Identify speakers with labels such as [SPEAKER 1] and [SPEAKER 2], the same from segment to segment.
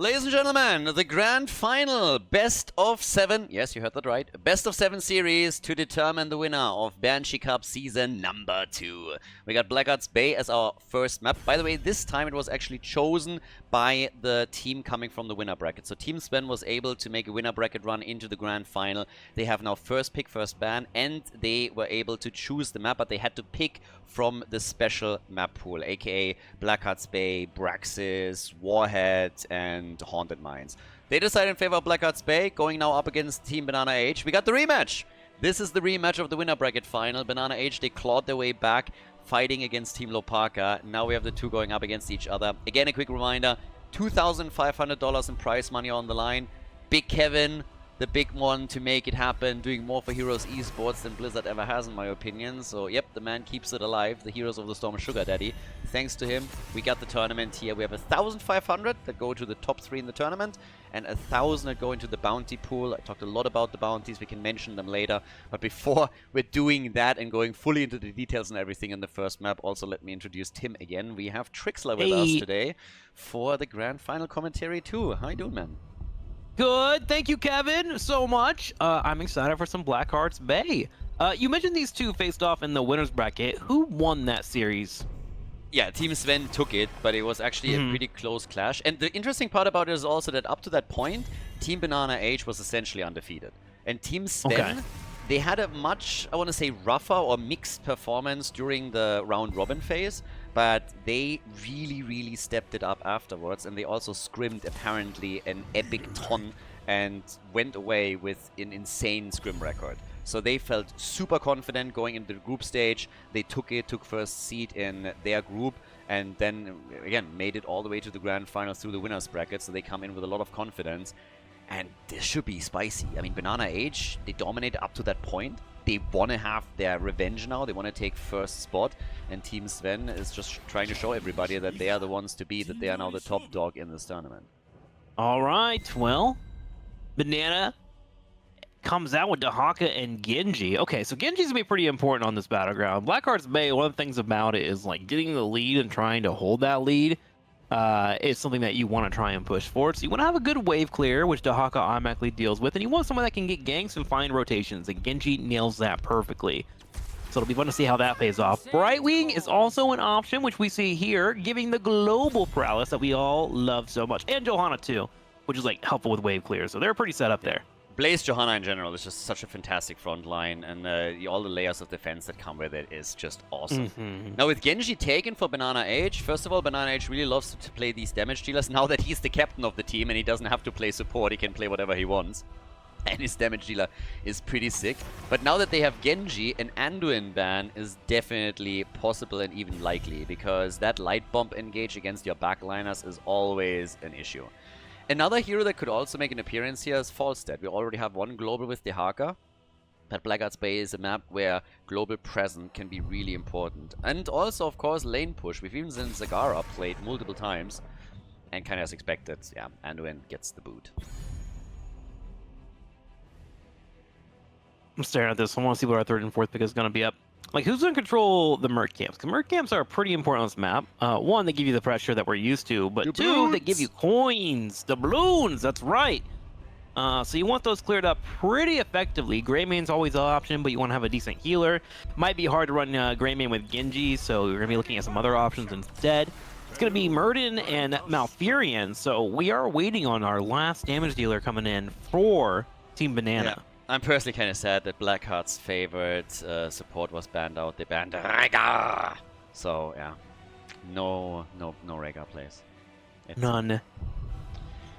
[SPEAKER 1] Ladies and gentlemen, the grand final, best of 7, yes, you heard that right, best of 7 series to determine the winner of Banshee Cup season number 2. We got Blackguards Bay as our first map. By the way, this time it was actually chosen by the team coming from the winner bracket. So Team Sven was able to make a winner bracket run into the grand final. They have now first pick, first ban, and they were able to choose the map, but they had to pick from the special map pool, aka Blackguards Bay, Braxis, Warhead, and Haunted Mines. They decided in favor of Blackguards Bay, going now up against Team BananaH. We got the rematch! This is the rematch of the winner bracket final. BananaH, they clawed their way back, fighting against Team Lopaka. Now we have the two going up against each other. Again, a quick reminder, $2,500 in prize money on the line. Big Kevin, the big one to make it happen, doing more for Heroes Esports than Blizzard ever has, in my opinion. So, yep, the man keeps it alive, the Heroes of the Storm Sugar Daddy. Thanks to him, we got the tournament here. We have 1,500 that go to the top 3 in the tournament, and 1,000 that go into the bounty pool. I talked a lot about the bounties, we can mention them later. But before we're doing that and going fully into the details and everything in the first map, also let me introduce Tim again. We have Trixler with us today for the grand final commentary too. How you doing, man?
[SPEAKER 2] Good, thank you, Kevin, so much. I'm excited for some Blackguards Bay. You mentioned these two faced off in the winners bracket. Who won that series?
[SPEAKER 1] Yeah, Team Sven took it, but it was actually a pretty close clash. And the interesting part about it is also that up to that point, Team BananaH was essentially undefeated. And Team Sven, they had a much, I want to say, rougher or mixed performance during the round-robin phase, but they really stepped it up afterwards, and they also scrimmed, apparently, an epic ton and went away with an insane scrim record. So they felt super confident going into the group stage. They took first seed in their group, and then, again, made it all the way to the grand final through the winners bracket, so they come in with a lot of confidence. And this should be spicy. I mean, BananaH, they dominated up to that point. They want to have their revenge now. They want to take first spot. And Team Sven is just trying to show everybody that they are the ones to beat, that they are now the top dog in this tournament.
[SPEAKER 2] All right, well, Banana comes out with Dahaka and Genji. Okay, so Genji's gonna be pretty important on this battleground. Blackguards Bay, one of the things about it is like getting the lead and trying to hold that lead is something that you want to try and push for. So you want to have a good wave clear, which Dahaka automatically deals with, and you want someone that can get ganks and find rotations, and Genji nails that perfectly. So it'll be fun to see how that pays off. Brightwing is also an option, which we see here, giving the global prowess that we all love so much. And Johanna too, which is like helpful with wave clear, so they're pretty set up there.
[SPEAKER 1] Blaze Johanna in general is just such a fantastic front line, and all the layers of defense that come with it is just awesome. Now with Genji taken for BananaH, first of all, BananaH really loves to play these damage dealers. Now that he's the captain of the team and he doesn't have to play support, he can play whatever he wants. And his damage dealer is pretty sick. But now that they have Genji, an Anduin ban is definitely possible and even likely, because that light bomb engage against your backliners is always an issue. Another hero that could also make an appearance here is Falstad. We already have one global with Dahaka, but Blackguards Bay is a map where global presence can be really important. And also, of course, lane push. We've even seen Zagara played multiple times, and kind of as expected, yeah, Anduin gets the boot.
[SPEAKER 2] I'm staring at this. I want to see what our third and fourth pick is going to be up. Like, who's going to control the merc camps? Because merc camps are pretty important on this map. One, they give you the pressure that we're used to, but two, they give you coins, doubloons, that's right. So you want those cleared up pretty effectively. Greymaine's always an option, but you want to have a decent healer. Might be hard to run Greymane with Genji, so you're going to be looking at some other options instead. It's going to be Murden and Malfurion, so we are waiting on our last damage dealer coming in for Team Banana.
[SPEAKER 1] Yeah. I'm personally kind of sad that Blackheart's favorite support was banned out. They banned Rega! So, yeah. No Rega plays.
[SPEAKER 2] None.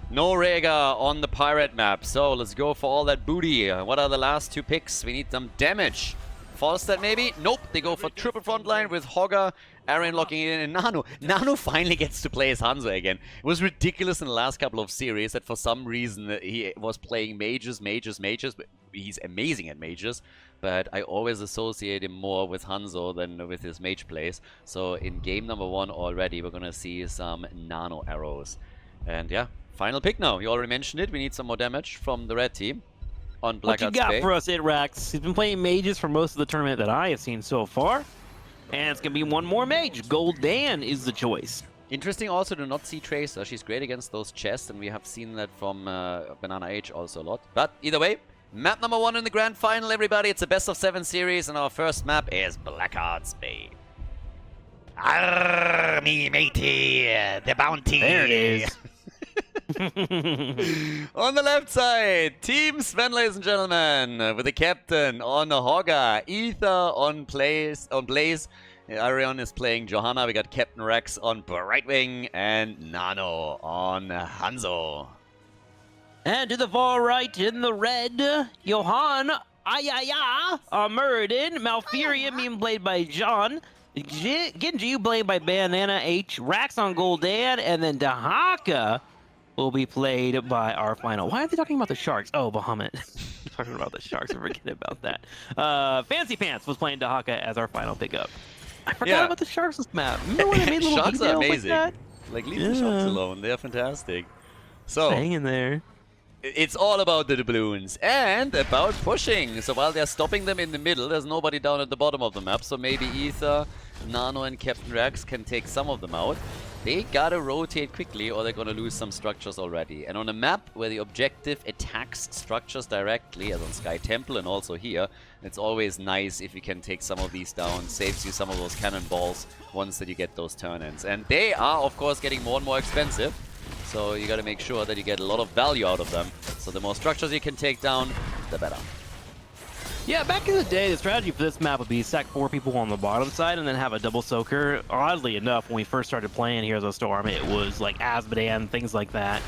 [SPEAKER 1] No Rega on the pirate map. So, let's go for all that booty. What are the last two picks? We need some damage. Falstad maybe? Nope. They go for triple frontline with Hogger, Aaron locking in, and Nano. Nano finally gets to play as Hanzo again. It was ridiculous in the last couple of series that for some reason he was playing mages. But he's amazing at mages, but I always associate him more with Hanzo than with his mage plays. So in game number 1 already, we're gonna see some Nano arrows. And yeah, final pick now. You already mentioned it. We need some more damage from the red team. On
[SPEAKER 2] what you got for us, Itrax? He's been playing mages for most of the tournament that I have seen so far. And it's going to be one more mage. Goldan is the choice.
[SPEAKER 1] Interesting also to not see Tracer. She's great against those chests, and we have seen that from BananaH also a lot. But either way, map number 1 in the grand final, everybody. It's a best of 7 series, and our first map is Blackheart's Bay. Arr, me matey, the bounty.
[SPEAKER 2] There it is.
[SPEAKER 1] On the left side, Team Sven, ladies and gentlemen, with the captain on Hogga, Ether on Blaze. Arion is playing Johanna. We got Captain Rex on Brightwing and Nano on Hanzo.
[SPEAKER 2] And to the far right in the red, Johan, Ayaya, Muradin, Malfurion being played by John, Genji played by BananaH, Rax on Gul'dan, and then Dahaka will be played by our final. Why are they talking about the Sharks? Oh, Bahamut. Talking about the Sharks. I forget about that. Fancy Pants was playing Dahaka as our final pickup. I forgot about the Sharks this map. Remember when they made little
[SPEAKER 1] Sharks are amazing.
[SPEAKER 2] like that?
[SPEAKER 1] Like, leave the Sharks alone. They're fantastic. So,
[SPEAKER 2] hang in there.
[SPEAKER 1] It's all about the doubloons and about pushing. So while they're stopping them in the middle, there's nobody down at the bottom of the map. So maybe Ether, Nano, and Captain Rex can take some of them out. They gotta rotate quickly or they're gonna lose some structures already. And on a map where the objective attacks structures directly, as on Sky Temple and also here, it's always nice if you can take some of these down. Saves you some of those cannonballs once that you get those turn-ins. And they are, of course, getting more and more expensive. So you gotta make sure that you get a lot of value out of them. So the more structures you can take down, the better.
[SPEAKER 2] Yeah, back in the day, the strategy for this map would be sack 4 people on the bottom side and then have a double soaker. Oddly enough, when we first started playing Heroes of Storm, it was like Azmodan, things like that.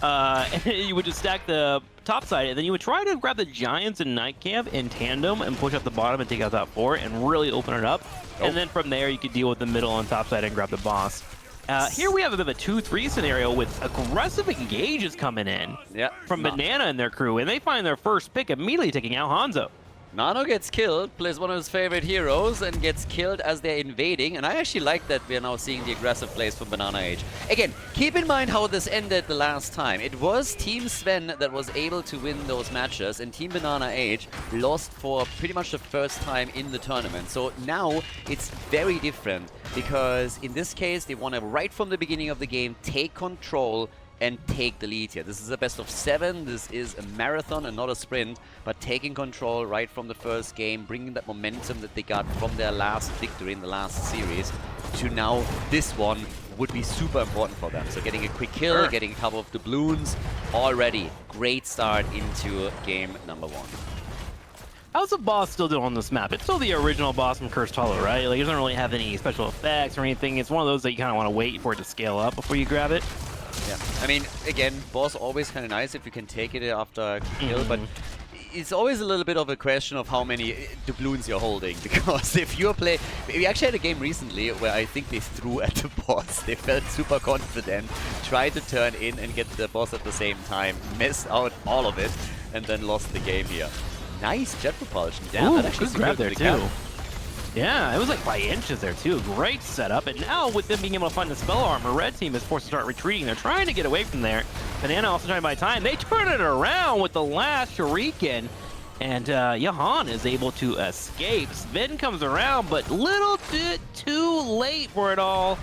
[SPEAKER 2] And you would just stack the top side, and then you would try to grab the Giants and Night Camp in tandem and push up the bottom and take out that 4 and really open it up. And then from there, you could deal with the middle and top side and grab the boss. Here we have a bit of a 2-3 scenario with aggressive engages coming in from Banana and their crew, and they find their first pick immediately taking out Hanzo.
[SPEAKER 1] Nano gets killed, plays one of his favorite heroes, and gets killed as they're invading. And I actually like that we're now seeing the aggressive plays from BananaH. Again, keep in mind how this ended the last time. It was Team Sven that was able to win those matches, and Team BananaH lost for pretty much the first time in the tournament. So now it's very different, because in this case, they want to, right from the beginning of the game, take control and take the lead here. This is a best of 7. This is a marathon and not a sprint, but taking control right from the first game, bringing that momentum that they got from their last victory in the last series to now this one would be super important for them. So getting a quick kill, getting a couple of doubloons already. Great start into game number 1.
[SPEAKER 2] How's the boss still doing on this map? It's still the original boss from Cursed Hollow, right? Like, it doesn't really have any special effects or anything. It's one of those that you kind of want to wait for it to scale up before you grab it.
[SPEAKER 1] Yeah, I mean, again, boss always kind of nice if you can take it after a kill, but it's always a little bit of a question of how many doubloons you're holding, because if you're playing... We actually had a game recently where I think they threw at the boss. They felt super confident, tried to turn in and get the boss at the same time, missed out all of it, and then lost the game here. Nice jet propulsion. Damn, that actually
[SPEAKER 2] good grab there, too.
[SPEAKER 1] Cap.
[SPEAKER 2] Yeah, it was like by inches there, too. Great setup. And now, with them being able to find the spell armor, Red Team is forced to start retreating. They're trying to get away from there. Banana also trying to buy time. They turn it around with the last Shuriken. And Johan is able to escape. Sven comes around, but little bit too late for it all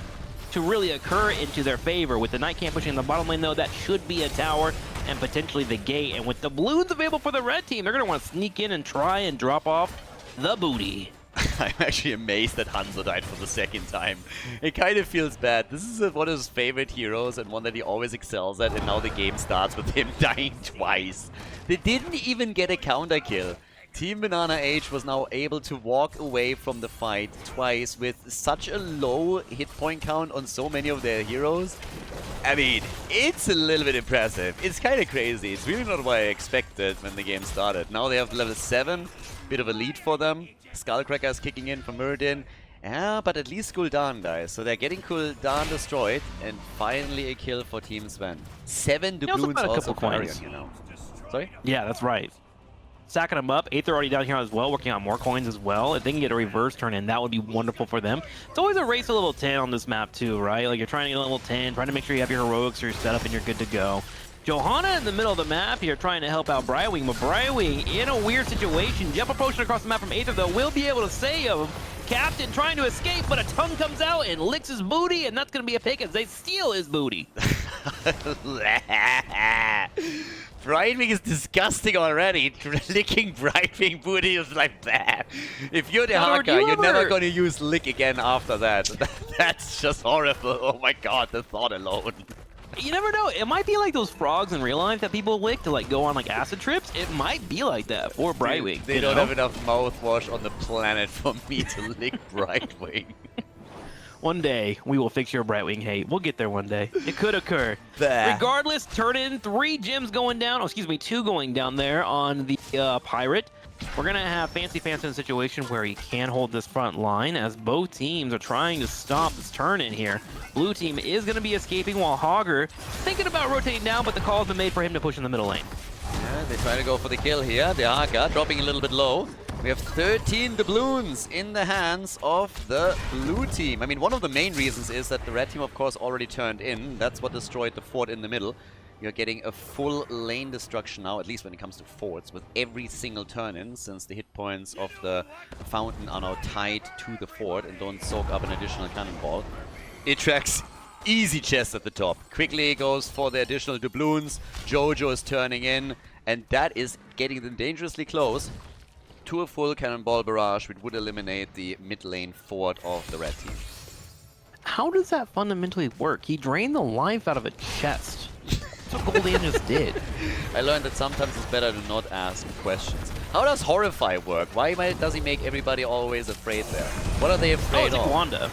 [SPEAKER 2] to really occur into their favor. With the Night Camp pushing in the bottom lane, though, that should be a tower and potentially the gate. And with the balloons available for the Red Team, they're going to want to sneak in and try and drop off the booty.
[SPEAKER 1] I'm actually amazed that Hanzo died for the second time. It kind of feels bad. This is one of his favorite heroes and one that he always excels at, and now the game starts with him dying twice. They didn't even get a counter kill. Team BananaH was now able to walk away from the fight twice with such a low hit point count on so many of their heroes. I mean, it's a little bit impressive. It's kind of crazy. It's really not what I expected when the game started. Now they have level 7, bit of a lead for them. Skullcracker is kicking in from Muradin. Yeah, but at least Gul'dan dies. So they're getting Gul'dan destroyed, and finally a kill for Team Sven. 7 doubloons also for Arion, you know. Sorry?
[SPEAKER 2] Yeah, that's right. Stacking them up. Aether already down here as well, working on more coins as well. If they can get a reverse turn in, that would be wonderful for them. It's always a race to level 10 on this map too, right? Like, you're trying to get level 10, trying to make sure you have your heroics or your setup and you're good to go. Johanna in the middle of the map here trying to help out Brightwing, but Brightwing in a weird situation. Jump approaching across the map from Aether, though, will be able to save him. Captain trying to escape, but a tongue comes out and licks his booty, and that's going to be a pick as they steal his booty.
[SPEAKER 1] Brightwing is disgusting already. Licking Brightwing booty is like bad. If you're the Haka, you're never gonna use lick again after that. That's just horrible. Oh my god, the thought alone.
[SPEAKER 2] You never know. It might be like those frogs in real life that people lick to like go on like acid trips. It might be like that for Brightwing.
[SPEAKER 1] They don't have enough mouthwash on the planet for me to lick Brightwing.
[SPEAKER 2] One day, we will fix your Brightwing hate. We'll get there one day. It could occur.
[SPEAKER 1] Bah.
[SPEAKER 2] Regardless, turn in 3 gems going down. Oh, excuse me, 2 going down there on the Pirate. We're going to have Fancy in a situation where he can hold this front line as both teams are trying to stop this turn in here. Blue team is going to be escaping while Hogger thinking about rotating down, but the call has been made for him to push in the middle lane.
[SPEAKER 1] Yeah, they try to go for the kill here. The Haka dropping a little bit low. We have 13 doubloons in the hands of the blue team. I mean, one of the main reasons is that the red team, of course, already turned in. That's what destroyed the fort in the middle. You're getting a full lane destruction now, at least when it comes to forts, with every single turn-in, since the hit points of the fountain are now tied to the fort and don't soak up an additional cannonball. It tracks easy chest at the top. Quickly goes for the additional doubloons. Jojo is turning in, and that is getting them dangerously close to a full cannonball barrage, which would eliminate the mid lane fort of the red team.
[SPEAKER 2] How does that fundamentally work? He drained the life out of a chest. That's what Golden just did.
[SPEAKER 1] I learned that sometimes it's better to not ask questions. How does Horrify work? Why does he make everybody always afraid there? What are they afraid
[SPEAKER 2] of?
[SPEAKER 1] of?
[SPEAKER 2] Wanda.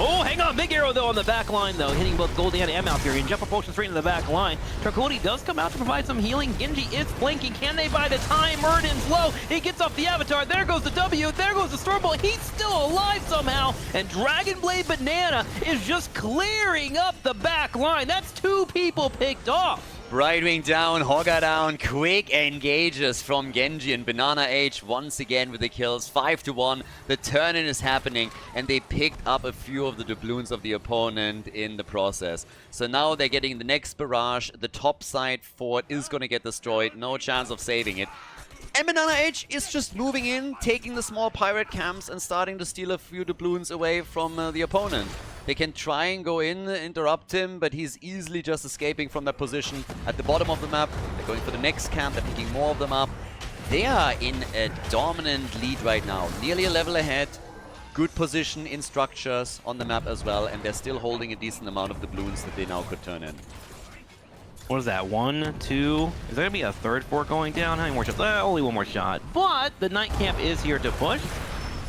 [SPEAKER 2] Oh, hang on. Big arrow, though, on the back line, though, hitting both Golden and Malfurion. Jump propulsion straight into the back line. Tarkoti does come out to provide some healing. Genji is flanking. Can they buy the time? Murden's low. He gets off the Avatar. There goes the W. There goes the Stormbolt. He's still alive somehow. And Dragonblade Banana is just clearing up the back line. That's 2 people picked off.
[SPEAKER 1] Brightwing down, Hogger down, quick engages from Genji and BananaH once again with the kills. 5-1, the turn-in is happening, and they picked up a few of the doubloons of the opponent in the process. So now they're getting the next barrage. The top side fort is going to get destroyed, no chance of saving it. And BananaH is just moving in, taking the small pirate camps and starting to steal a few doubloons away from the opponent. They can try and go in, interrupt him, but he's easily just escaping from that position at the bottom of the map. They're going for the next camp, they're picking more of them up. They are in a dominant lead right now, nearly a level ahead. Good position in structures on the map as well, and they're still holding a decent amount of doubloons that they now could turn in.
[SPEAKER 2] What is that? 1, 2? Is there going to be a third fort going down? How many more shots? Only 1 more shot. But the night camp is here to push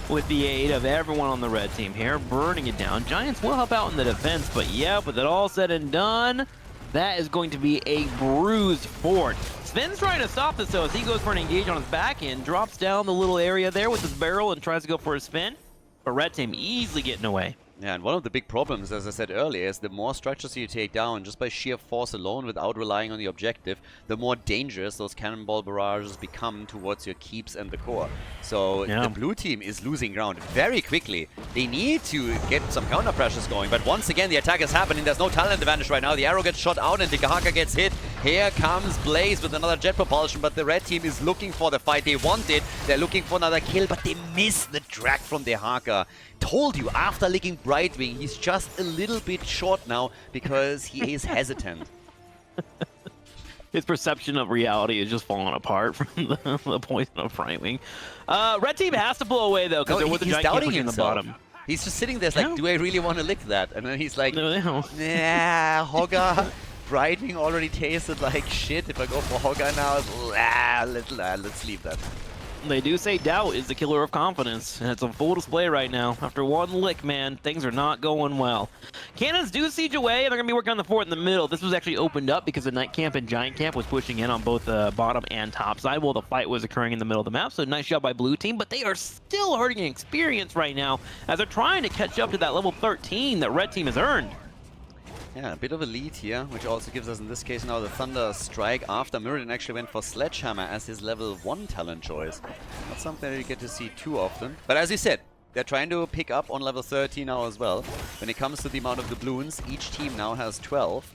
[SPEAKER 2] with the aid of everyone on the red team here, burning it down. Giants will help out in the defense, but yeah, with it all said and done, that is going to be a bruised fort. Sven's trying to stop this, though, as he goes for an engage on his back end, drops down the little area there with his barrel and tries to go for a spin. But red team easily getting away.
[SPEAKER 1] Yeah, and one of the big problems, as I said earlier, is the more structures you take down just by sheer force alone without relying on the objective, the more dangerous those cannonball barrages become towards your keeps and the core. So the blue team is losing ground very quickly. They need to get some counter pressures going, but once again the attack is happening. There's no talent advantage right now. The arrow gets shot out and the Haka gets hit. Here comes Blaze with another jet propulsion, but the red team is looking for the fight. They want it. They're looking for another kill, but they miss the drag from the Haka. Told you, after licking Brightwing, he's just a little bit short now because he is hesitant.
[SPEAKER 2] His perception of reality is just falling apart from the poison of Brightwing. Red team has to blow away, though, because there was a giant
[SPEAKER 1] doubting
[SPEAKER 2] in the bottom.
[SPEAKER 1] He's just sitting there like, do I really want to lick that? And then he's like,
[SPEAKER 2] no.
[SPEAKER 1] Nah, Hogger. Brightwing already tasted like shit. If I go for Hogger now, let's leave that.
[SPEAKER 2] They do say doubt is the killer of confidence, and it's on full display right now. After 1 lick, man, things are not going well. Cannons do siege away, and they're going to be working on the fort in the middle. This was actually opened up because the Night Camp and Giant Camp was pushing in on both the bottom and top side while the fight was occurring in the middle of the map. So nice job by blue team, but they are still hurting in experience right now as they're trying to catch up to that level 13 that red team has earned.
[SPEAKER 1] Yeah, a bit of a lead here, which also gives us, in this case now, the Thunder Strike after Muradin actually went for Sledgehammer as his level 1 talent choice. Not something that you get to see too often. But as you said, they're trying to pick up on level 30 now as well. When it comes to the amount of doubloons, each team now has 12.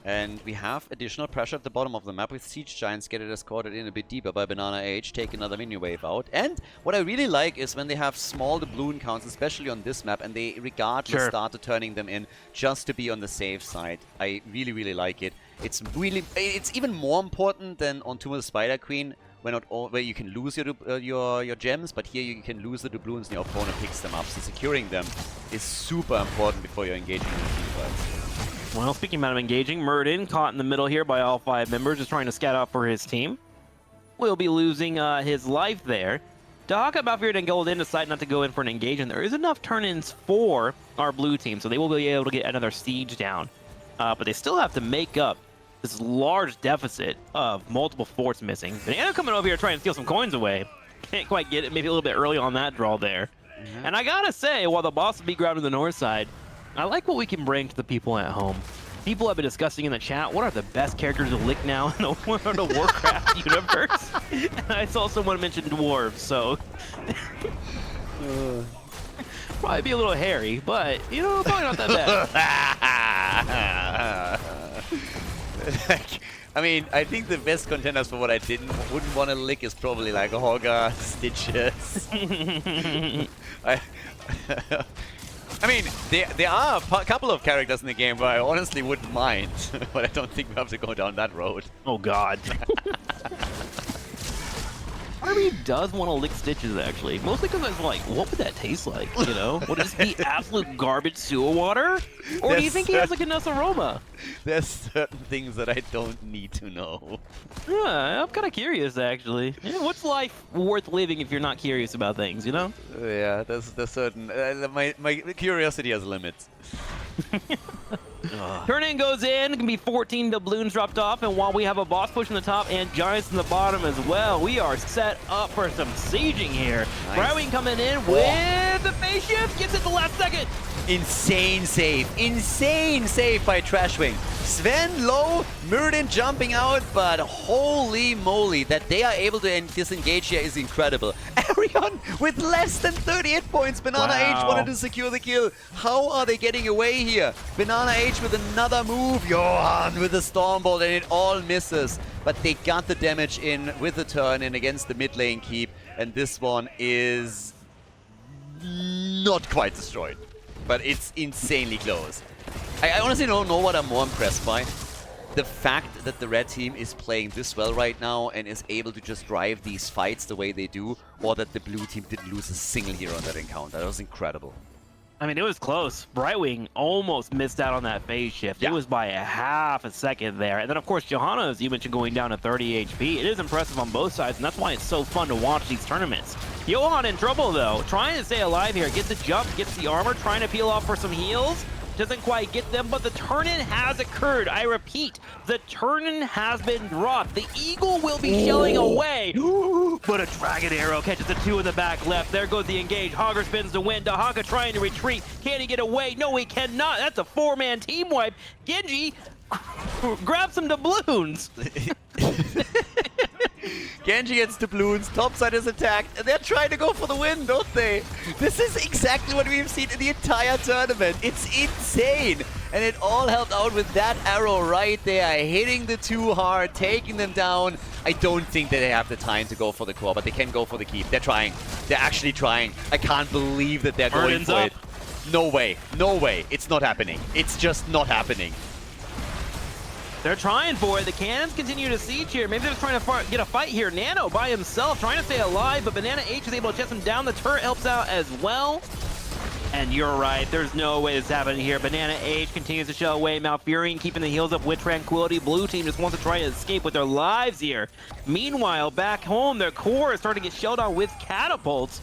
[SPEAKER 1] And we have additional pressure at the bottom of the map with Siege Giants get it escorted in a bit deeper by BananaH, take another mini wave out. And what I really like is when they have small doubloon counts, especially on this map, and they regardless start to turning them in just to be on the safe side. I really, really like it. It's even more important than on Tomb of the Spider Queen, where you can lose your gems, but here you can lose the doubloons and your opponent picks them up. So securing them is super important before you're engaging in the team fights.
[SPEAKER 2] Well, speaking about him engaging, Murden caught in the middle here by all 5 members, just trying to scout out for his team. Will be losing his life there. Dahaka, Balfurion, and Golden decide not to go in for an engagement. There is enough turn-ins for our blue team, so they will be able to get another siege down. But they still have to make up this large deficit of multiple forts missing. Banana coming over here trying to steal some coins away. Can't quite get it, maybe a little bit early on that draw there. And I gotta say, while the boss will be ground to the north side, I like what we can bring to the people at home. People have been discussing in the chat, what are the best characters to lick now in the World of Warcraft universe? And I saw someone mention dwarves, so... probably be a little hairy, but, you know, probably not that bad.
[SPEAKER 1] I mean, I think the best contenders for what I wouldn't want to lick is probably like Hogger, Stitches. I mean, there are a couple of characters in the game where I honestly wouldn't mind, but I don't think we have to go down that road.
[SPEAKER 2] Oh god. Part of me does want to lick Stitches, actually. Mostly because I was like, what would that taste like, you know? Would it just be absolute garbage sewer water? Or do you think he has like a nice aroma?
[SPEAKER 1] There's certain things that I don't need to know.
[SPEAKER 2] Yeah, I'm kind of curious, actually. Yeah, what's life worth living if you're not curious about things, you know?
[SPEAKER 1] Yeah, there's certain... my curiosity has limits.
[SPEAKER 2] Turn-in goes in, can be 14 doubloons dropped off, and while we have a boss push in the top and giants in the bottom as well, we are set up for some sieging here.
[SPEAKER 1] Nice.
[SPEAKER 2] Browing coming in with the phase shift, gets it the last second.
[SPEAKER 1] Insane save by Trashwing. Sven low, Murden jumping out, but holy moly, that they are able to disengage here is incredible. Arion with less than 38 points. BananaH wanted to secure the kill. How are they getting away here? BananaH with another move. Johan with the Stormbolt, and it all misses. But they got the damage in with the turn in against the mid lane keep, and this one is not quite destroyed. But it's insanely close. I honestly don't know what I'm more impressed by. The fact that the red team is playing this well right now and is able to just drive these fights the way they do, or that the blue team didn't lose a single hero on that encounter. That was incredible.
[SPEAKER 2] I mean, it was close. Brightwing almost missed out on that phase shift. Yeah. It was by a half a second there. And then, of course, Johanna, as you mentioned, going down to 30 HP. It is impressive on both sides, and that's why it's so fun to watch these tournaments. Johan in trouble, though. Trying to stay alive here. Gets the jump, gets the armor, trying to peel off for some heals. Doesn't quite get them, but the turn-in has occurred. I repeat, the turn-in has been dropped. The Eagle will be shelling away. But a Dragon Arrow catches the 2 in the back left. There goes the engage. Hogger spins the win. Dahaka trying to retreat. Can he get away? No, he cannot. That's a 4-man team wipe. Genji, grab some doubloons.
[SPEAKER 1] Genji gets doubloons, topside is attacked, and they're trying to go for the win, don't they? This is exactly what we've seen in the entire tournament. It's insane! And it all helped out with that arrow right there, hitting the 2 hard, taking them down. I don't think that they have the time to go for the core, but they can go for the keep. They're trying. They're actually trying. I can't believe that they're going for it. No way. No way. It's not happening. It's just not happening.
[SPEAKER 2] They're trying for it. The cannons continue to siege here. Maybe they're trying to get a fight here. Nano by himself, trying to stay alive, but BananaH is able to chase him down. The turret helps out as well. And you're right, there's no way this is happening here. BananaH continues to shell away. Malfurion keeping the heals up with tranquility. Blue team just wants to try to escape with their lives here. Meanwhile, back home, their core is starting to get shelled on with catapults.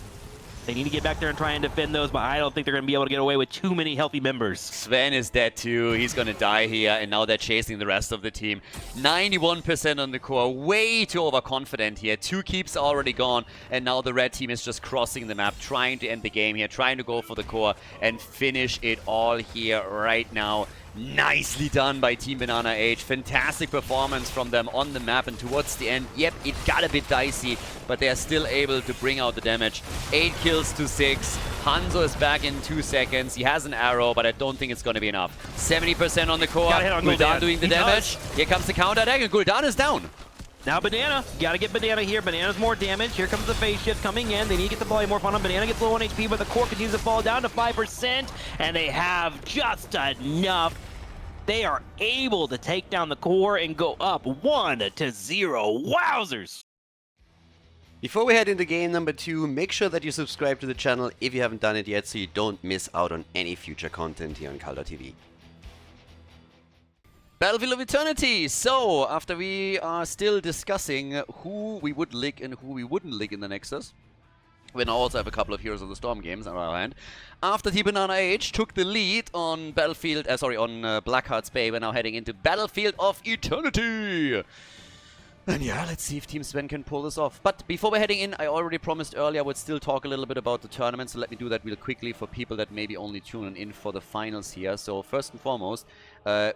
[SPEAKER 2] They need to get back there and try and defend those, but I don't think they're going to be able to get away with too many healthy members.
[SPEAKER 1] Sven is dead too. He's going to die here, and now they're chasing the rest of the team. 91% on the core. Way too overconfident here. 2 keeps already gone, and now the red team is just crossing the map, trying to end the game here, trying to go for the core and finish it all here right now. Nicely done by Team BananaH. Fantastic performance from them on the map, and towards the end, yep, it got a bit dicey, but they are still able to bring out the damage. 8 kills to 6. Hanzo is back in 2 seconds. He has an arrow, but I don't think it's going to be enough. 70% on the core.
[SPEAKER 2] Gotta hit on
[SPEAKER 1] Gul'dan
[SPEAKER 2] Gul'dan.
[SPEAKER 1] doing the
[SPEAKER 2] He
[SPEAKER 1] damage.
[SPEAKER 2] does.
[SPEAKER 1] Here comes the counter attack, and Gul'dan is down.
[SPEAKER 2] Now Banana, gotta get Banana here. Banana's more damage. Here comes the phase shift coming in. They need to get the polymorph on him. Banana gets low on HP, but the core continues to fall down to 5%, and they have just enough. They are able to take down the core and go up 1-0. Wowzers!
[SPEAKER 3] Before we head into game number 2, make sure that you subscribe to the channel if you haven't done it yet so you don't miss out on any future content here on Khaldor TV.
[SPEAKER 1] Battlefield of Eternity! So, after we are still discussing who we would lick and who we wouldn't lick in the Nexus, we now also have a couple of Heroes of the Storm games on our hand. After the BananaH took the lead on Blackheart's Bay, we're now heading into Battlefield of Eternity! And yeah, let's see if Team Sven can pull this off. But before we're heading in, I already promised earlier I would still talk a little bit about the tournament, so let me do that real quickly for people that maybe only tuning in for the finals here. So first and foremost,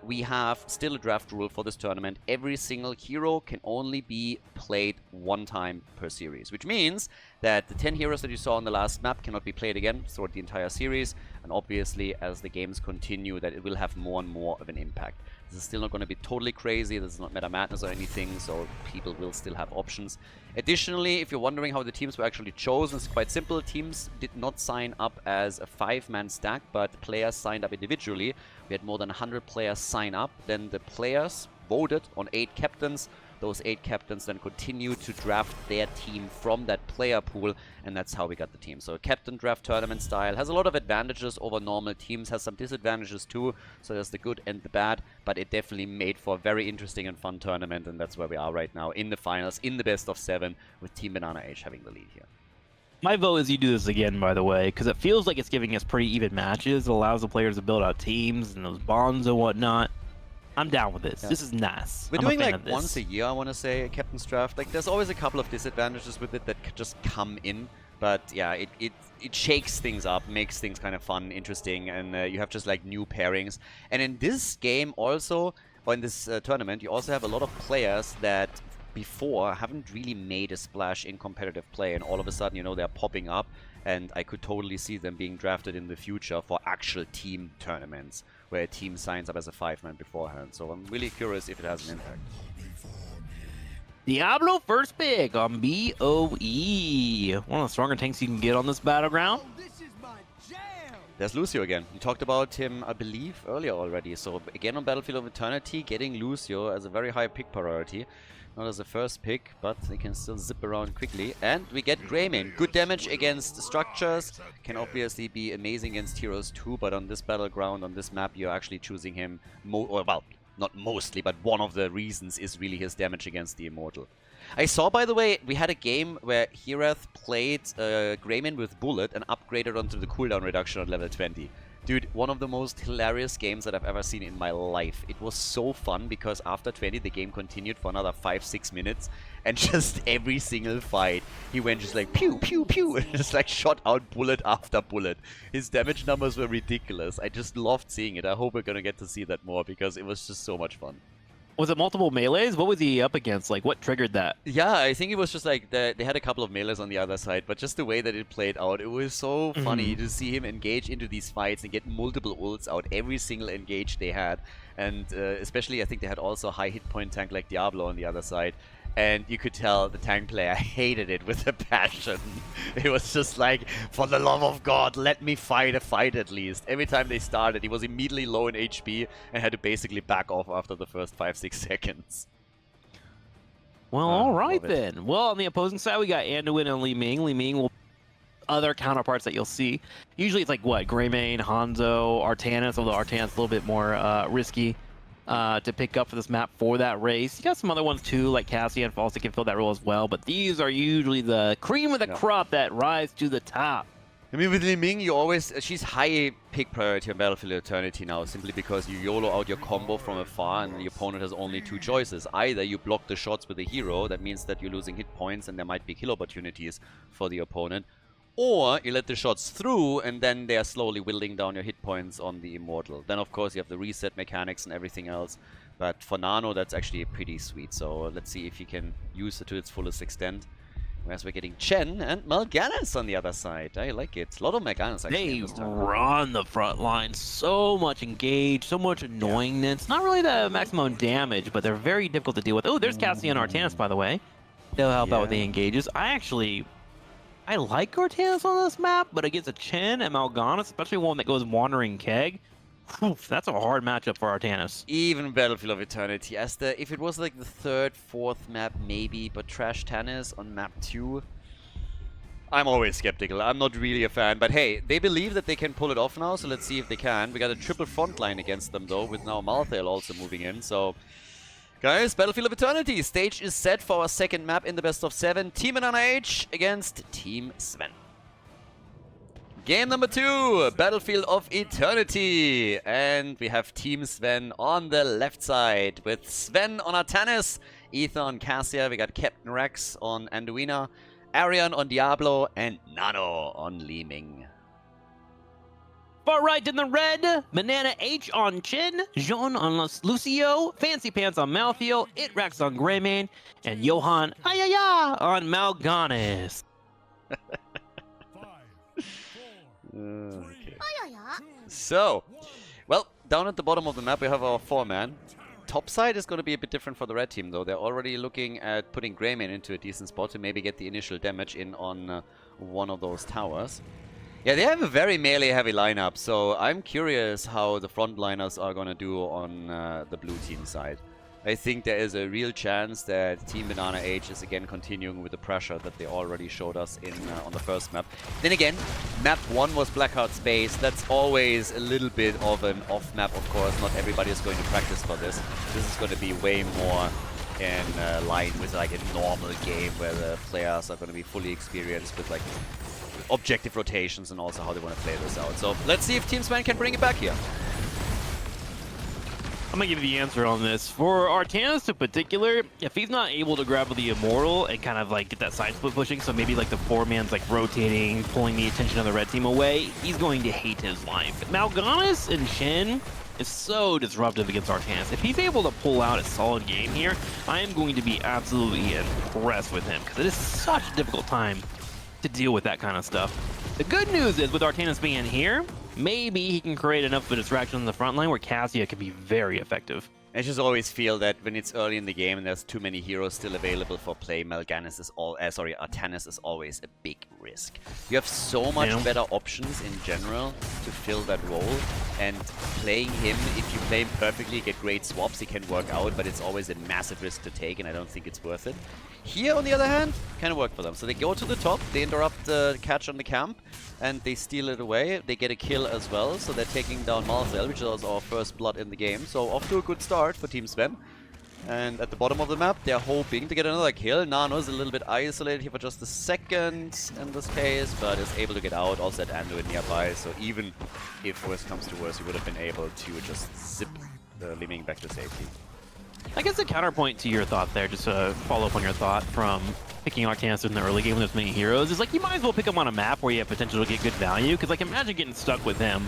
[SPEAKER 1] we have still a draft rule for this tournament. Every single hero can only be played 1 time per series, which means that the 10 heroes that you saw on the last map cannot be played again throughout the entire series. And obviously, as the games continue, that it will have more and more of an impact. This is still not going to be totally crazy. This is not Meta Madness or anything, so people will still have options. Additionally, if you're wondering how the teams were actually chosen, it's quite simple. Teams did not sign up as a 5-man stack, but players signed up individually. We had more than 100 players sign up. Then the players voted on 8 captains. Those 8 captains then continued to draft their team from that player pool, and that's how we got the team. So a captain draft tournament style has a lot of advantages over normal teams, has some disadvantages too, so there's the good and the bad, but it definitely made for a very interesting and fun tournament, and that's where we are right now in the finals, in the best of 7, with Team BananaH having the lead here.
[SPEAKER 2] My vote is you do this again, by the way, because it feels like it's giving us pretty even matches. It allows the players to build out teams and those bonds and whatnot. I'm down with this. Yeah. This is nice.
[SPEAKER 1] We're doing like once a year, I want to say, a captain's draft. Like, there's always a couple of disadvantages with it that just come in. But yeah, it shakes things up, makes things kind of fun, interesting, and you have just like new pairings. And in this game also, or in this tournament, you also have a lot of players that before haven't really made a splash in competitive play, and all of a sudden, you know, they're popping up, and I could totally see them being drafted in the future for actual team tournaments, where a team signs up as a 5-man beforehand. So I'm really curious if it has an impact.
[SPEAKER 2] Diablo first pick on BOE. One of the stronger tanks you can get on this battleground.
[SPEAKER 1] There's Lucio again. We talked about him, I believe, earlier already. So again on Battlefield of Eternity, getting Lucio as a very high pick priority. Not as a first pick, but they can still zip around quickly. And we get Greymane. Good damage against structures. Can obviously be amazing against heroes too, but on this battleground, on this map, you're actually choosing him, well, not mostly, but one of the reasons is really his damage against the Immortal. I saw, by the way, we had a game where Hirath played Greymane with Bullet and upgraded onto the cooldown reduction on level 20. Dude, one of the most hilarious games that I've ever seen in my life. It was so fun because after 20 the game continued for another 5-6 minutes, and just every single fight he went just like pew pew pew and just like shot out bullet after bullet. His damage numbers were ridiculous. I just loved seeing it. I hope we're gonna get to see that more because it was just so much fun.
[SPEAKER 2] Was it multiple melees? What was he up against? Like, what triggered that?
[SPEAKER 1] Yeah, I think it was just like they had a couple of melees on the other side, but just the way that it played out, it was so funny to see him engage into these fights and get multiple ults out every single engage they had. And especially, I think they had also a high hit point tank like Diablo on the other side. And you could tell the tank player hated it with a passion. It was just like, for the love of God, let me fight a fight at least. Every time they started, he was immediately low in HP and had to basically back off after the first 5-6 seconds.
[SPEAKER 2] Well, alright then. Well, on the opposing side, we got Anduin and Li Ming. Li Ming will... Other counterparts that you'll see. Usually it's like, what, Greymane, Hanzo, Artanis, although Artanis is a little bit more risky to pick up for this map for that race. You got some other ones too, like Cassie and Falsa can fill that role as well, but these are usually the cream of the crop that rise to the top.
[SPEAKER 1] I mean, with Li Ming, you always... she's high pick priority on Battlefield Eternity now, simply because you YOLO out your combo from afar and the opponent has only 2 choices. Either you block the shots with a hero, that means that you're losing hit points and there might be kill opportunities for the opponent, or you let the shots through and then they are slowly whittling down your hit points on the Immortal. Then of course you have the reset mechanics and everything else, but for Nano that's actually pretty sweet, so let's see if he can use it to its fullest extent. Whereas we're getting Chen and Mal'Ganis on the other side. I like it. A lot of Mal'Ganis actually
[SPEAKER 2] They
[SPEAKER 1] in this time.
[SPEAKER 2] run the front line, so much engaged, so much annoyingness. Not really the maximum damage, but they're very difficult to deal with. Oh, there's Cassie and Artanis, by the way. They'll help out with the engages. I like Artanis on this map, but against a Chen and Mal'Ganis, especially one that goes Wandering Keg, that's a hard matchup for Artanis.
[SPEAKER 1] Even Battlefield of Eternity, as if it was like the third, fourth map maybe, but Trash Tannis on map 2, I'm always skeptical. I'm not really a fan, but hey, they believe that they can pull it off now, so let's see if they can. We got a triple front line against them though, with now Malthael also moving in, so... Guys, Battlefield of Eternity, stage is set for our second map in the best of 7. Team BananaH against Team Sven. Game number 2, Battlefield of Eternity. And we have Team Sven on the left side with Sven on Artanis, Ether on Cassia, we got Captain Rex on Anduina, Arion on Diablo, and Nano on Li Ming.
[SPEAKER 2] Far right in the red, BananaH on Chin, Jean on Lucio, Fancy Pants on Malthael, Itrax on Greymane, and Johan Ayaya on Mal'Ganis.
[SPEAKER 1] Okay. So, well, down at the bottom of the map we have our 4-man. Top side is going to be a bit different for the red team though. They're already looking at putting Greymane into a decent spot to maybe get the initial damage in on one of those towers. Yeah, they have a very melee-heavy lineup, so I'm curious how the frontliners are going to do on the blue team side. I think there is a real chance that Team BananaH is again continuing with the pressure that they already showed us in on the first map. Then again, map 1 was Blackheart's base. That's always a little bit of an off-map, of course. Not everybody is going to practice for this. This is going to be way more in line with like a normal game where the players are going to be fully experienced with like objective rotations and also how they want to play this out. So let's see if Team Sven can bring it back here.
[SPEAKER 2] I'm gonna give you the answer on this. For Artanis in particular, if he's not able to grab the Immortal and kind of like get that side split pushing, so maybe like the 4-man's like rotating, pulling the attention of the red team away, he's going to hate his life. Mal'Ganis and Shen is so disruptive against Artanis. If he's able to pull out a solid game here, I am going to be absolutely impressed with him, because it is such a difficult time to deal with that kind of stuff. The good news is with Artanis being here, maybe he can create enough of a distraction on the front line where Cassia can be very effective.
[SPEAKER 1] I just always feel that when it's early in the game and there's too many heroes still available for play, Artanis is always a big risk. You have so much better options in general to fill that role, and playing him, if you play him perfectly, get great swaps, he can work out, but it's always a massive risk to take, and I don't think it's worth it. Here, on the other hand, kind of work for them. So they go to the top, they interrupt the catch on the camp, and they steal it away. They get a kill as well, so they're taking down Malthael, which is our first blood in the game. So off to a good start for Team Sven. And at the bottom of the map, they're hoping to get another kill. Nano is a little bit isolated here for just a second in this case, but is able to get out. Also at Anduin nearby, so even if worse comes to worse, he would have been able to just zip the Li Ming back to safety.
[SPEAKER 2] I guess the counterpoint to your thought there, just to follow up on your thought from picking Artanis in the early game when there's many heroes, is like you might as well pick him on a map where you have potential to get good value, because like imagine getting stuck with him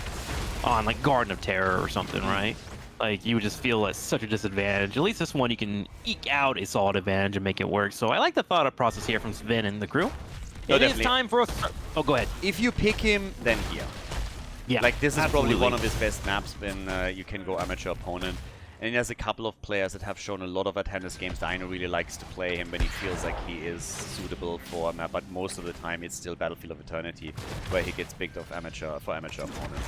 [SPEAKER 2] on like Garden of Terror or something, right? Like you would just feel like such a disadvantage. At least this one you can eke out a solid advantage and make it work. So I like the thought process here from Sven and the crew.
[SPEAKER 1] No,
[SPEAKER 2] it is time for us. Oh, go ahead.
[SPEAKER 1] If you pick him, then here.
[SPEAKER 2] Yeah,
[SPEAKER 1] like this is
[SPEAKER 2] absolutely.
[SPEAKER 1] probably one of his best maps when you can go amateur opponent. And there's a couple of players that have shown a lot of Artanis games. Dino really likes to play him when he feels like he is suitable for a map, but most of the time it's still Battlefield of Eternity, where he gets picked off amateur opponents.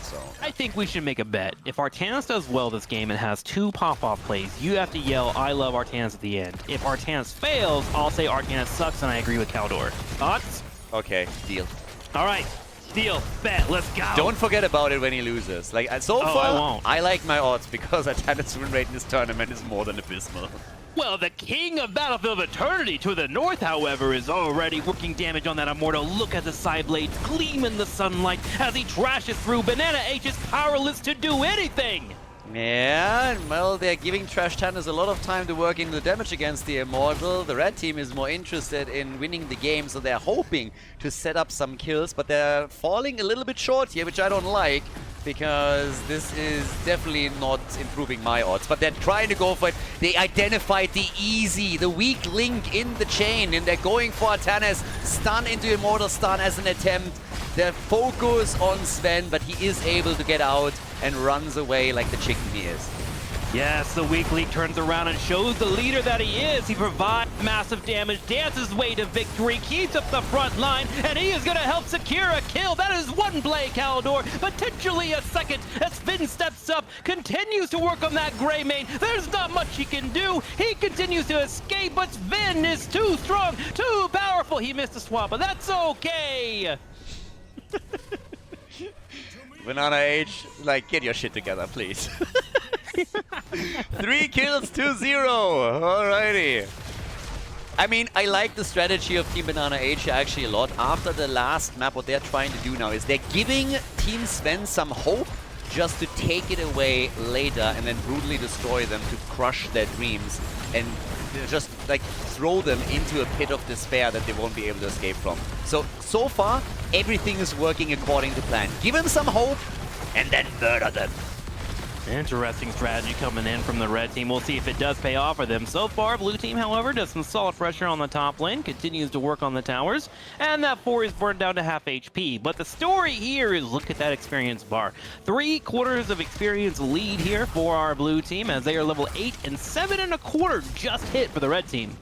[SPEAKER 1] So
[SPEAKER 2] I think we should make a bet. If Artanis does well this game and has 2 pop-off plays, you have to yell, "I love Artanis" at the end. If Artanis fails, I'll say Artanis sucks, and I agree with Khaldor. Thoughts?
[SPEAKER 1] Okay, deal.
[SPEAKER 2] All right. Deal, bet, let's go.
[SPEAKER 1] Don't forget about it when he loses. Like so far,
[SPEAKER 2] I won't.
[SPEAKER 1] I like my odds because Artanis win rate in this tournament is more than abysmal.
[SPEAKER 2] Well, the king of Battlefield of Eternity to the north, however, is already working damage on that Immortal. Look at the side blades gleam in the sunlight as he trashes through. BananaH is powerless to do anything.
[SPEAKER 1] Yeah, well, they're giving Trash Tannis a lot of time to work in the damage against the Immortal. The red team is more interested in winning the game, so they're hoping to set up some kills, but they're falling a little bit short here, which I don't like. because this is definitely not improving my odds. But they're trying to go for it. They identified the easy, the weak link in the chain, and they're going for Atanas. Stun into Immortal Stun as an attempt. Their focus on Sven, but he is able to get out and runs away like the chicken he is.
[SPEAKER 2] Yes, the weak link turns around and shows the leader that he is. He provides massive damage, dances his way to victory, keeps up the front line, and he is going to help secure a kill. That is one play, Khaldor, potentially a second as Sven steps up, continues to work on that gray main. There's not much he can do. He continues to escape, but Sven is too strong, too powerful. He missed a swap, but that's okay.
[SPEAKER 1] BananaH, like, get your shit together, please. 3 kills to 0. Alrighty. I mean, I like the strategy of Team BananaH actually a lot. After the last map, what they're trying to do now is they're giving Team Sven some hope just to take it away later and then brutally destroy them to crush their dreams and just like throw them into a pit of despair that they won't be able to escape from. So far, everything is working according to plan. Give them some hope and then murder them.
[SPEAKER 2] Interesting strategy coming in from the red team. We'll see if it does pay off for them. So far, blue team, however, does some solid pressure on the top lane, continues to work on the towers, and that 4 is burned down to half HP. But the story here is look at that experience bar. 3/4 of experience lead here for our blue team as they are level 8 and 7.25 just hit for the red team.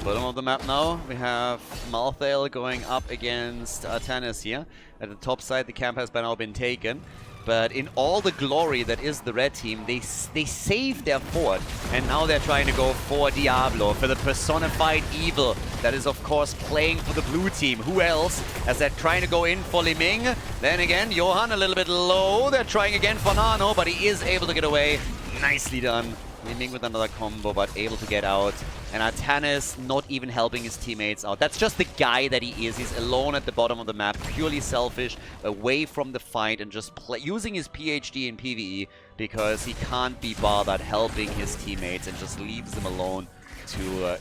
[SPEAKER 1] Bottom of the map now, we have Malthael going up against Atanas here. At the top side, the camp has now been taken. But in all the glory that is the red team, they saved their fort, and now they're trying to go for Diablo, for the personified evil that is, of course, playing for the blue team. Who else? As they're trying to go in for Li Ming. Then again, Johan a little bit low. They're trying again for Nano, but he is able to get away. Nicely done. Li Ming with another combo, but able to get out. And Atanas not even helping his teammates out. That's just the guy that he is. He's alone at the bottom of the map, purely selfish, away from the fight, and just using his PhD in PvE because he can't be bothered helping his teammates and just leaves them alone to,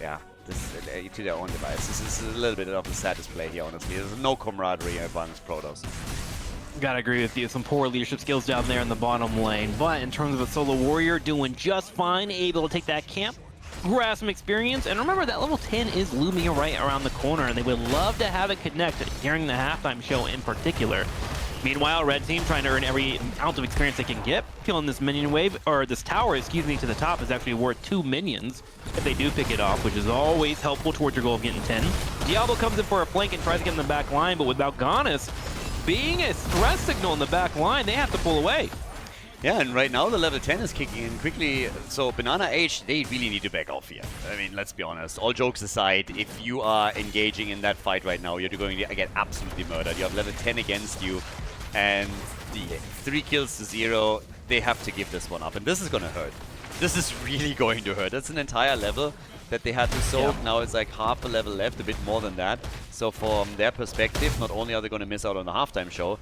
[SPEAKER 1] to their own device. This is a little bit of a sad display here, honestly. There's no camaraderie amongst Protoss.
[SPEAKER 2] Gotta agree with you. Some poor leadership skills down there in the bottom lane. But in terms of a solo warrior, doing just fine, able to take that camp, grab some experience, and remember that level 10 is looming right around the corner, and they would love to have it connected during the halftime show in particular. Meanwhile, red team trying to earn every ounce of experience they can get. Killing this minion wave, or this tower, excuse me, to the top is actually worth 2 minions if they do pick it off, which is always helpful towards your goal of getting 10. Diablo comes in for a flank and tries to get in the back line, but with Mal'Ganis being a stress signal in the back line, they have to pull away.
[SPEAKER 1] Yeah, and right now the level 10 is kicking in quickly, so BananaH, they really need to back off here. I mean, let's be honest. All jokes aside, if you are engaging in that fight right now, you're going to get absolutely murdered. You have level 10 against you, and the 3 kills to 0, they have to give this one up, and this is going to hurt. This is really going to hurt. That's an entire level that they had to soak. Yeah. Now it's like half a level left, a bit more than that. So from their perspective, not only are they going to miss out on the halftime show,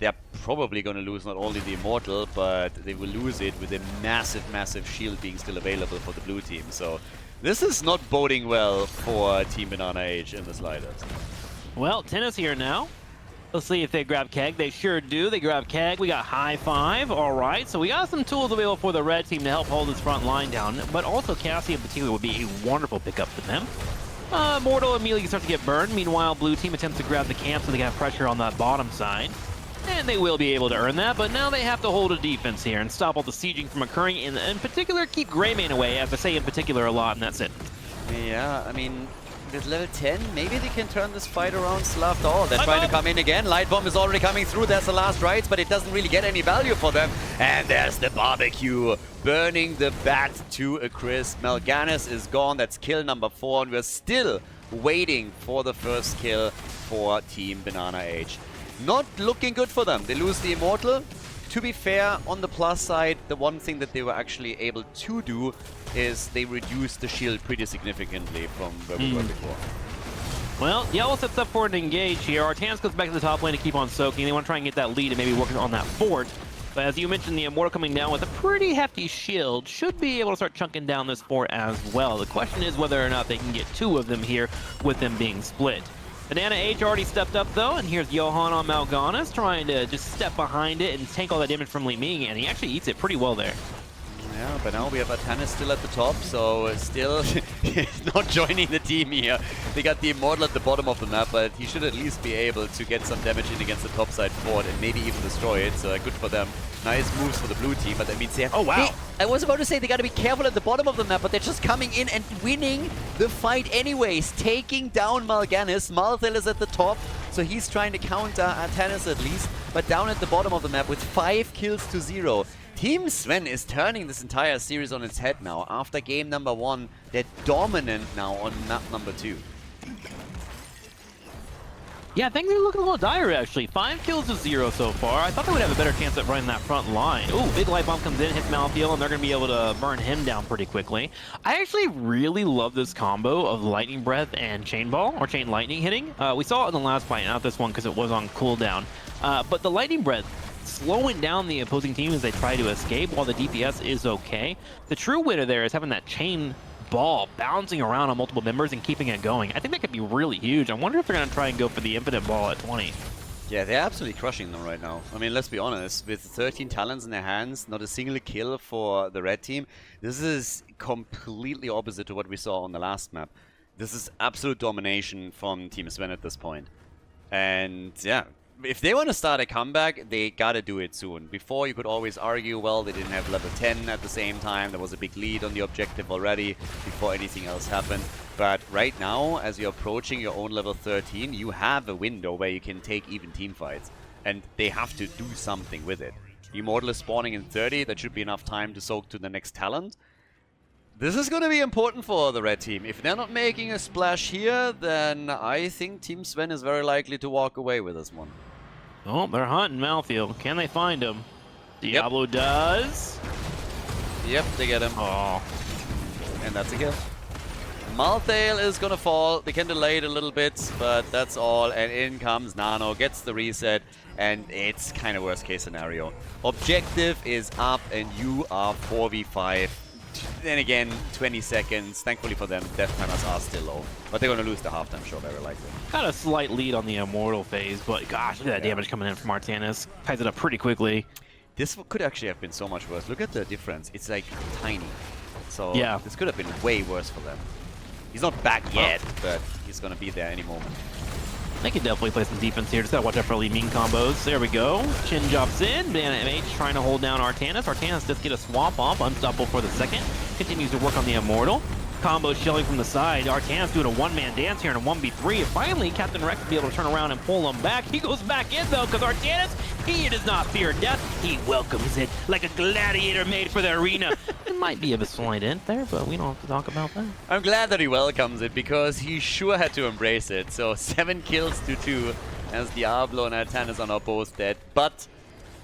[SPEAKER 1] they're probably going to lose not only the Immortal, but they will lose it with a massive, massive shield being still available for the blue team. So this is not boding well for Team BananaH in the slightest.
[SPEAKER 2] Well, 10 is here now. Let's see if they grab Keg. They sure do. They grab Keg. We got High Five. All right. So we got some tools available for the red team to help hold this front line down. But also Cassie in particular would be a wonderful pickup for them. Mortal immediately starts to get burned. Meanwhile, blue team attempts to grab the camp so they can have pressure on that bottom side. And they will be able to earn that, but now they have to hold a defense here and stop all the sieging from occurring, and in particular keep Greymane away, as I say in particular a lot, and that's it.
[SPEAKER 1] Yeah, I mean, with level 10, maybe they can turn this fight around. Slavdor, they're trying to come in again. Light Bomb is already coming through. There's the last rights, but it doesn't really get any value for them. And there's the barbecue, burning the bat to a crisp. Mal'Ganis is gone. That's kill number 4, and we're still waiting for the first kill for Team BananaH. Not looking good for them. They lose the Immortal. To be fair, on the plus side, the one thing that they were actually able to do is they reduced the shield pretty significantly from where we were before.
[SPEAKER 2] Well, Yellow sets up for an engage here. Artanis goes back to the top lane to keep on soaking. They want to try and get that lead and maybe work on that fort. But as you mentioned, the Immortal coming down with a pretty hefty shield should be able to start chunking down this fort as well. The question is whether or not they can get 2 of them here with them being split. BananaH already stepped up though, and here's Johan on Mal'Ganis trying to just step behind it and tank all that damage from Li Ming, and he actually eats it pretty well there.
[SPEAKER 1] Yeah, but now we have Atanis still at the top, so still not joining the team here. They got the Immortal at the bottom of the map, but he should at least be able to get some damage in against the topside fort and maybe even destroy it, so good for them. Nice moves for the blue team, but that means they have...
[SPEAKER 2] Oh, wow.
[SPEAKER 1] I was about to say they got to be careful at the bottom of the map, but they're just coming in and winning the fight anyways, taking down Mal'Ganis. Mal'Ganis is at the top, so he's trying to counter Atanis at least, but down at the bottom of the map with 5 kills to 0. Team Sven is turning this entire series on its head now. After game number 1, they're dominant now on map number 2.
[SPEAKER 2] Yeah, things are looking a little dire actually. 5 kills to 0 so far. I thought they would have a better chance at running that front line. Ooh, big light bomb comes in, hits Malfield, and they're going to be able to burn him down pretty quickly. I actually really love this combo of Lightning Breath and Chain Ball, or Chain Lightning hitting. We saw it in the last fight, not this one because it was on cooldown. But the Lightning Breath slowing down the opposing team as they try to escape while the DPS is okay. The true winner there is having that Chain Ball bouncing around on multiple members and keeping it going. I think that could be really huge. I wonder if they're going to try and go for the Infinite Ball at 20.
[SPEAKER 1] Yeah, they're absolutely crushing them right now. I mean, let's be honest, with 13 talents in their hands, not a single kill for the red team, this is completely opposite to what we saw on the last map. This is absolute domination from Team Sven at this point. And yeah, if they want to start a comeback, they gotta do it soon. Before, you could always argue, well, they didn't have level 10 at the same time. There was a big lead on the objective already before anything else happened. But right now, as you're approaching your own level 13, you have a window where you can take even team fights. And they have to do something with it. The Immortal is spawning in 30. That should be enough time to soak to the next talent. This is going to be important for the red team. If they're not making a splash here, then I think Team Sven is very likely to walk away with this one.
[SPEAKER 2] Oh, they're hunting Malfield. Can they find him? Diablo does.
[SPEAKER 1] Yep, they get him.
[SPEAKER 2] Oh.
[SPEAKER 1] And that's a kill. Malthael is going to fall. They can delay it a little bit, but that's all. And in comes Nano, gets the reset, and it's kind of worst case scenario. Objective is up, and you are 4v5. Then again, 20 seconds. Thankfully for them, death timers are still low. But they're going to lose the halftime show very likely.
[SPEAKER 2] Got a slight lead on the Immortal phase, but gosh, look at that damage coming in from Artanis. Ties it up pretty quickly.
[SPEAKER 1] This could actually have been so much worse. Look at the difference. It's like tiny. So
[SPEAKER 2] yeah,
[SPEAKER 1] this could have been way worse for them. He's not back yet, but he's going to be there any moment.
[SPEAKER 2] They can definitely play some defense here. Just gotta watch out for Li Ming combos. There we go. Chin drops in. BananaH trying to hold down Artanis. Artanis does get a swamp off. Unstoppable for the second. Continues to work on the Immortal. Combo shelling from the side. Artanis doing a one-man dance here in a 1v3. And finally, Captain Rex will be able to turn around and pull him back. He goes back in, though, because Artanis, he does not fear death. He welcomes it like a gladiator made for the arena. It might be a slight int there, but we don't have to talk about that.
[SPEAKER 1] I'm glad that he welcomes it, because he sure had to embrace it. So 7 kills to 2, as Diablo and Artanis are now both dead. But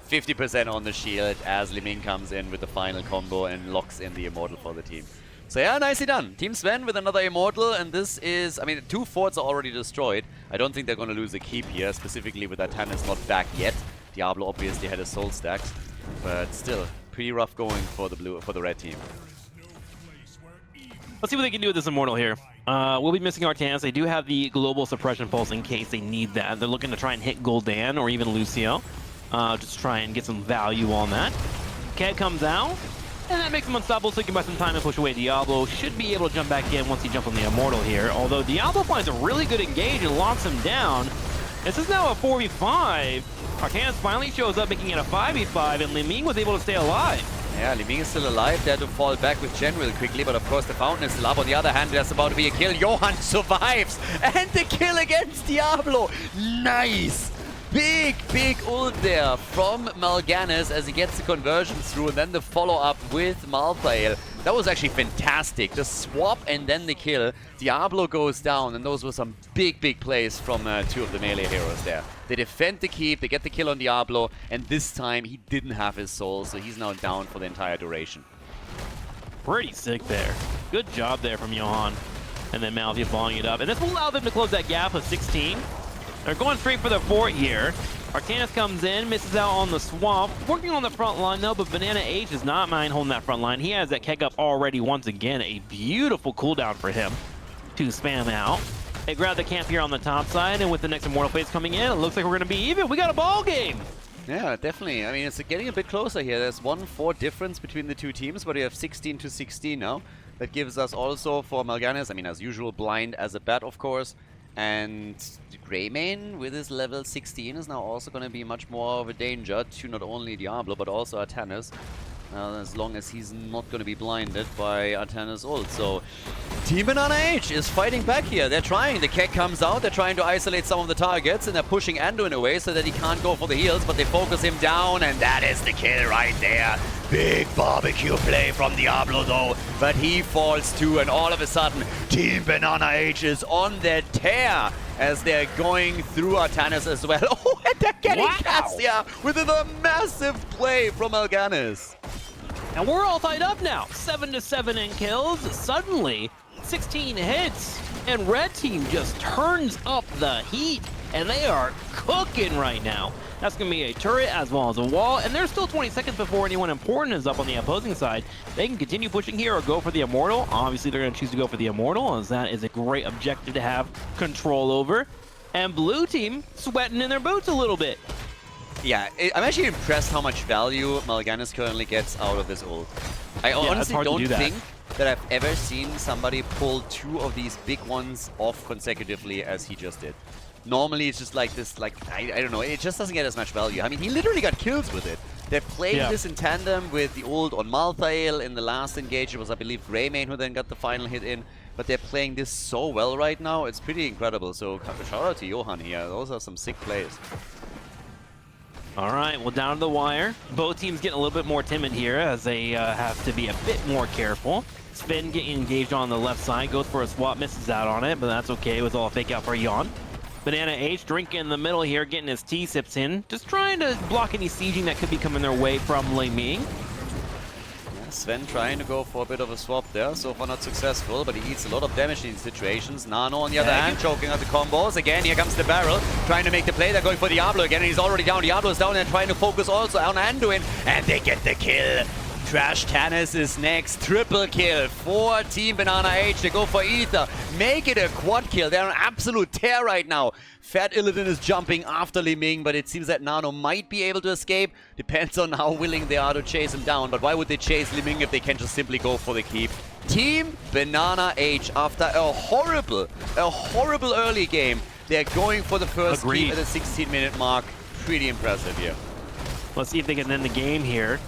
[SPEAKER 1] 50% on the shield as Li Ming comes in with the final combo and locks in the Immortal for the team. So yeah, nicely done. Team Sven with another Immortal, and this is, I mean, 2 forts are already destroyed. I don't think they're going to lose a keep here, specifically with Artanis not back yet. Diablo obviously had his soul stacks, but still, pretty rough going for the red team.
[SPEAKER 2] Let's see what they can do with this Immortal here. We'll be missing Artanis. They do have the global suppression pulse in case they need that. They're looking to try and hit Gul'dan or even Lucio. Just try and get some value on that. Cat comes out, and that makes him unstoppable, so he can buy some time and push away Diablo. Should be able to jump back in once he jumps on the Immortal here. Although Diablo finds a really good engage and locks him down. This is now a 4v5. Artanis finally shows up, making it a 5v5, and Li Ming was able to stay alive.
[SPEAKER 1] Yeah, Li Ming is still alive. They had to fall back with Gen real quickly, but of course the Fountain is still up. On the other hand, there's about to be a kill. Johan survives, and the kill against Diablo. Nice! Big ult there from Mal'Ganis as he gets the conversion through, and then the follow-up with Malthael. That was actually fantastic. The swap and then the kill. Diablo goes down, and those were some big plays from 2 of the melee heroes there. They defend the keep, they get the kill on Diablo, and this time he didn't have his soul, so he's now down for the entire duration.
[SPEAKER 2] Pretty sick there. Good job there from Johan. And then Malfield following it up. And this will allow them to close that gap of 16. They're going straight for the fort here. Artanis comes in, misses out on the swamp. Working on the front line though, but BananaH does not mind holding that front line. He has that keg up already once again. A beautiful cooldown for him to spam out. They grab the camp here on the top side, and with the next Immortal phase coming in, it looks like we're going to be even. We got a ball game!
[SPEAKER 1] Yeah, definitely. I mean, it's getting a bit closer here. There's 1-4 difference between the two teams, but we have 16 to 16 now. That gives us also for Mal'Ganis, I mean, as usual, blind as a bat, of course. And Greymane with his level 16 is now also going to be much more of a danger to not only Diablo, but also Artanis. As long as he's not going to be blinded by Artanis ult. So Team BananaH is fighting back here. They're trying. The Keck comes out. They're trying to isolate some of the targets, and they're pushing Anduin away so that he can't go for the heals, but they focus him down, and that is the kill right there. Big barbecue play from Diablo though, but he falls too, and all of a sudden Team BananaH is on their tear as they're going through Artanis as well. Oh, and they're getting Cassia with a massive play from Mal'Ganis.
[SPEAKER 2] And we're all tied up now. 7-7 in kills. Suddenly, 16 hits. And red team just turns up the heat. And they are cooking right now. That's going to be a turret as well as a wall. And there's still 20 seconds before anyone important is up on the opposing side. They can continue pushing here or go for the Immortal. Obviously, they're going to choose to go for the Immortal, as that is a great objective to have control over. And blue team sweating in their boots a little bit.
[SPEAKER 1] Yeah, I'm actually impressed how much value Mal'Ganis currently gets out of this ult. I honestly don't think that I've ever seen somebody pull 2 of these big ones off consecutively as he just did. Normally it's just like this, like, I don't know, it just doesn't get as much value. I mean, he literally got kills with it. They're playing this in tandem with the ult on Malthael. In the last engage, it was, I believe, Greymane who then got the final hit in. But they're playing this so well right now, it's pretty incredible. So shout out to Johan here, those are some sick plays.
[SPEAKER 2] All right, well, down to the wire. Both teams getting a little bit more timid here as they have to be a bit more careful. Sven getting engaged on the left side, goes for a swap, misses out on it, but that's okay. It was all a fake out for Yon. BananaH drinking in the middle here, getting his T-sips in. Just trying to block any sieging that could be coming their way from Lei Ming.
[SPEAKER 1] Sven trying to go for a bit of a swap there, so far not successful, but he eats a lot of damage in these situations. Nano on the other hand, choking out the combos. Again, here comes the barrel, trying to make the play. They're going for Diablo again, and he's already down. Diablo's down and trying to focus also on Anduin, and they get the kill. Trash Tannis is next. Triple kill for Team BananaH. They go for Ether. Make it a quad kill. They're on absolute tear right now. Fat Illidan is jumping after Lei Ming, but it seems that Nano might be able to escape. Depends on how willing they are to chase him down. But why would they chase Lei Ming if they can just simply go for the keep? Team BananaH, after a horrible early game, they're going for the first keep at the 16-minute mark. Pretty impressive here.
[SPEAKER 2] Let's see if they can end the game here.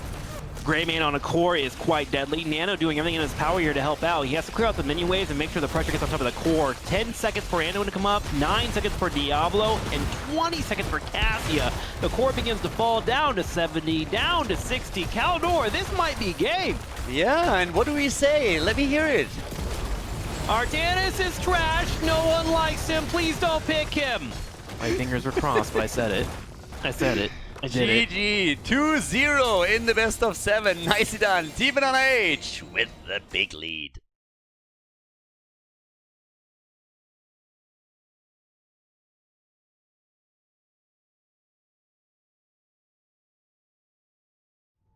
[SPEAKER 2] Greymane on a core is quite deadly. Nano doing everything in his power here to help out. He has to clear out the minion waves and make sure the pressure gets on top of the core. 10 seconds for Anduin to come up, 9 seconds for Diablo, and 20 seconds for Cassia. The core begins to fall down to 70, down to 60. Khaldor, this might be game.
[SPEAKER 1] Yeah, and what do we say? Let me hear it.
[SPEAKER 2] Artanis is trash. No one likes him. Please don't pick him. My fingers were crossed, but I said it. I said it. I did it.
[SPEAKER 1] GG, 2-0 in the best of 7. Nicely done. Team BananaH with the big lead.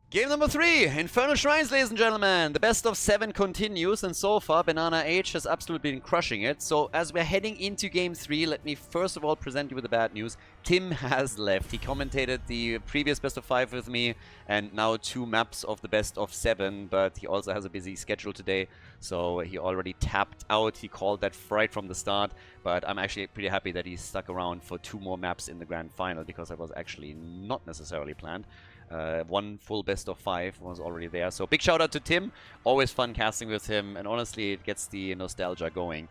[SPEAKER 1] Game number 3, Infernal Shrines, ladies and gentlemen. The best of 7 continues, and so far BananaH has absolutely been crushing it. So as we're heading into Game 3, let me first of all present you with the bad news. Tim has left. He commentated the previous best of 5 with me, and now 2 maps of the best of 7, but he also has a busy schedule today, so he already tapped out. He called that right from the start, but I'm actually pretty happy that he stuck around for 2 more maps in the grand final, because that was actually not necessarily planned. 1 full best of 5 was already there. So big shout out to Tim. Always fun casting with him, and honestly it gets the nostalgia going.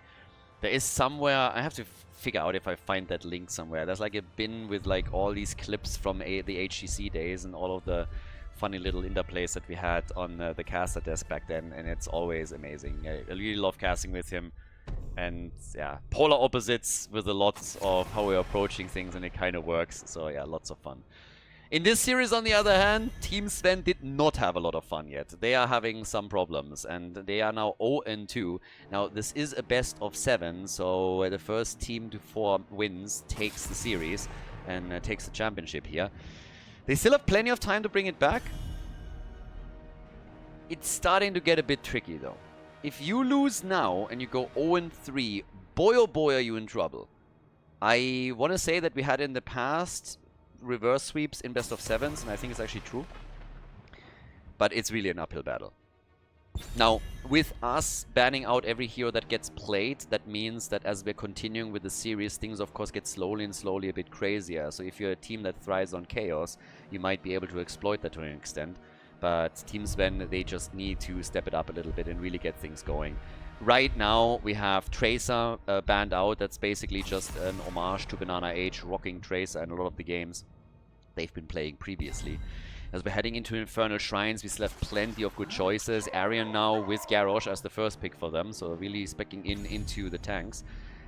[SPEAKER 1] There is somewhere, I have to figure out if I find that link somewhere. There's like a bin with like all these clips from the HGC days and all of the funny little interplays that we had on the caster desk back then, and it's always amazing. I really love casting with him. And yeah, polar opposites with a lot of how we're approaching things, and it kind of works. So yeah, lots of fun. In this series, on the other hand, Team Sven did not have a lot of fun yet. They are having some problems, and they are now 0-2. Now, this is a best of 7, so the first team to 4 wins takes the series and takes the championship here. They still have plenty of time to bring it back. It's starting to get a bit tricky, though. If you lose now and you go 0-3, boy oh boy are you in trouble. I want to say that we had in the past reverse sweeps in best of 7s, and I think it's actually true. But it's really an uphill battle. Now, with us banning out every hero that gets played, that means that as we're continuing with the series, things of course get slowly and slowly a bit crazier. So if you're a team that thrives on chaos, you might be able to exploit that to an extent. But Team Sven, they just need to step it up a little bit and really get things going. Right now, we have Tracer banned out. That's basically just an homage to BananaH, rocking Tracer in a lot of the games they've been playing previously. As we're heading into Infernal Shrines, we still have plenty of good choices. Arian now with Garrosh as the first pick for them, so really speccing into the tanks.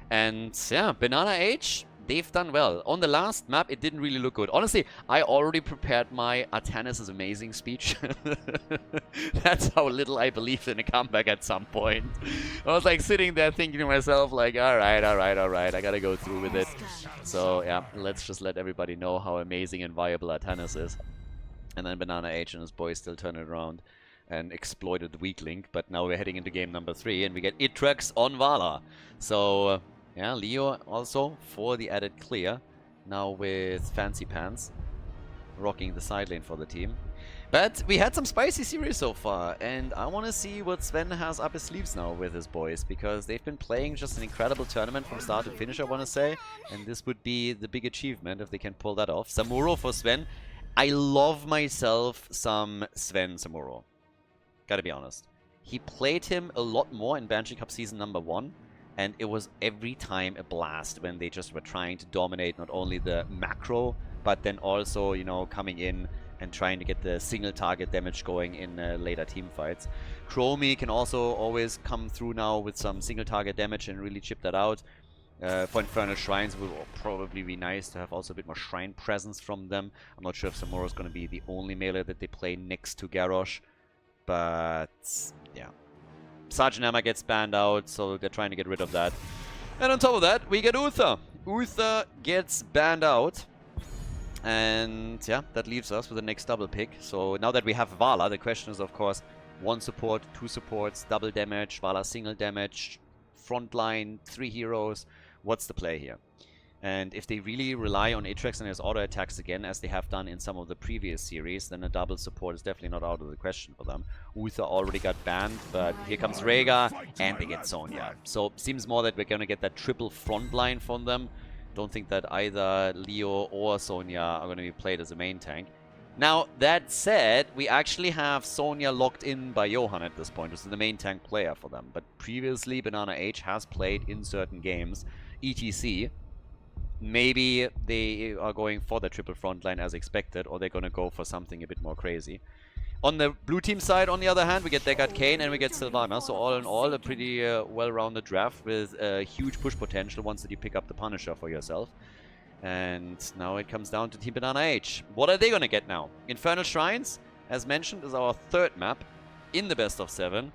[SPEAKER 1] And yeah, BananaH, they've done well. On the last map, it didn't really look good. Honestly, I already prepared my Artanis' amazing speech. That's how little I believed in a comeback at some point. I was like sitting there thinking to myself like, alright, I gotta go through with it. So yeah, let's just let everybody know how amazing and viable Artanis is. And then BananaH and his boys still turn it around and exploited the weak link. But now we're heading into game number 3 and we get Itrex on Vala. So yeah, Leo also for the added clear. Now with Fancy Pants rocking the side lane for the team. But we had some spicy series so far, and I want to see what Sven has up his sleeves now with his boys, because they've been playing just an incredible tournament from start to finish, I want to say. And this would be the big achievement if they can pull that off. Samuro for Sven. I love myself some Sven Samuro. Gotta be honest. He played him a lot more in Banshee Cup season number 1, and it was every time a blast when they just were trying to dominate not only the macro, but then also, you know, coming in and trying to get the single target damage going in later team fights. Chromie can also always come through now with some single target damage and really chip that out. For Infernal Shrines, it will probably be nice to have also a bit more Shrine presence from them. I'm not sure if Samuro is going to be the only melee that they play next to Garrosh. But, yeah. Sergeant Hammer gets banned out, so they're trying to get rid of that. And on top of that, we get Uther. Uther gets banned out. And, yeah, that leaves us with the next double pick. So now that we have Vala, the question is, of course, 1 support, 2 supports, double damage, Vala single damage, frontline, 3 heroes. What's the play here? And if they really rely on Itrex and his auto attacks again, as they have done in some of the previous series, then a double support is definitely not out of the question for them. Uther already got banned, but here comes Rhaegar, and they get Sonya. So seems more that we're going to get that triple frontline from them. Don't think that either Leo or Sonya are going to be played as a main tank. Now, that said, we actually have Sonya locked in by Johan at this point, who's the main tank player for them. But previously, BananaH has played in certain games, etc. Maybe they are going for the triple frontline as expected, or they're going to go for something a bit more crazy. On the blue team side, on the other hand, we get Deckard Cain and we get Sylvana. So all in all, a pretty well-rounded draft with huge push potential once that you pick up the Punisher for yourself. And now it comes down to Team BananaH. What are they going to get now? Infernal Shrines, as mentioned, is our 3rd map in the best of 7.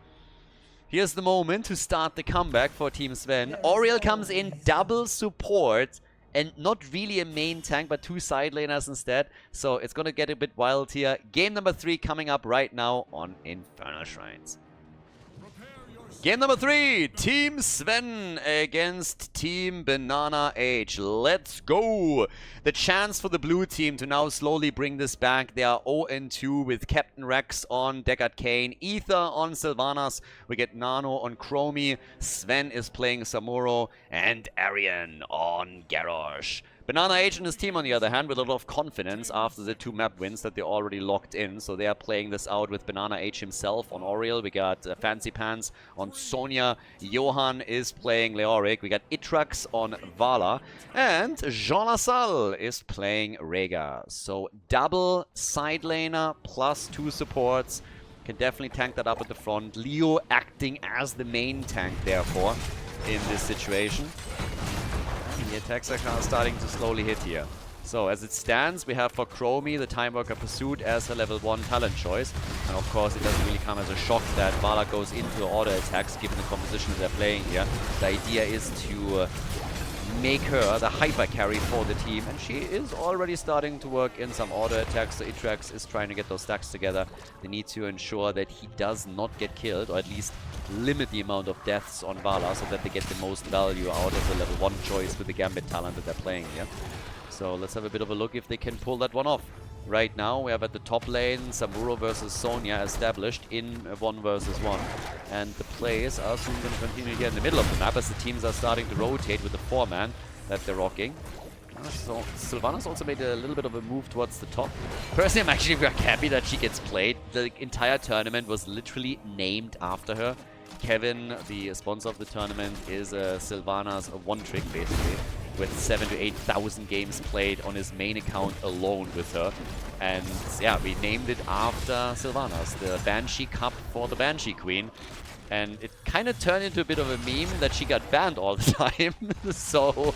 [SPEAKER 1] Here's the moment to start the comeback for Team Sven. Oriel comes in double support and not really a main tank, but 2 side laners instead. So it's going to get a bit wild here. Game number 3 coming up right now on Infernal Shrines. Game number 3, Team Sven against Team BananaH. Let's go! The chance for the blue team to now slowly bring this back. They are 0-2 with Captain Rex on Deckard Cain, Ether on Sylvanas. We get Nano on Chromie. Sven is playing Samuro, and Arian on Garrosh. BananaH and his team, on the other hand, with a lot of confidence after the 2 map wins that they already locked in. So they are playing this out with BananaH himself on Oriel. We got Fancy Pants on Sonya. Johan is playing Leoric. We got Itrax on Vala. And Jean Lassalle is playing Rhaegar. So double side laner plus 2 supports. Can definitely tank that up at the front. Leo acting as the main tank, therefore, in this situation. The attacks are kind of starting to slowly hit here. So as it stands, we have for Chromie the Time Worker Pursuit as a level 1 talent choice. And of course, it doesn't really come as a shock that Vala goes into auto attacks given the composition that they're playing here. The idea is to make her the hyper carry for the team, and she is already starting to work in some auto attacks. So Itrax is trying to get those stacks together. They need to ensure that he does not get killed, or at least limit the amount of deaths on Vala so that they get the most value out of the level 1 choice with the Gambit talent that they're playing here. So let's have a bit of a look if they can pull that one off. Right now we have at the top lane Samuro versus Sonya established in a 1 versus 1. And the plays are soon going to continue here in the middle of the map as the teams are starting to rotate with the 4-man that they're rocking. So Sylvanas also made a little bit of a move towards the top. Personally, I'm actually very happy that she gets played. The entire tournament was literally named after her. Kevin, the sponsor of the tournament, is Sylvanas one-trick basically, with 7,000 to 8,000 games played on his main account alone with her. And yeah, we named it after Sylvanas, the Banshee Cup for the Banshee Queen. And it kind of turned into a bit of a meme that she got banned all the time. So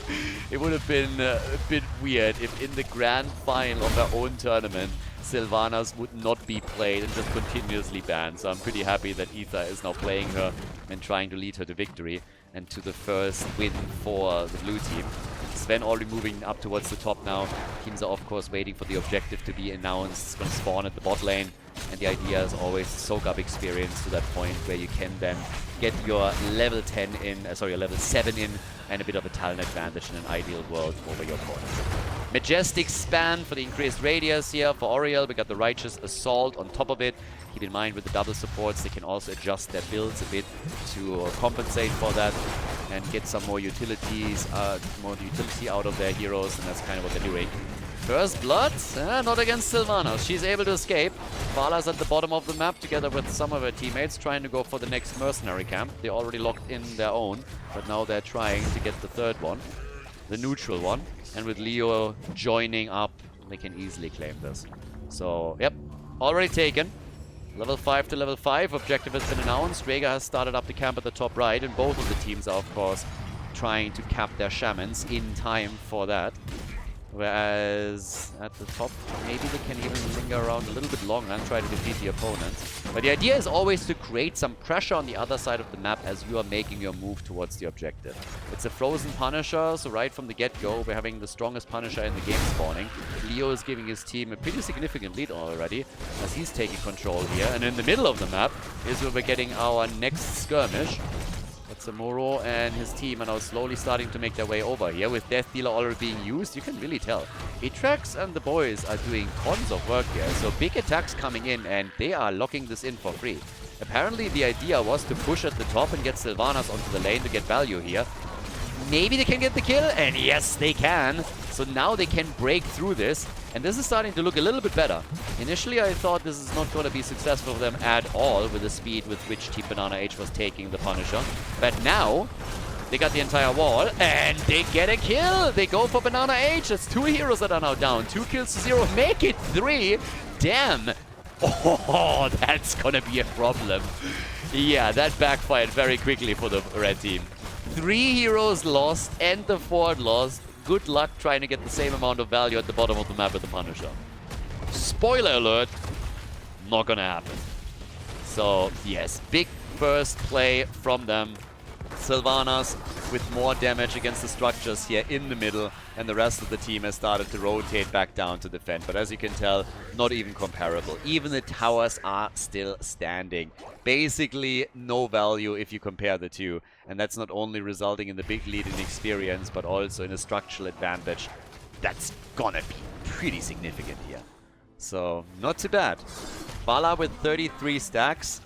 [SPEAKER 1] it would have been a bit weird if in the grand final of her own tournament, Sylvanas would not be played and just continuously banned. So I'm pretty happy that Ether is now playing her and trying to lead her to victory and to the first win for the blue team. Sven already moving up towards the top now. Teams are of course waiting for the objective to be announced. It's going to spawn at the bot lane. And the idea is always to soak up experience to that point where you can then get your level 10 in, your level 7 in, and a bit of a talent advantage in an ideal world over your opponent. Majestic span for the increased radius here for Oriel. We got the Righteous Assault on top of it. Keep in mind with the double supports, they can also adjust their builds a bit to compensate for that and get some more utilities, more utility out of their heroes, and that's kind of what they're doing. First blood, not against Sylvanas. She's able to escape. Vala's at the bottom of the map together with some of her teammates trying to go for the next mercenary camp. They already locked in their own, but now they're trying to get the third one, the neutral one. And with Leo joining up, they can easily claim this. So, yep, already taken. Level 5 to level 5, objective has been announced. Rhaegar has started up the camp at the top right, and both of the teams are, of course, trying to cap their shamans in time for that. Whereas at the top, maybe they can even linger around a little bit longer and try to defeat the opponent. But the idea is always to create some pressure on the other side of the map as you are making your move towards the objective. It's a frozen Punisher, so right from the get-go, we're having the strongest Punisher in the game spawning. Leo is giving his team a pretty significant lead already, as he's taking control here. And in the middle of the map is where we're getting our next skirmish. Samuro and his team are now slowly starting to make their way over here. With Death Dealer already being used, you can really tell. Atrax and the boys are doing tons of work here. So big attacks coming in and they are locking this in for free. Apparently the idea was to push at the top and get Sylvanas onto the lane to get value here. Maybe they can get the kill, and yes, they can. So now they can break through this, and this is starting to look a little bit better. Initially, I thought this is not going to be successful for them at all with the speed with which Team BananaH was taking the Punisher. But now, they got the entire wall, and they get a kill! They go for BananaH! That's 2 heroes that are now down. 2 kills to 0, make it 3! Damn! Oh, that's gonna be a problem. Yeah, that backfired very quickly for the red team. 3 heroes lost and the 4th lost. Good luck trying to get the same amount of value at the bottom of the map with the Punisher. Spoiler alert, not gonna happen. So, yes, big first play from them. Sylvanas with more damage against the structures here in the middle, and the rest of the team has started to rotate back down to defend. But as you can tell, not even comparable. Even the towers are still standing. Basically no value if you compare the two. And that's not only resulting in the big lead in experience, but also in a structural advantage. That's gonna be pretty significant here. So, not too bad. Vala with 33 stacks.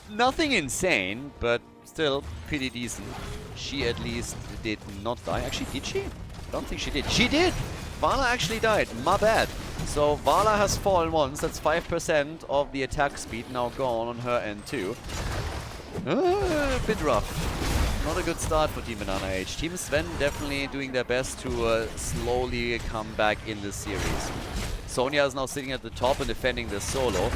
[SPEAKER 1] Nothing insane, but still pretty decent. She at least did not die. Actually, did she? I don't think she did. She did! Vala actually died. My bad. So Vala has fallen once. That's 5% of the attack speed now gone on her end too. A bit rough. Not a good start for Team BananaH. Team Sven definitely doing their best to slowly come back in this series. Sonya is now sitting at the top and defending the solo.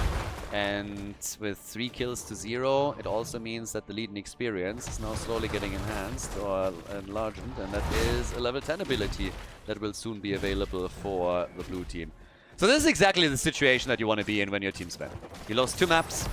[SPEAKER 1] And with 3 kills to 0, it also means that the lead in experience is now slowly getting enhanced or enlarged, and that is a level 10 ability that will soon be available for the blue team. So this is exactly the situation that you want to be in when you're Team Sven. You lost 2 maps,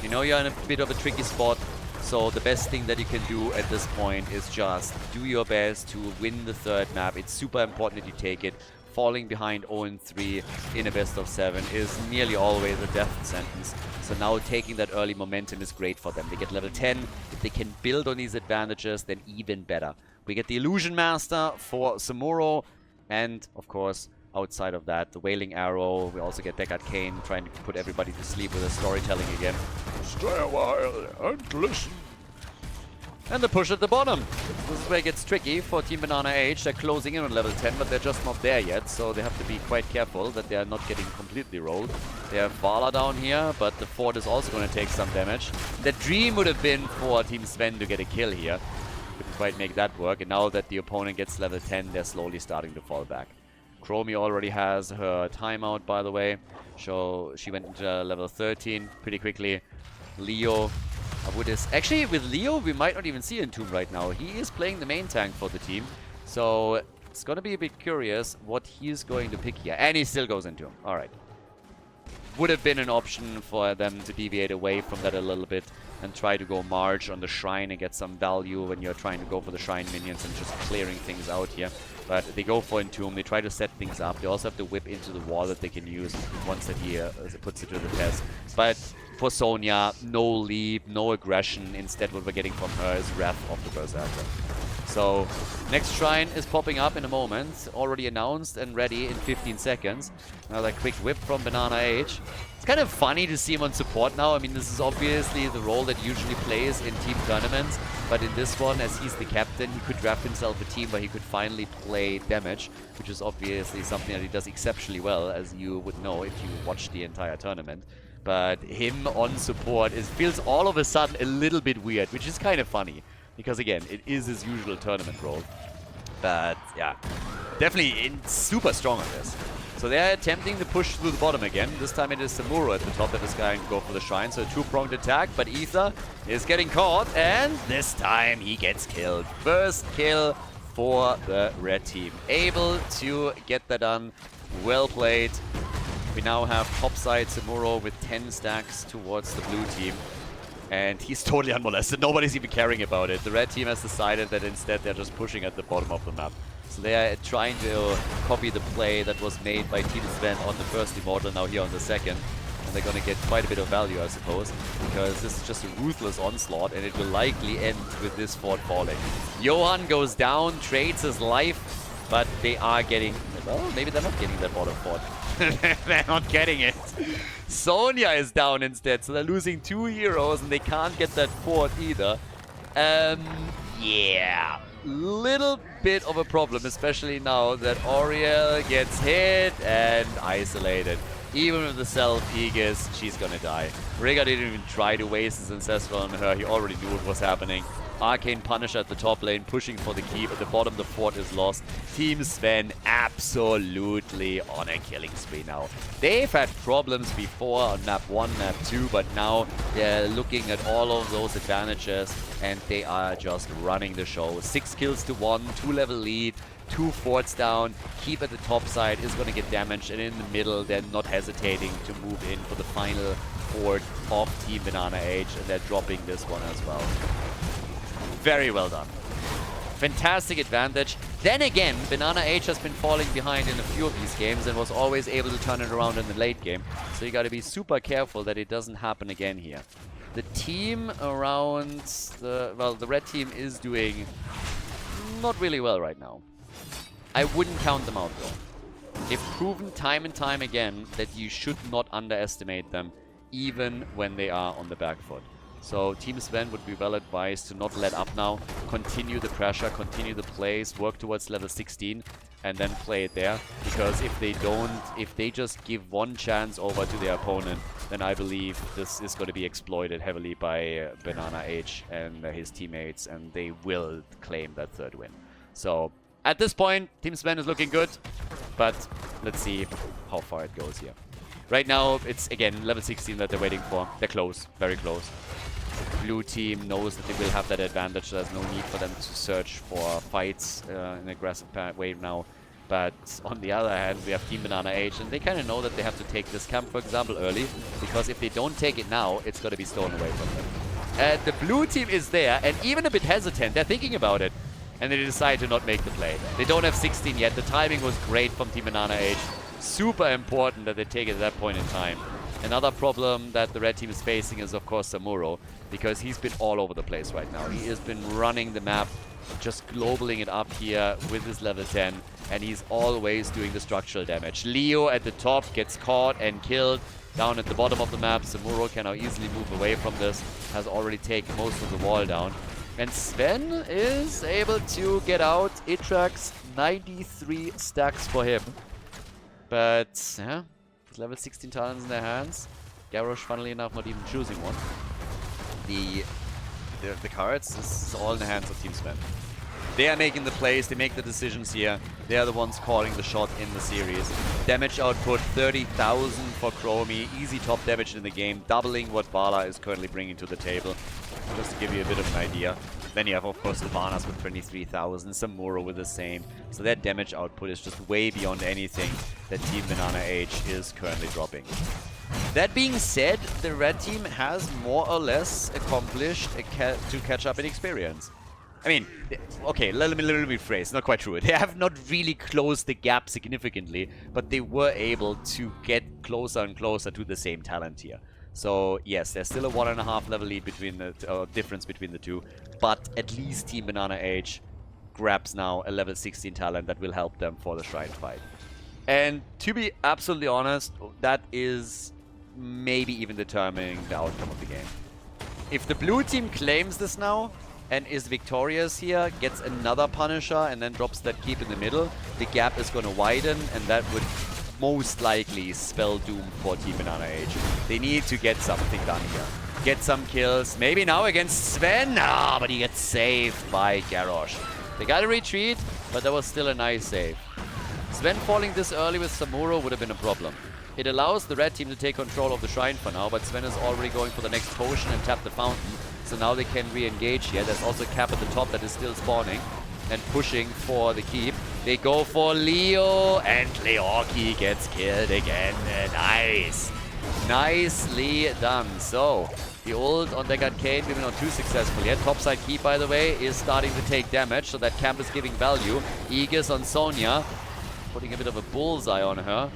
[SPEAKER 1] you know you're in a bit of a tricky spot, so the best thing that you can do at this point is just do your best to win the 3rd map. It's super important that you take it. falling behind 0-3 in a best of 7 is nearly always a death sentence. So now taking that early momentum is great for them. They get level 10. If they can build on these advantages, then even better. We get the Illusion Master for Samuro, and of course, outside of that, the Wailing Arrow. We also get Deckard Cain trying to put everybody to sleep with his storytelling again. Stay a while and listen. And the push at the bottom. This is where it gets tricky for Team BananaH. They're closing in on level 10, but they're just not there yet, so they have to be quite careful that they are not getting completely rolled. They have Vala down here, but the fort is also going to take some damage. The dream would have been for Team Sven to get a kill here. Couldn't quite make that work, and now that the opponent gets level 10, they're slowly starting to fall back. Chromie already has her timeout, by the way. So she went into level 13 pretty quickly. Leo... Actually, with Leo, we might not even see Entomb right now. He is playing the main tank for the team. So it's going to be a bit curious what he's going to pick here. And he still goes Entomb. Alright. Would have been an option for them to deviate away from that a little bit and try to go March on the Shrine and get some value when you're trying to go for the Shrine minions and just clearing things out here. But they go for Entomb. They try to set things up. They also have to whip into the wall that they can use once that he puts it to the test. But for Sonya, no leap, no aggression. Instead, what we're getting from her is Wrath of the Berserker. So, next Shrine is popping up in a moment. Already announced and ready in 15 seconds. Another quick whip from BananaH. It's kind of funny to see him on support now. I mean, this is obviously the role that he usually plays in team tournaments. But in this one, as he's the captain, he could draft himself a team where he could finally play damage, which is obviously something that he does exceptionally well, as you would know if you watch the entire tournament. But him on support feels all of a sudden a little bit weird, which is kind of funny. Because again, it is his usual tournament role. But yeah, definitely super strong on this. So they're attempting to push through the bottom again. This time it is Samuro at the top that is going to go for the Shrine. So a two-pronged attack, but Ether is getting caught. And this time he gets killed. First kill for the red team. Able to get that done. Well played. We now have topside Samuro with 10 stacks towards the blue team. And he's totally unmolested. Nobody's even caring about it. The red team has decided that instead they're just pushing at the bottom of the map. So they are trying to copy the play that was made by Team Sven on the first Immortal, now here on the second. And they're going to get quite a bit of value, I suppose, because this is just a ruthless onslaught, and it will likely end with this fort falling. Johan goes down, trades his life, but they are getting... Well, maybe they're not getting that bottom fort. They're not getting it. Sonya is down instead, so they're losing 2 heroes, and they can't get that fort either. Yeah. Little bit of a problem, especially now that Auriel gets hit and isolated. Even with the self-Aegis, she's gonna die. Rhaegar didn't even try to waste his Ancestral on her. He already knew what was happening. Arcane Punisher at the top lane, pushing for the keep. At the bottom, the fort is lost. Team Sven absolutely on a killing spree now. They've had problems before on map 1, map 2, but now they're looking at all of those advantages, and they are just running the show. 6 kills to 1, 2-level lead, 2 forts down. Keep at the top side is going to get damaged, and in the middle, they're not hesitating to move in for the final fort of Team BananaH, and they're dropping this one as well. Very well done. Fantastic advantage. Then again, BananaH has been falling behind in a few of these games and was always able to turn it around in the late game. So you got to be super careful that it doesn't happen again here. The team around the red team is doing not really well right now. I wouldn't count them out though. They've proven time and time again that you should not underestimate them, even when they are on the back foot. So Team Sven would be well advised to not let up now, continue the pressure, continue the plays, work towards level 16, and then play it there. Because if they don't, if they just give one chance over to their opponent, then I believe this is going to be exploited heavily by BananaH and his teammates, and they will claim that third win. So at this point, Team Sven is looking good, but let's see how far it goes here. Right now, it's again level 16 that they're waiting for. They're close, very close. Blue team knows that they will have that advantage. There's no need for them to search for fights in an aggressive way now. But on the other hand, we have Team BananaH, and they kind of know that they have to take this camp, for example, early. Because if they don't take it now, it's going to be stolen away from them. The blue team is there, and even a bit hesitant. They're thinking about it. and they decide to not make the play. They don't have 16 yet. The timing was great from Team BananaH. Super important that they take it at that point in time. Another problem that the red team is facing is, of course, Samuro, because he's been all over the place right now. He has been running the map, just globaling it up here with his level 10, and he's always doing the structural damage. Leo at the top gets caught and killed. Down at the bottom of the map, Samuro can now easily move away from this, has already taken most of the wall down. And Sven is able to get out. It tracks 93 stacks for him. But, yeah, with level 16 talents in their hands, Garrosh, funnily enough, not even choosing one. The cards, this is all in the hands of Team Sven. They are making the plays, they make the decisions here. They are the ones calling the shot in the series. Damage output, 30,000 for Chromie. Easy top damage in the game, doubling what Vala is currently bringing to the table. Just to give you a bit of an idea. Then you have, of course, Sylvanas with 23,000, Samuro with the same. So their damage output is just way beyond anything that Team BananaH is currently dropping. That being said, the red team has more or less accomplished to catch up in experience. I mean, okay, let me rephrase, not quite true. They have not really closed the gap significantly, but they were able to get closer and closer to the same talent here. So yes, there's still a 1.5 level lead between the difference between the two, but at least Team BananaH grabs now a level 16 talent that will help them for the Shrine fight. And to be absolutely honest, that is maybe even determining the outcome of the game. If the blue team claims this now and is victorious here, gets another Punisher and then drops that keep in the middle, the gap is going to widen, and that would most likely spell doom for Team BananaH. They need to get something done here. Get some kills. Maybe now against Sven. Ah, but he gets saved by Garrosh. They got to retreat, but that was still a nice save. Sven falling this early with Samuro would have been a problem. It allows the red team to take control of the Shrine for now, but Sven is already going for the next potion and tap the fountain. So now they can re-engage here. There's also a cap at the top that is still spawning and pushing for the keep. They go for Leo, and Leorki gets killed again. Nice. Nicely done. So, the ult on Deck Arcane, maybe not too successful yet. Topside keep, by the way, is starting to take damage, so that camp is giving value. Aegis on Sonya, putting a bit of a bullseye on her.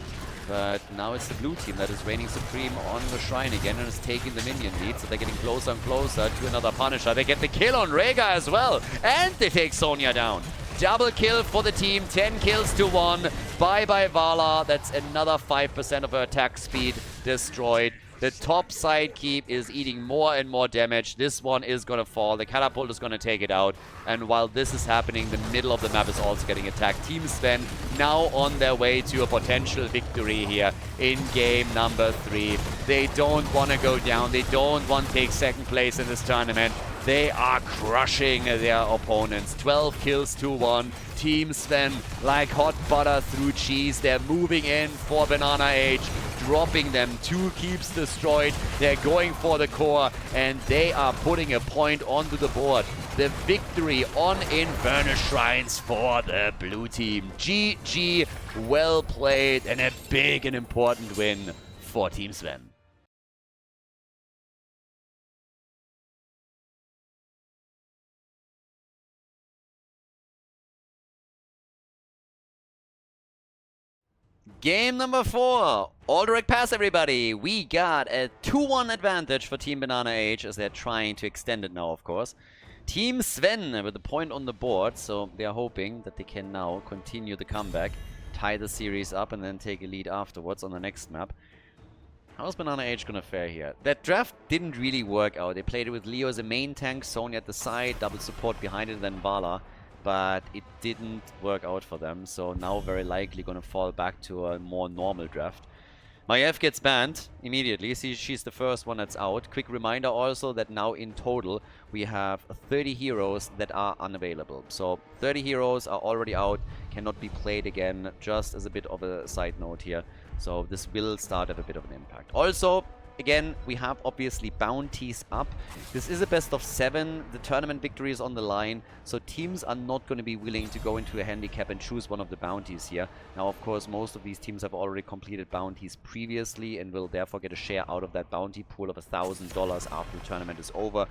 [SPEAKER 1] But now it's the blue team that is reigning supreme on the Shrine again and is taking the minion lead. So they're getting closer and closer to another Punisher. They get the kill on Rhaegar as well. And they take Sonya down. Double kill for the team. 10 kills to 1. Bye-bye Vala. That's another 5% of her attack speed destroyed. The top side keep is eating more and more damage. This one is going to fall. The catapult is going to take it out. And while this is happening, the middle of the map is also getting attacked. Team Sven now on their way to a potential victory here in game number 3. They don't want to go down. They don't want to take second place in this tournament. They are crushing their opponents. 12 kills to 1. Team Sven like hot butter through cheese. They're moving in for BananaH, dropping them. 2 keeps destroyed. They're going for the core, and they are putting a point onto the board. The victory on Infernus Shrines for the blue team. GG, well played, and a big and important win for Team Sven. Game number 4. All direct pass, everybody. We got a 2-1 advantage for Team BananaH as they're trying to extend it now, of course. Team Sven with the point on the board, so they are hoping that they can now continue the comeback, tie the series up, and then take a lead afterwards on the next map. How's BananaH gonna fare here? That draft didn't really work out. They played it with Leo as a main tank, Sonya at the side, double support behind it, and then Vala. But it didn't work out for them, so now very likely gonna fall back to a more normal draft. Maiev gets banned immediately. See, she's the first one that's out. Quick reminder also that now in total we have 30 heroes that are unavailable. So 30 heroes are already out, cannot be played again, just as a bit of a side note here. So this will start to have a bit of an impact. Also, again, we have obviously bounties up. This is a best of 7. The tournament victory is on the line, so teams are not going to be willing to go into a handicap and choose one of the bounties here. Now, of course, most of these teams have already completed bounties previously and will therefore get a share out of that bounty pool of $1,000 after the tournament is over.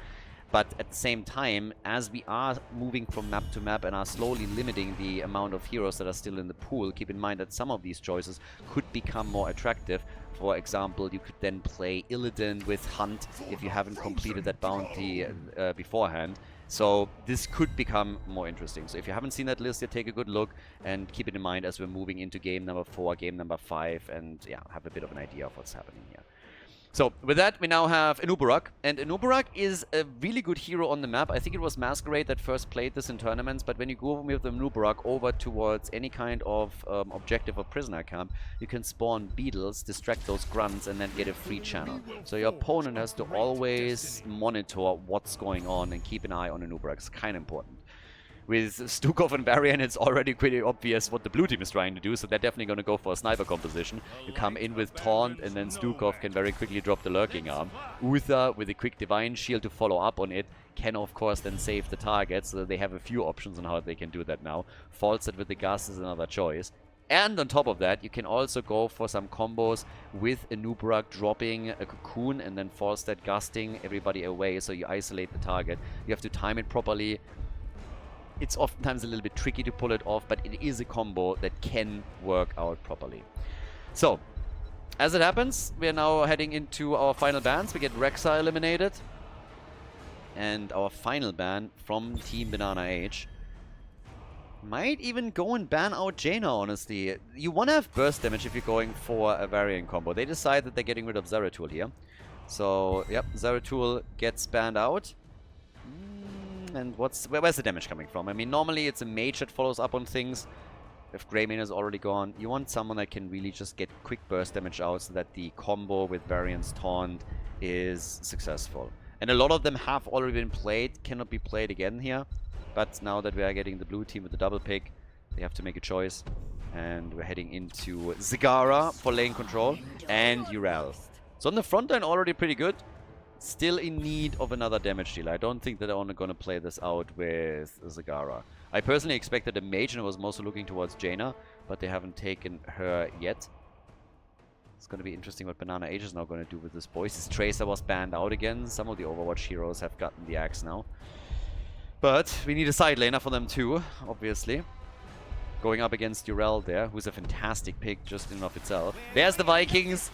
[SPEAKER 1] But at the same time, as we are moving from map to map and are slowly limiting the amount of heroes that are still in the pool, keep in mind that some of these choices could become more attractive. For example, you could then play Illidan with Hunt if you haven't completed that bounty beforehand. So this could become more interesting. So if you haven't seen that list yet, take a good look and keep it in mind as we're moving into game number 4, game number 5, and yeah, have a bit of an idea of what's happening here. So, with that, we now have Anubarak, and Anubarak is a really good hero on the map. I think it was Masquerade that first played this in tournaments, but when you go with Anubarak over towards any kind of objective or prisoner camp, you can spawn beetles, distract those grunts, and then get a free channel. So your opponent has to always monitor what's going on and keep an eye on Anubarak. It's kind of important. With Stukov and Varian, it's already pretty obvious what the blue team is trying to do, so they're definitely going to go for a sniper composition. You come in with Taunt, and then Stukov can very quickly drop the Lurking Arm. Uther, with a quick Divine Shield to follow up on it, can of course then save the target, so they have a few options on how they can do that now. Falstad with the Gus is another choice. And on top of that, you can also go for some combos with Anubarak dropping a Cocoon and then Falstad gusting everybody away, so you isolate the target. You have to time it properly. It's oftentimes a little bit tricky to pull it off, but it is a combo that can work out properly. So, as it happens, we are now heading into our final bans. We get Rexa eliminated. And our final ban from Team BananaH might even go and ban out Jaina, honestly. You want to have burst damage if you're going for a variant combo. They decide that they're getting rid of Zeratul here. So, yep, Zeratul gets banned out. And where's the damage coming from? I mean, normally it's a mage that follows up on things. If Greymane is already gone, you want someone that can really just get quick burst damage out so that the combo with Variant's Taunt is successful. And a lot of them have already been played, cannot be played again here. But now that we are getting the blue team with the double pick, they have to make a choice. And we're heading into Zagara for lane control and Urel. So on the front line, already pretty good. Still in need of another damage dealer. I don't think that they're only going to play this out with Zagara. I personally expected a mage and was mostly looking towards Jaina, but they haven't taken her yet. It's going to be interesting what BananaH is now going to do with this boys. His Tracer was banned out again. Some of the Overwatch heroes have gotten the axe now. But we need a side laner for them too, obviously. Going up against Urel there, who's a fantastic pick just in and of itself. There's the Vikings.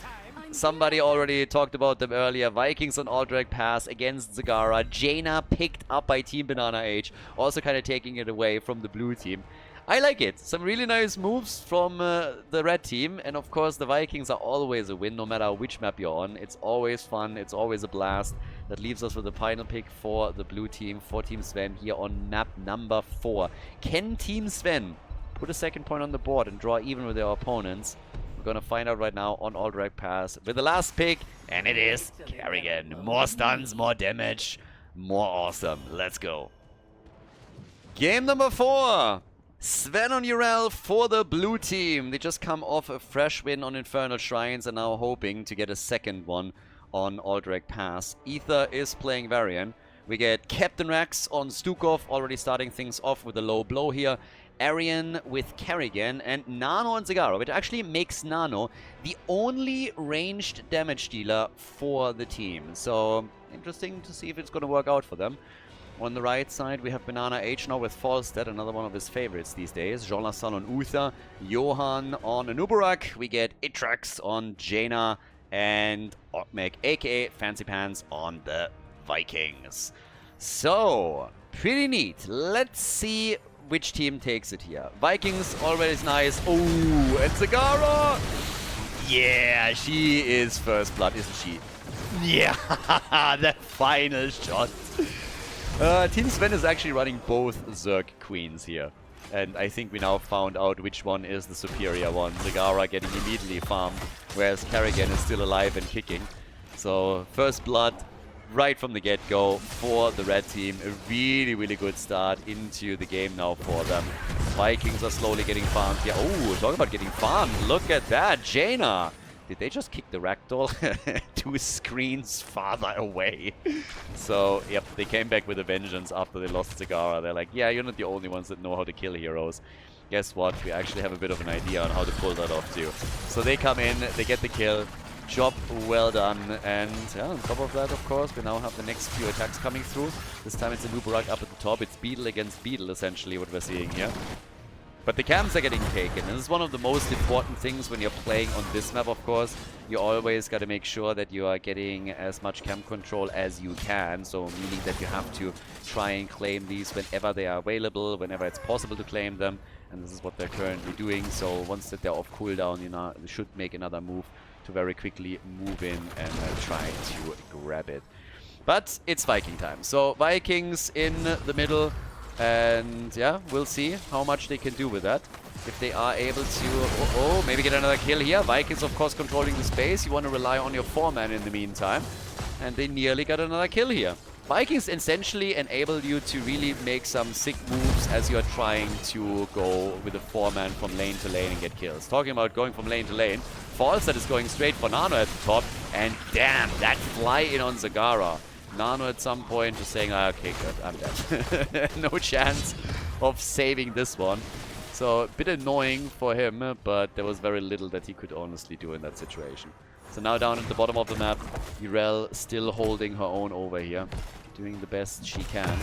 [SPEAKER 1] Somebody already talked about them earlier. Vikings on Aldrich Pass against Zagara. Jaina picked up by Team BananaH. Also kind of taking it away from the blue team. I like it. Some really nice moves from the red team. And of course the Vikings are always a win no matter which map you're on. It's always fun. It's always a blast. That leaves us with the final pick for the blue team, for Team Sven here on map number 4. Can Team Sven put a second point on the board and draw even with their opponents? Gonna find out right now on Aldrich Pass with the last pick, and it is Kerrigan. More stuns, more damage, more awesome. Let's go. Game number 4. Sven on Urel for the blue team. They just come off a fresh win on Infernal Shrines and now hoping to get a second one on Aldrich Pass. Ether is playing Varian. We get Captain Rex on Stukov, already starting things off with a low blow here. Arian with Kerrigan and Nano on Zagara, which actually makes Nano the only ranged damage dealer for the team. So, interesting to see if it's going to work out for them. On the right side, we have BananaH now with Falstad, another one of his favorites these days. Jean Lassalle on Uther, Johan on Anubarak. We get Itrax on Jaina and Orkmek, aka Fancy Pants, on the Vikings. So, pretty neat. Let's see which team takes it here. Vikings, always nice. Oh, and Zagara! Yeah, she is first blood, isn't she? Yeah, the final shot. Team Sven is actually running both Zerg Queens here. And I think we now found out which one is the superior one. Zagara getting immediately farmed, whereas Kerrigan is still alive and kicking. So, first blood right from the get-go for the red team. A really, really good start into the game now for them. Vikings are slowly getting farmed here. Oh, talk about getting farmed. Look at that. Jaina. Did they just kick the ragdoll 2 screens farther away? So, yep, they came back with a vengeance after they lost Zagara. They're like, yeah, you're not the only ones that know how to kill heroes. Guess what? We actually have a bit of an idea on how to pull that off too. So they come in, they get the kill. Job well done. And yeah, on top of that, of course, we now have the next few attacks coming through. This time it's a Nubarak up at the top. It's Beetle against Beetle, essentially, what we're seeing here. But the camps are getting taken. And this is one of the most important things when you're playing on this map, of course. You always got to make sure that you are getting as much camp control as you can. So meaning that you have to try and claim these whenever they are available, whenever it's possible to claim them. And this is what they're currently doing. So once that they're off cooldown, you know, they should make another move to very quickly move in and try to grab it. But it's Viking time. So Vikings in the middle. And yeah, we'll see how much they can do with that. If they are able to, maybe get another kill here. Vikings, of course, controlling the space. You want to rely on your 4-man in the meantime. And they nearly got another kill here. Vikings essentially enable you to really make some sick moves as you're trying to go with a 4-man from lane to lane and get kills. Talking about going from lane to lane, Falls that is going straight for Nano at the top. And damn, that fly in on Zagara. Nano at some point just saying, okay, good, I'm dead. No chance of saving this one. So a bit annoying for him, but there was very little that he could honestly do in that situation. So now down at the bottom of the map, Irel still holding her own over here, doing the best she can.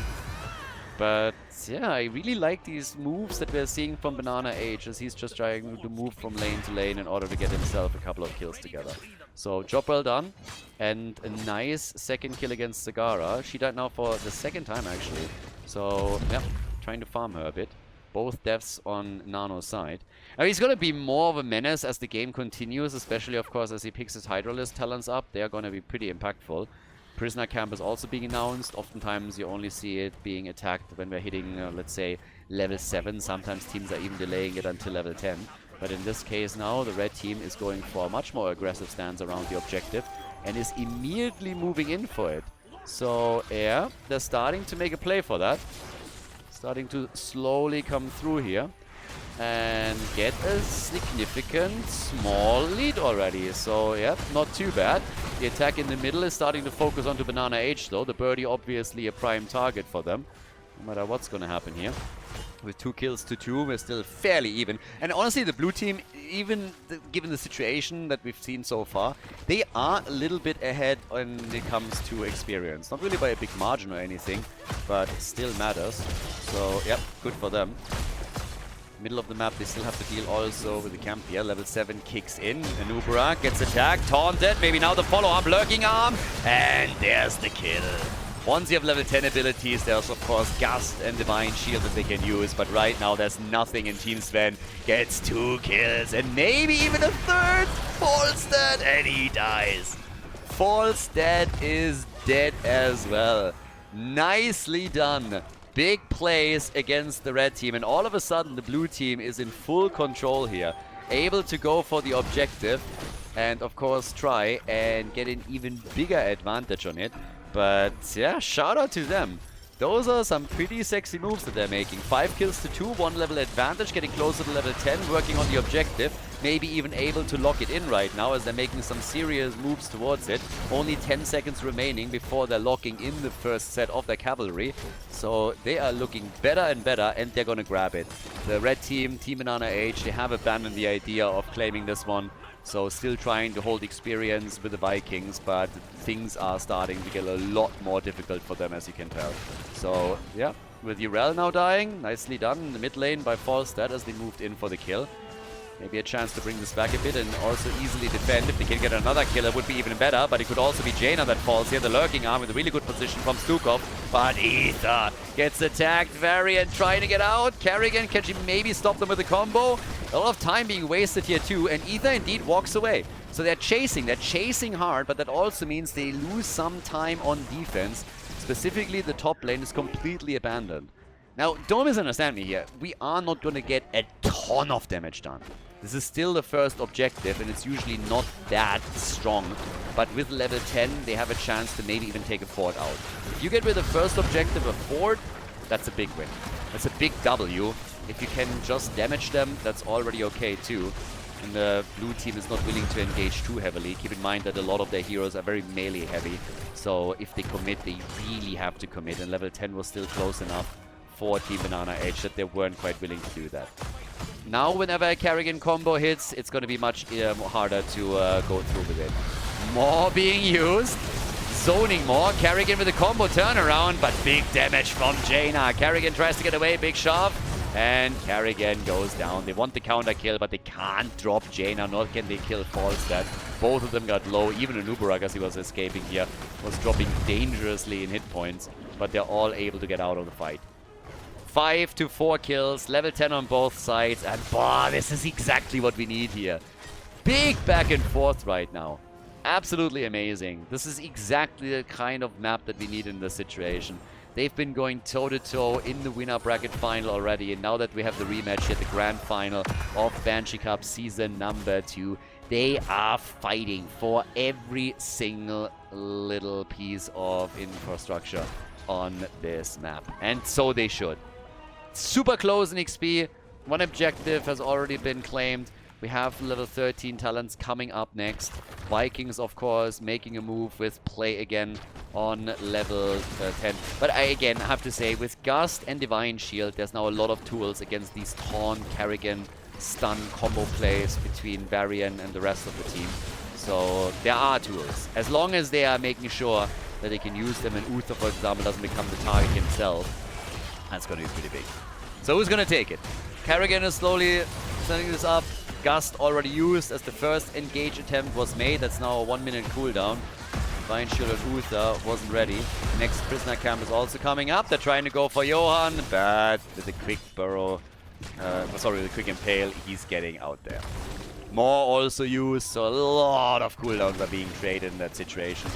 [SPEAKER 1] But yeah, I really like these moves that we're seeing from BananaH as he's just trying to move from lane to lane in order to get himself a couple of kills together. So job well done, and a nice second kill against Zagara. She died now for the second time actually. So yeah, trying to farm her a bit. Both deaths on Nano's side. Now he's going to be more of a menace as the game continues, especially of course as he picks his Hydralisk talents up. They are going to be pretty impactful. Prisoner camp is also being announced. Oftentimes you only see it being attacked when we're hitting, let's say, level 7. Sometimes teams are even delaying it until level 10. But in this case now, the red team is going for a much more aggressive stance around the objective and is immediately moving in for it. So, yeah, they're starting to make a play for that. Starting to slowly come through here and get a significant small lead already. So, yeah, not too bad. The attack in the middle is starting to focus onto BananaH, though. The birdie obviously a prime target for them, no matter what's going to happen here. With 2 kills to 2, we're still fairly even. And honestly, the blue team, even given the situation that we've seen so far, they are a little bit ahead when it comes to experience. Not really by a big margin or anything, but it still matters. So, yep, good for them. Middle of the map, they still have to deal also with the camp here. Level 7 kicks in. Anubra gets attacked, taunted. Maybe now the follow-up, lurking arm. And there's the kill. Once you have level 10 abilities, there's of course Gust and Divine Shield that they can use, but right now there's nothing, and Team Sven gets 2 kills and maybe even a 3rd. Falls dead and he dies. Falls dead is dead as well. Nicely done. Big plays against the red team, and all of a sudden the blue team is in full control here. Able to go for the objective and of course try and get an even bigger advantage on it. But yeah, shout out to them. Those are some pretty sexy moves that they're making. 5 kills to 2, 1 level advantage, getting closer to level 10, working on the objective. Maybe even able to lock it in right now as they're making some serious moves towards it. Only 10 seconds remaining before they're locking in the first set of their cavalry. So they are looking better and better, and they're gonna grab it. The red team, Team BananaH, they have abandoned the idea of claiming this one. So still trying to hold experience with the Vikings, but things are starting to get a lot more difficult for them, as you can tell. So yeah, with Irel now dying, nicely done in the mid lane by Falstad as they moved in for the kill. Maybe a chance to bring this back a bit and also easily defend. If they can get another kill, it would be even better, but it could also be Jaina that falls here. The lurking arm with a really good position from Stukov, but Ether gets attacked. Variant trying to get out. Kerrigan, can she maybe stop them with a combo? A lot of time being wasted here too, and Ether indeed walks away. So they're chasing hard, but that also means they lose some time on defense. Specifically, the top lane is completely abandoned. Now, don't misunderstand me here. We are not going to get a ton of damage done. This is still the first objective, and it's usually not that strong. But with level 10, they have a chance to maybe even take a fort out. If you get with the first objective a fort, that's a big win. That's a big W. If you can just damage them, that's already okay too. And the blue team is not willing to engage too heavily. Keep in mind that a lot of their heroes are very melee heavy. So if they commit, they really have to commit. And level 10 was still close enough for Team BananaH that they weren't quite willing to do that. Now, whenever a Kerrigan combo hits, it's going to be much harder to go through with it. More being used. Zoning more. Kerrigan with a combo turnaround, but big damage from Jaina. Kerrigan tries to get away, big shove. And Kerrigan goes down. They want the counter kill, but they can't drop Jaina, nor can they kill Falstad. Both of them got low. Even Anubarak, as he was escaping here, was dropping dangerously in hit points. But they're all able to get out of the fight. 5 to 4 kills, level 10 on both sides. And boah, this is exactly what we need here. Big back and forth right now. Absolutely amazing. This is exactly the kind of map that we need in this situation. They've been going toe-to-toe in the winner bracket final already, and now that we have the rematch here, the grand final of Banshee Cup season number 2, they are fighting for every single little piece of infrastructure on this map. And so they should. Super close in XP. One objective has already been claimed. We have level 13 talents coming up next. Vikings, of course, making a move with play again on level 10. But I again have to say, with Gust and Divine Shield, there's now a lot of tools against these Taunt, Kerrigan, stun combo plays between Varian and the rest of the team. So there are tools. As long as they are making sure that they can use them, and Uther, for example, doesn't become the target himself, that's going to be pretty big. So who's going to take it? Kerrigan is slowly setting this up. Gust already used as the first engage attempt was made. That's now a 1 minute cooldown. Divine Shield and Uther wasn't ready. Next prisoner camp is also coming up. They're trying to go for Johan, but with a quick burrow, with a quick impale, he's getting out there. More also used, so a lot of cooldowns are being created in that situation.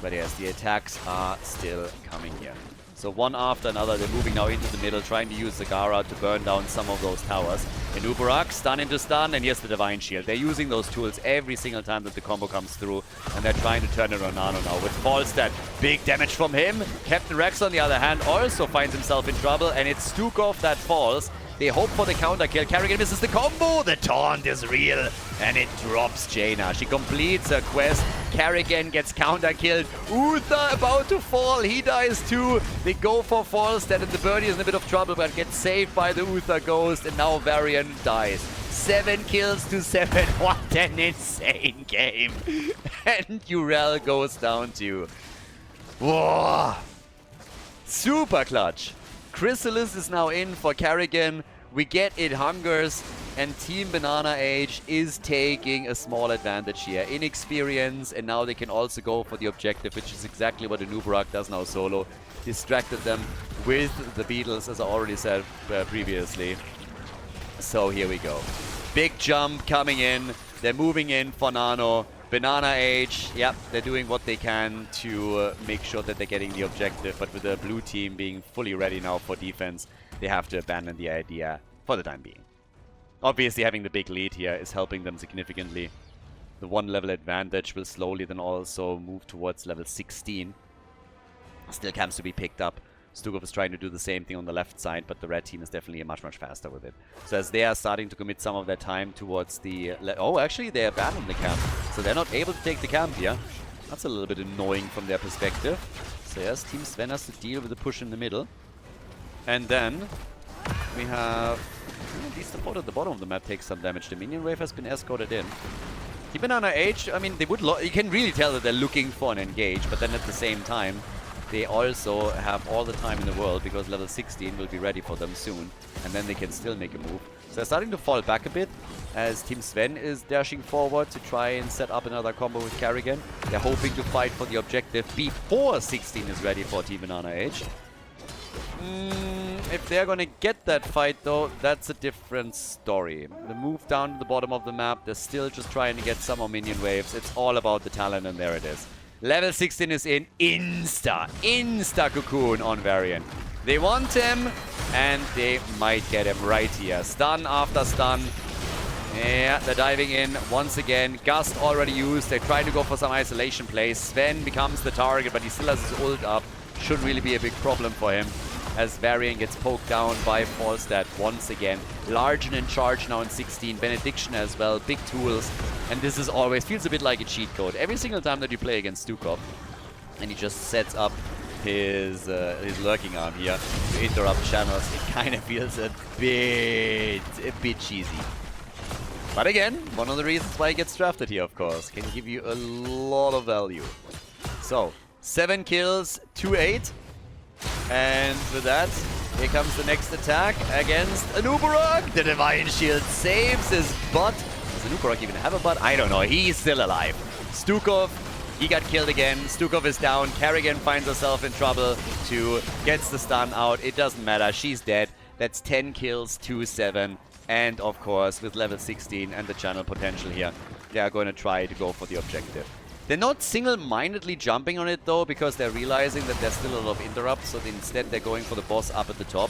[SPEAKER 1] But yes, the attacks are still coming here. So one after another, they're moving now into the middle, trying to use the Gara to burn down some of those towers. Anubarak, stun into stun, and here's the Divine Shield. They're using those tools every single time that the combo comes through, and they're trying to turn it on Nano now with Falstad. Big damage from him. Captain Rex, on the other hand, also finds himself in trouble, and it's Stukov that falls. They hope for the counter kill. Kerrigan misses the combo. The taunt is real, and it drops Jaina. She completes her quest. Kerrigan gets counter killed. Uther about to fall. He dies too. They go for Falstad, and the birdie is in a bit of trouble, but gets saved by the Uther ghost, and now Varian dies. 7 kills to 7. What an insane game. And Urel goes down too. Whoa. Super clutch. Chrysalis is now in for Kerrigan. We get it hungers, and Team BananaH is taking a small advantage here in experience, and now they can also go for the objective, which is exactly what Anubarak does now solo. Distracted them with the Beatles, as I already said previously. So here we go. Big jump coming in. They're moving in for Nano. BananaH, yep, they're doing what they can to make sure that they're getting the objective, but with the blue team being fully ready now for defense, they have to abandon the idea for the time being. Obviously, having the big lead here is helping them significantly. The 1 level advantage will slowly then also move towards level 16. Still comes to be picked up. Stukov is trying to do the same thing on the left side, but the red team is definitely much faster with it. So as they are starting to commit some of their time towards the... oh, actually, they abandoned the camp. So they're not able to take the camp here. That's a little bit annoying from their perspective. So yes, Team Sven has to deal with the push in the middle. And then we have... at least the bot at the bottom of the map takes some damage. The minion wave has been escorted in. Team BananaH, I mean, they would... you can really tell that they're looking for an engage, but then at the same time, they also have all the time in the world, because level 16 will be ready for them soon, and then they can still make a move. So they're starting to fall back a bit as Team Sven is dashing forward to try and set up another combo with Kerrigan. They're hoping to fight for the objective before 16 is ready for Team BananaH. If they're gonna get that fight though, that's a different story. The move down to the bottom of the map, they're still just trying to get some more minion waves. It's all about the talent, and there it is. Level 16 is in. Insta cocoon on Varian. They want him, and they might get him right here. Stun after stun. Yeah, they're diving in once again. Gust already used. They're trying to go for some isolation plays. Sven becomes the target, but he still has his ult up. Should really be a big problem for him, as Varian gets poked down by Falstad once again. Large and in charge now in 16. Benediction as well. Big tools. And this is always feels a bit like a cheat code. Every single time that you play against Stukov, and he just sets up his lurking arm here to interrupt channels, it kind of feels a bit a bit cheesy. But again, one of the reasons why he gets drafted here, of course. Can give you a lot of value. So, 7 kills, 2-8. And with that, here comes the next attack against Anubarak. The Divine Shield saves his butt. Does Anubarak even have a butt? I don't know. He's still alive. Stukov, he got killed again. Stukov is down. Kerrigan finds herself in trouble. 2 gets the stun out. It doesn't matter. She's dead. That's 10 kills, 2-7. And of course, with level 16 and the channel potential here, they are going to try to go for the objective. They're not single-mindedly jumping on it though, because they're realizing that there's still a lot of interrupts, so instead they're going for the boss up at the top.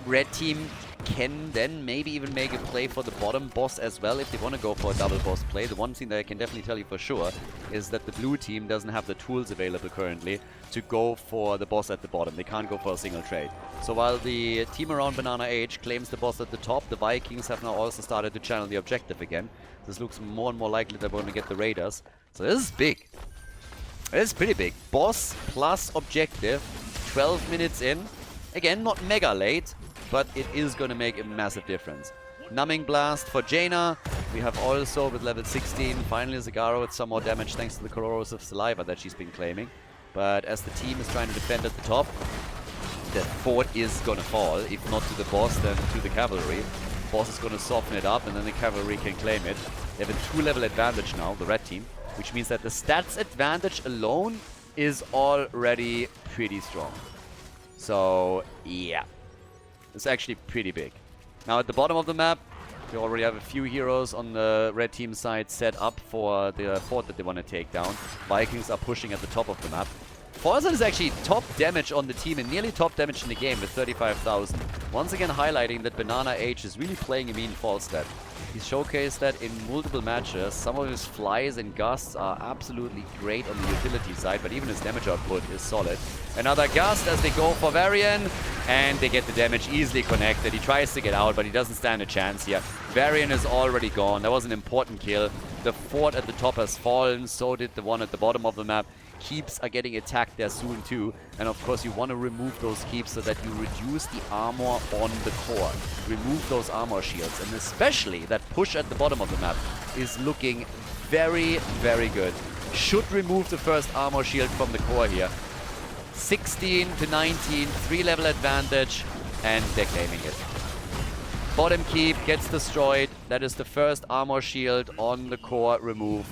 [SPEAKER 1] Red team can then maybe even make a play for the bottom boss as well if they want to go for a double boss play. The one thing that I can definitely tell you for sure is that the blue team doesn't have the tools available currently to go for the boss at the bottom. They can't go for a single trade. So while the team around BananaH claims the boss at the top, the Vikings have now also started to channel the objective again. This looks more and more likely that we're going to get the Raiders. So this is big. This is pretty big. Boss plus objective, 12 minutes in. Again, not mega late, but it is going to make a massive difference. Numbing Blast for Jaina. We have also, with level 16, finally Zagara with some more damage thanks to the corrosive saliva that she's been claiming. But as the team is trying to defend at the top, the fort is going to fall. If not to the boss, then to the cavalry. Boss is going to soften it up, and then the cavalry can claim it. They have a 2-level advantage now, the red team, which means that the stats advantage alone is already pretty strong. So, yeah. It's actually pretty big. Now at the bottom of the map, we already have a few heroes on the red team side set up for the fort that they want to take down. Vikings are pushing at the top of the map. Forza is actually top damage on the team and nearly top damage in the game with 35,000. Once again highlighting that BananaH is really playing a mean fall stat. He's showcased that in multiple matches. Some of his flies and gusts are absolutely great on the utility side, but even his damage output is solid. Another gust as they go for Varian, and they get the damage easily connected. He tries to get out, but he doesn't stand a chance here. Varian is already gone. That was an important kill. The fort at the top has fallen, so did the one at the bottom of the map. Keeps are getting attacked there soon too, and of course you want to remove those keeps so that you reduce the armor on the core. Remove those armor shields, and especially that push at the bottom of the map is looking very, very good. Should remove the first armor shield from the core here. 16 to 19, 3-level advantage, and they're claiming it. Bottom keep gets destroyed. That is the first armor shield on the core removed.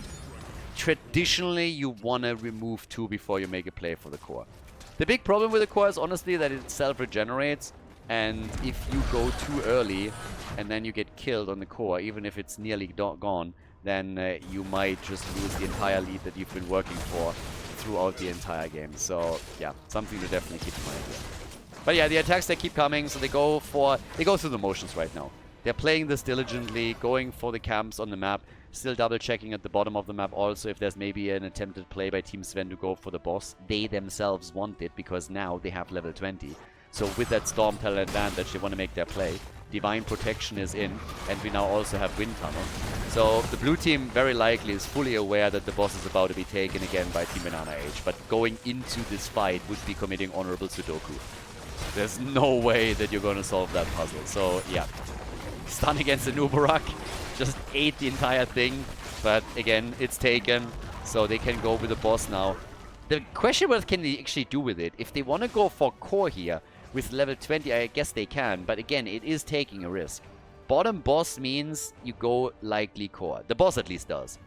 [SPEAKER 1] Traditionally, you want to remove 2 before you make a play for the core. The big problem with the core is honestly that it self-regenerates, and if you go too early and then you get killed on the core, even if it's nearly gone, then you might just lose the entire lead that you've been working for throughout the entire game. So yeah, something to definitely keep in mind here. But yeah, the attacks, they keep coming, so they go through the motions right now. They're playing this diligently, going for the camps on the map, still double checking at the bottom of the map also if there's maybe an attempted play by Team Sven to go for the boss. They themselves want it because now they have level 20. So with that Storm Talon advantage, they want to make their play. Divine Protection is in, and we now also have Wind Tunnel. So the blue team very likely is fully aware that the boss is about to be taken again by Team BananaH, but going into this fight would be committing honorable Sudoku. There's no way that you're going to solve that puzzle. So yeah, stun against the Nubarak, just ate the entire thing, but again, it's taken, so they can go with the boss now. The question, what can they actually do with it? If they want to go for core here with level 20, I guess they can, but again, it is taking a risk. Bottom boss means you go likely core. The boss at least does.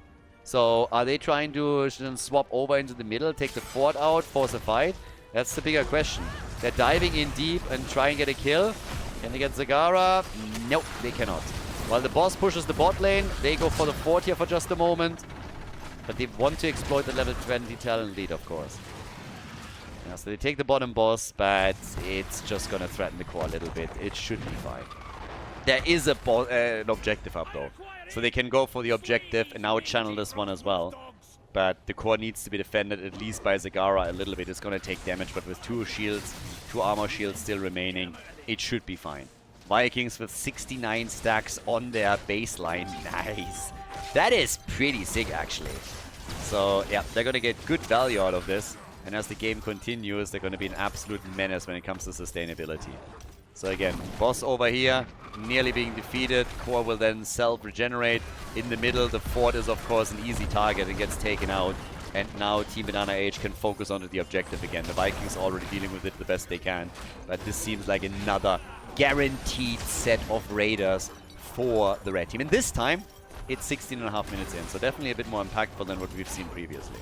[SPEAKER 1] So are they trying to swap over into the middle, take the fort out, force a fight? That's the bigger question. They're diving in deep and try and get a kill. Can they get Zagara? Nope, they cannot. While the boss pushes the bot lane, they go for the fort here for just a moment. But they want to exploit the level 20 talent lead, of course. Yeah, so they take the bottom boss, but it's just going to threaten the core a little bit. It should be fine. There is an objective up, though. So they can go for the objective and now channel this one as well. But the core needs to be defended at least by Zagara a little bit. It's going to take damage, but with 2 shields, 2 armor shields still remaining, it should be fine. Vikings with 69 stacks on their baseline. Nice. That is pretty sick, actually. So, yeah, they're going to get good value out of this. And as the game continues, they're going to be an absolute menace when it comes to sustainability. So again, boss over here. nearly being defeated. Core will then self-regenerate. In the middle, the fort is of course an easy target and gets taken out. And now Team BananaH can focus on the objective again. The Vikings are already dealing with it the best they can. But this seems like another guaranteed set of raiders for the red team. And this time, it's 16.5 minutes in. So definitely a bit more impactful than what we've seen previously.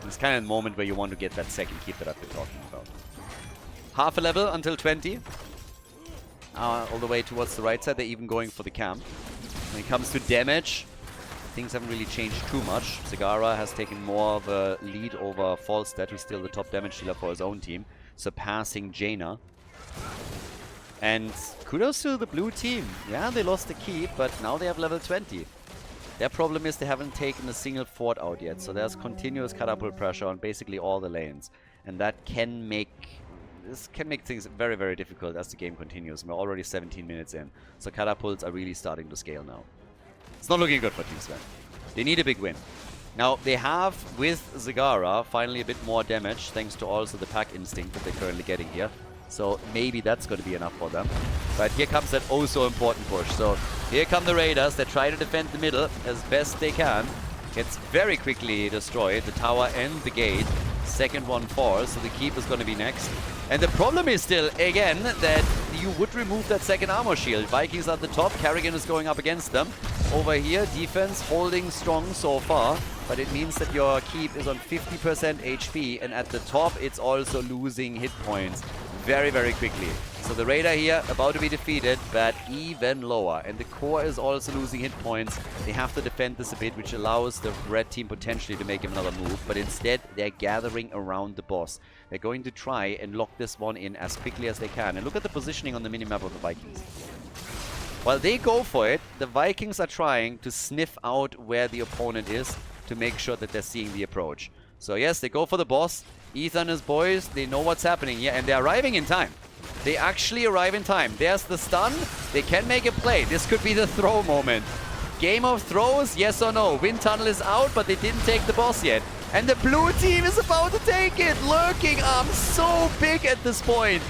[SPEAKER 1] It's kind of a moment where you want to get that second keep that I've been talking about. Half a level until 20. All the way towards the right side. They're even going for the camp. When it comes to damage, things haven't really changed too much. Zagara has taken more of a lead over Falstad, who's still the top damage dealer for his own team, surpassing Jaina. And kudos to the blue team. Yeah, they lost the keep, but now they have level 20. Their problem is they haven't taken a single fort out yet, so there's continuous catapult pressure on basically all the lanes. And that can make things very, very difficult as the game continues. We're already 17 minutes in, so catapults are really starting to scale now. It's not looking good for Team Sven. They need a big win. Now, they have, with Zagara, finally a bit more damage, thanks to also the pack instinct that they're currently getting here. So maybe that's going to be enough for them. But here comes that oh so important push. So here come the Raiders. They try to defend the middle as best they can. Gets very quickly destroyed. The tower and the gate. Second one falls, so the keep is going to be next. And the problem is still, again, that you would remove that second armor shield. Vikings at the top. Kerrigan is going up against them. Over here, defense holding strong so far. But it means that your keep is on 50% HP. And at the top, it's also losing hit points very, very quickly. So the Raider here about to be defeated, but even lower. And the core is also losing hit points. They have to defend this a bit, which allows the red team potentially to make another move. But instead, they're gathering around the boss. They're going to try and lock this one in as quickly as they can. And look at the positioning on the minimap of the Vikings. While they go for it, the Vikings are trying to sniff out where the opponent is to make sure that they're seeing the approach. So yes, they go for the boss. Ethan and his boys, they know what's happening here, and they're arriving in time. They actually arrive in time. There's the stun. They can make a play. This could be the throw moment. Game of throws, yes or no? Wind tunnel is out, but they didn't take the boss yet. And the blue team is about to take it. Lurking arm so big at this point.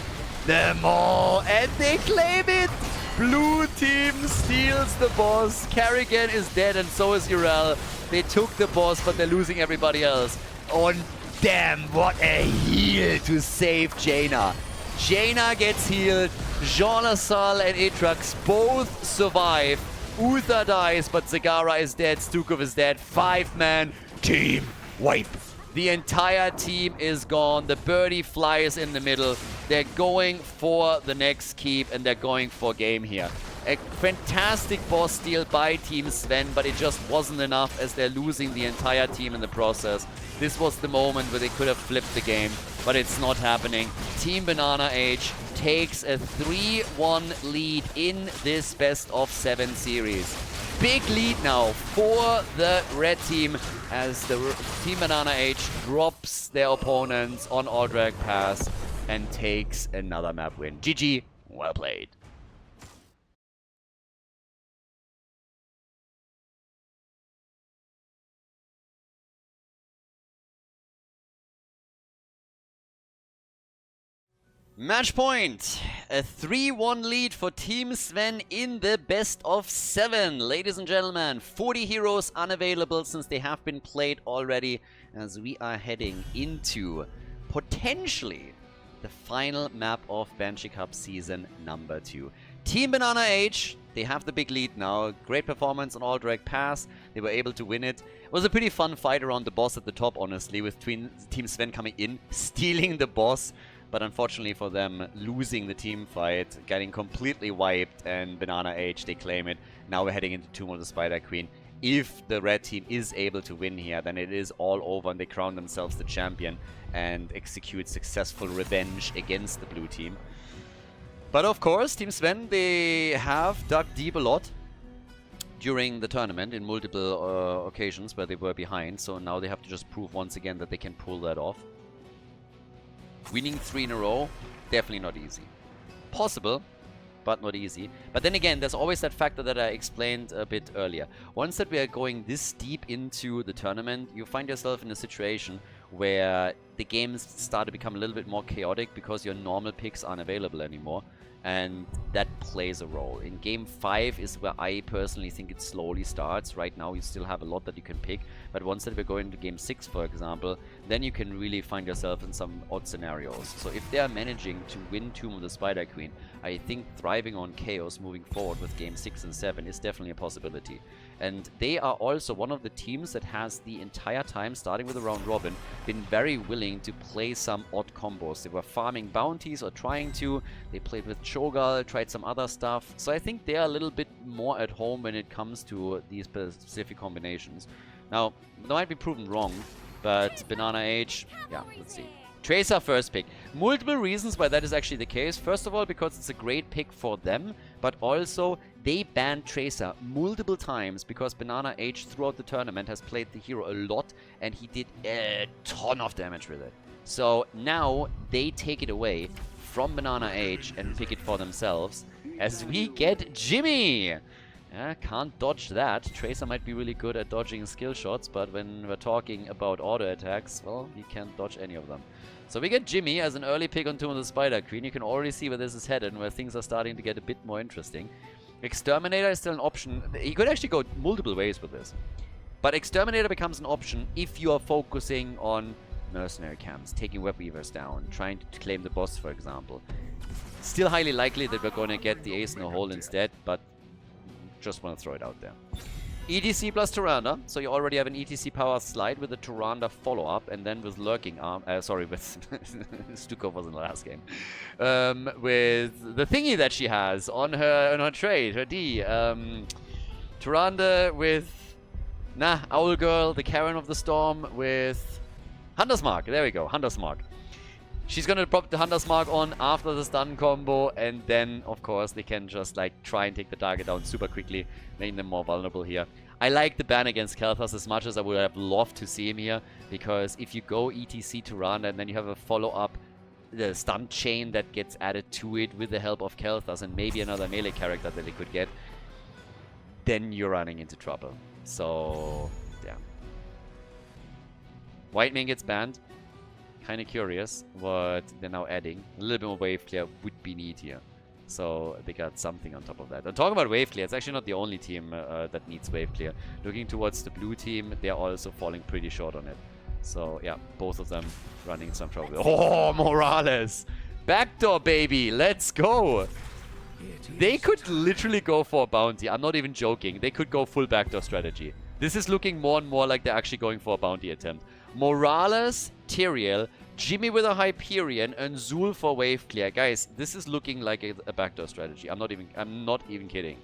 [SPEAKER 1] The maw, and they claim it. Blue team steals the boss. Kerrigan is dead, and so is Urel. They took the boss, but they're losing everybody else. Oh, damn, what a heal to save Jaina. Jaina gets healed. Jean Lassalle and Atrax both survive. Uther dies, but Zagara is dead. Stukov is dead. 5-man team wipe. The entire team is gone. The birdie flies in the middle. They're going for the next keep, and they're going for game here. A fantastic boss steal by Team Sven, but it just wasn't enough as they're losing the entire team in the process. This was the moment where they could have flipped the game, but it's not happening. Team BananaH takes a 3-1 lead in this best-of-7 series. Big lead now for the red team as the Team BananaH drops their opponents on Aldrich Pass and takes another map win. GG, well played. Match point! A 3-1 lead for Team Sven in the best of 7. Ladies and gentlemen, 40 heroes unavailable since they have been played already as we are heading into potentially the final map of Banshee Cup season number 2. Team BananaH, they have the big lead now. Great performance on Aldrich Pass. They were able to win it. It was a pretty fun fight around the boss at the top, honestly, with Team Sven coming in, stealing the boss. But unfortunately for them, losing the team fight, getting completely wiped, and BananaH, they claim it. Now we're heading into Tomb of the Spider Queen. If the red team is able to win here, then it is all over and they crown themselves the champion and execute successful revenge against the blue team. But of course, Team Sven, they have dug deep a lot during the tournament in multiple occasions where they were behind. So now they have to just prove once again that they can pull that off. Winning 3 in a row, definitely not easy. Possible, but not easy. But then again, there's always that factor that I explained a bit earlier. Once that we are going this deep into the tournament, you find yourself in a situation where the games start to become a little bit more chaotic because your normal picks aren't available anymore. And that plays a role. In game 5 is where I personally think it slowly starts. Right now you still have a lot that you can pick, but once that we're going to game 6, for example, then you can really find yourself in some odd scenarios. So if they are managing to win Tomb of the Spider Queen, I think thriving on Chaos moving forward with game 6 and 7 is definitely a possibility. And they are also one of the teams that has the entire time, starting with the round robin, been very willing to play some odd combos. They were farming bounties or trying to. They played with Cho'Gall, tried some other stuff. So I think they are a little bit more at home when it comes to these specific combinations. Now, they might be proven wrong, but BananaH, yeah, let's see. Tracer first pick. Multiple reasons why that is actually the case. First of all, because it's a great pick for them, but also they banned Tracer multiple times because BananaH throughout the tournament has played the hero a lot and he did a ton of damage with it. So now they take it away from BananaH and pick it for themselves as we get Jimmy! Yeah, can't dodge that. Tracer might be really good at dodging skill shots, but when we're talking about auto attacks, well, he can't dodge any of them. So we get Jimmy as an early pick on Tomb of the Spider Queen. You can already see where this is headed and where things are starting to get a bit more interesting. Exterminator is still an option. You could actually go multiple ways with this. But Exterminator becomes an option if you are focusing on mercenary camps, taking web weavers down, trying to claim the boss, for example. Still highly likely that we're going to get the ace in the hole instead, but just want to throw it out there. ETC plus Tyrande, so you already have an ETC power slide with the Tyrande follow-up, and then with Lurking Arm, sorry, with Stukov was in the last game, with the thingy that she has on her trade, her D, Tyrande with, Owl Girl, the Karen of the Storm with Hunter's Mark, there we go, Hunter's Mark. She's gonna drop the Hunter's Mark on after the stun combo, and then, of course, they can just, like, try and take the target down super quickly, making them more vulnerable here. I like the ban against Kel'Thas as much as I would have loved to see him here, because if you go ETC to Randa and then you have a follow-up, the stun chain that gets added to it with the help of Kel'Thas and maybe another melee character that they could get, then you're running into trouble. So, yeah. White Mane gets banned. Kind of curious what they're now adding. A little bit more wave clear would be neat here. So they got something on top of that. And talking about wave clear, it's actually not the only team that needs wave clear. Looking towards the blue team, they're also falling pretty short on it. So yeah, both of them running some trouble. Oh, Morales! Backdoor, baby! Let's go! They could literally go for a bounty. I'm not even joking. They could go full backdoor strategy. This is looking more and more like they're actually going for a bounty attempt. Morales, Tyrael, Jimmy with a Hyperion, and Zul for wave clear. Guys, this is looking like a backdoor strategy. I'm not even kidding.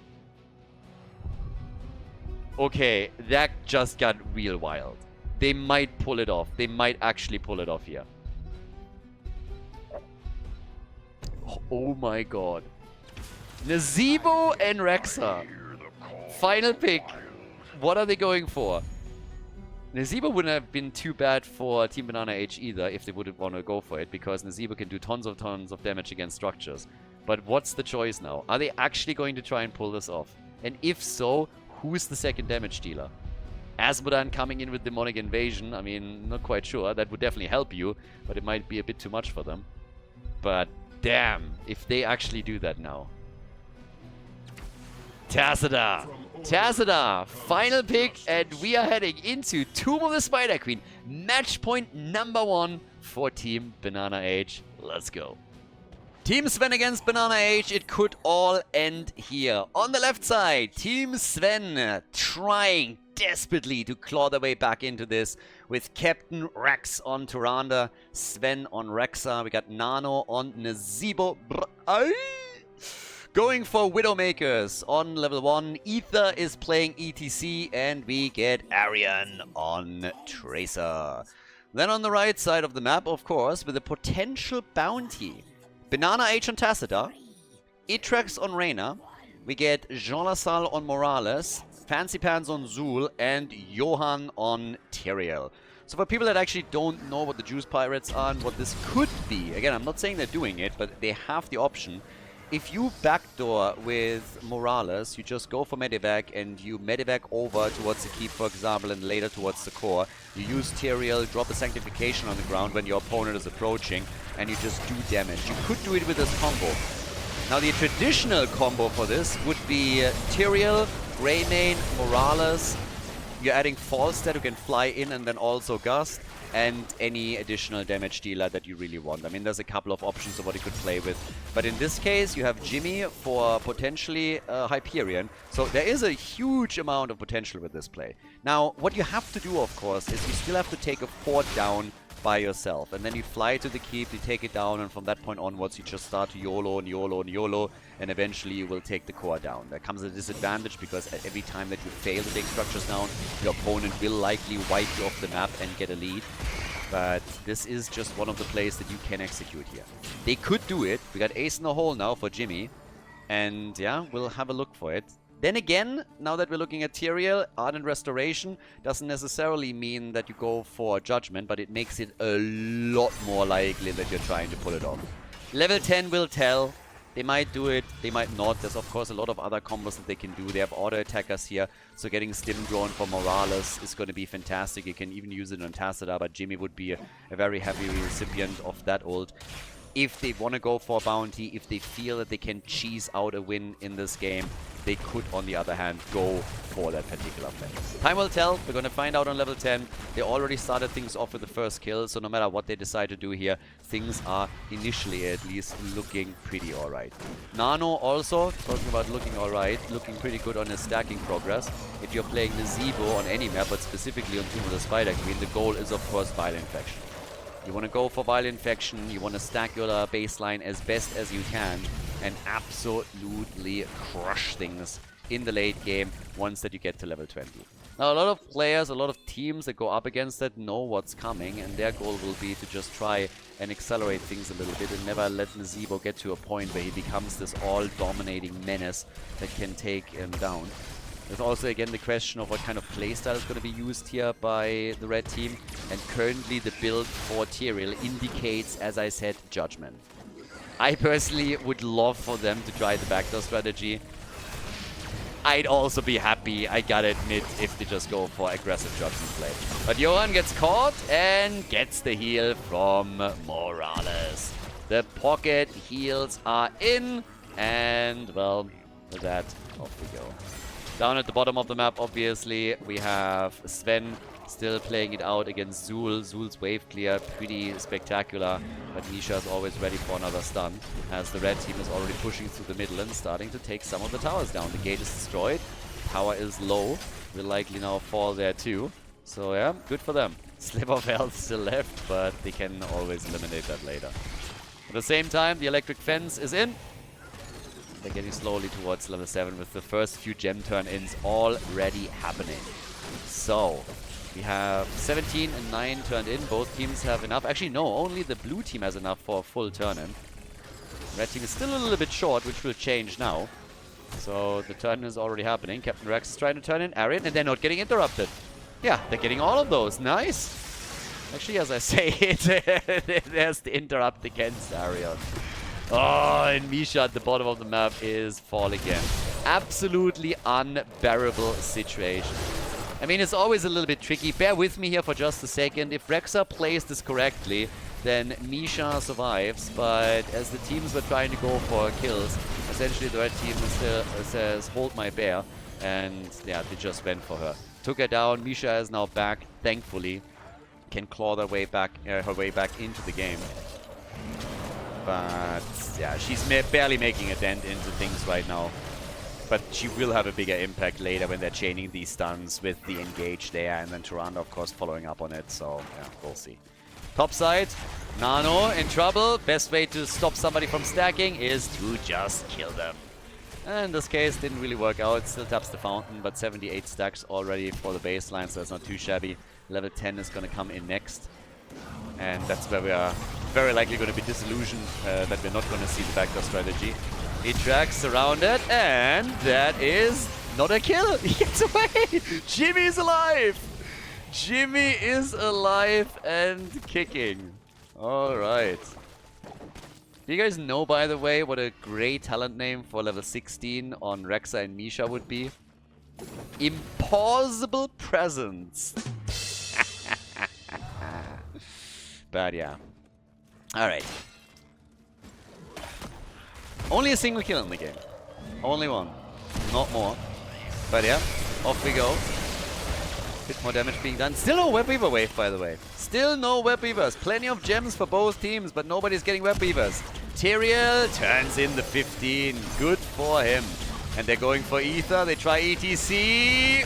[SPEAKER 1] Okay, that just got real wild. They might pull it off. They might actually pull it off here. Oh my god. Nazeebo and Rexa. Final pick. What are they going for? Nazeebo wouldn't have been too bad for Team BananaH either if they wouldn't want to go for it, because Nazeebo can do tons of damage against structures. But what's the choice now? Are they actually going to try and pull this off? And if so, who's the second damage dealer? Asmodan coming in with Demonic Invasion, I mean, not quite sure. That would definitely help you, but it might be a bit too much for them. But damn, if they actually do that now. Tazada! Tazada! Final pick, and we are heading into Tomb of the Spider Queen. Match point number 1 for Team BananaH. Let's go. Team Sven against BananaH. It could all end here. On the left side, Team Sven trying desperately to claw their way back into this with Captain Rex on Tyrande, Sven on Rexa. We got Nano on Nazeebo. Going for Widowmakers on level 1. Ether is playing ETC, and we get Arian on Tracer. Then on the right side of the map, of course, with a potential bounty. BananaH on Tacita, Itrax on Reyna. We get Jean Lassalle on Morales, Fancy Pants on Zul, and Johan on Tyrael. So for people that actually don't know what the Juice Pirates are and what this could be, again, I'm not saying they're doing it, but they have the option. If you backdoor with Morales, you just go for Medivac and you Medivac over towards the keep, for example, and later towards the core. You use Tyrael, drop a Sanctification on the ground when your opponent is approaching, and you just do damage. You could do it with this combo. Now the traditional combo for this would be Tyrael, Greymane, Morales. You're adding Falstad who can fly in and then also Gust, and any additional damage dealer that you really want. I mean, there's a couple of options of what you could play with. But in this case, you have Jimmy for potentially Hyperion. So there is a huge amount of potential with this play. Now, what you have to do, of course, is you still have to take a fort down by yourself. And then you fly to the keep, you take it down, and from that point onwards, you just start to YOLO and YOLO and YOLO, and eventually you will take the core down. There comes a disadvantage because every time that you fail to take structures down, your opponent will likely wipe you off the map and get a lead. But this is just one of the plays that you can execute here. They could do it. We got ace in the hole now for Jimmy. And yeah, we'll have a look for it. Then again, now that we're looking at Tyrael, Ardent Restoration doesn't necessarily mean that you go for Judgment, but it makes it a lot more likely that you're trying to pull it off. Level 10 will tell. They might do it, they might not. There's of course a lot of other combos that they can do. They have auto attackers here, so getting Stim Drone for Morales is going to be fantastic. You can even use it on Tassadar, but Jimmy would be a very happy recipient of that ult. If they want to go for a bounty, if they feel that they can cheese out a win in this game, they could, on the other hand, go for that particular play. Time will tell. We're going to find out on level 10. They already started things off with the first kill, so no matter what they decide to do here, things are initially at least looking pretty alright. Nano also, talking about looking alright, looking pretty good on his stacking progress. If you're playing the Zebo on any map, but specifically on Tomb of the Spider Queen, the goal is of course Vile Infection. You want to go for Vile Infection, you want to stack your baseline as best as you can, and absolutely crush things in the late game once that you get to level 20. Now, a lot of players, a lot of teams that go up against that know what's coming, and their goal will be to just try and accelerate things a little bit and never let Nazeebo get to a point where he becomes this all-dominating menace that can take him down. There's also, again, the question of what kind of playstyle is going to be used here by the red team. And currently, the build for Tyrael indicates, as I said, Judgment. I personally would love for them to try the backdoor strategy. I'd also be happy, I gotta admit, if they just go for aggressive Judgment play. But Johan gets caught and gets the heal from Morales. The pocket heals are in. And, well, with that, off we go. Down at the bottom of the map, obviously, we have Sven still playing it out against Zul. Zul's wave clear, pretty spectacular, but Misha is always ready for another stun, as the red team is already pushing through the middle and starting to take some of the towers down. The gate is destroyed, power is low, will likely now fall there too. So yeah, good for them. Sliver of health still left, but they can always eliminate that later. At the same time, the electric fence is in. They're getting slowly towards level 7 with the first few gem turn-ins already happening. So, we have 17 and 9 turned in. Both teams have enough. Actually, no, only the blue team has enough for a full turn-in. Red team is still a little bit short, which will change now. So, the turn is already happening. Captain Rex is trying to turn in Arian, and they're not getting interrupted. Yeah, they're getting all of those. Nice! Actually, as I say it, there's the interrupt against Arian. Oh, and Misha at the bottom of the map is falling again. Absolutely unbearable situation. I mean, it's always a little bit tricky. Bear with me here for just a second. If Rexa plays this correctly, then Misha survives. But as the teams were trying to go for kills, essentially the red team still says, hold my bear. And yeah, they just went for her. Took her down. Misha is now back, thankfully. Can claw her way back into the game. But yeah, she's barely making a dent into things right now. But she will have a bigger impact later when they're chaining these stuns with the engage there, and then Tyrande, of course, following up on it. So yeah, we'll see. Top side, Nano in trouble. Best way to stop somebody from stacking is to just kill them. And in this case, didn't really work out. Still taps the fountain, but 78 stacks already for the baseline, so that's not too shabby. Level 10 is going to come in next. And that's where we are very likely going to be disillusioned that we're not going to see the backdoor strategy. He tracks surrounded, and that is not a kill. He gets away. Jimmy is alive. Jimmy is alive and kicking. All right. Do you guys know, by the way, what a great talent name for level 16 on Rexa and Misha would be? Impossible Presence. But yeah. Alright. Only a single kill in the game. Only one. Not more. But yeah, off we go. Bit more damage being done. Still no Web Weaver wave, by the way. Still no Web Weavers. Plenty of gems for both teams, but nobody's getting Web Weavers. Tyrael turns in the 15. Good for him. And they're going for Ether. They try ETC.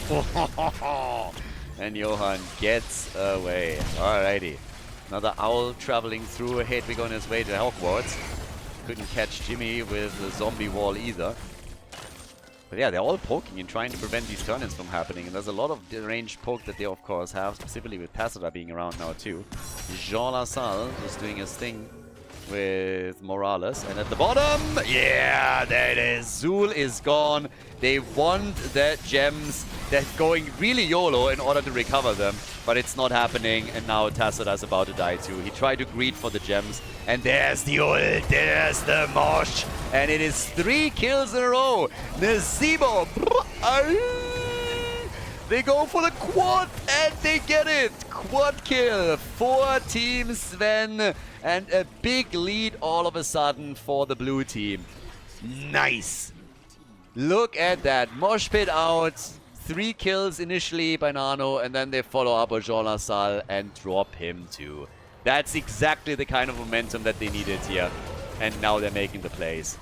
[SPEAKER 1] And Johan gets away. Alrighty. Another owl traveling through. Hedwig on his way to Hogwarts. Couldn't catch Jimmy with the zombie wall either. But yeah, they're all poking and trying to prevent these turn-ins from happening. And there's a lot of ranged poke that they of course have, specifically with Tacita being around now too. Jean Lassalle just doing his thing with Morales. And at the bottom, yeah, there it is. Zul is gone. They want the gems. They're going really YOLO in order to recover them. But it's not happening. And now Tacita's about to die too. He tried to greed for the gems. And there's the ult. There's the mosh. And it is 3 kills in a row. Nazebo. They go for the quad and they get it. Quad kill for Team Sven. And a big lead all of a sudden for the blue team. Nice. Look at that. Mosh pit out. 3 kills initially by Nano. And then they follow up with Jean Lassalle and drop him too. That's exactly the kind of momentum that they needed here. And now they're making the plays.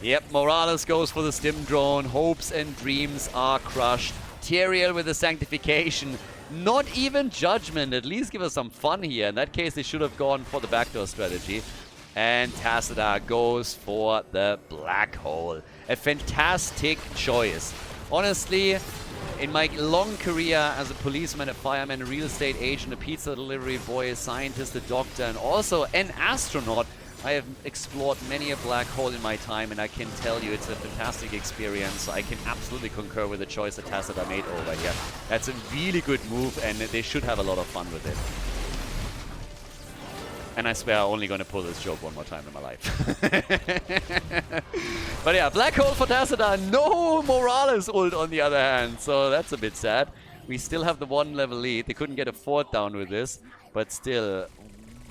[SPEAKER 1] Yep, Morales goes for the stim drone. Hopes and dreams are crushed. Tyrael with the sanctification. Not even judgment. At least give us some fun here. In that case, they should have gone for the backdoor strategy. And Tacita goes for the black hole. A fantastic choice. Honestly, in my long career as a policeman, a fireman, a real estate agent, a pizza delivery boy, a scientist, a doctor, and also an astronaut, I have explored many a black hole in my time, and I can tell you it's a fantastic experience. So I can absolutely concur with the choice that Tacita made over here. That's a really good move, and they should have a lot of fun with it. And I swear I'm only going to pull this joke one more time in my life. But yeah, black hole for Tacita. No Morales ult on the other hand. So that's a bit sad. We still have the 1 level lead. They couldn't get a 4th down with this. But still,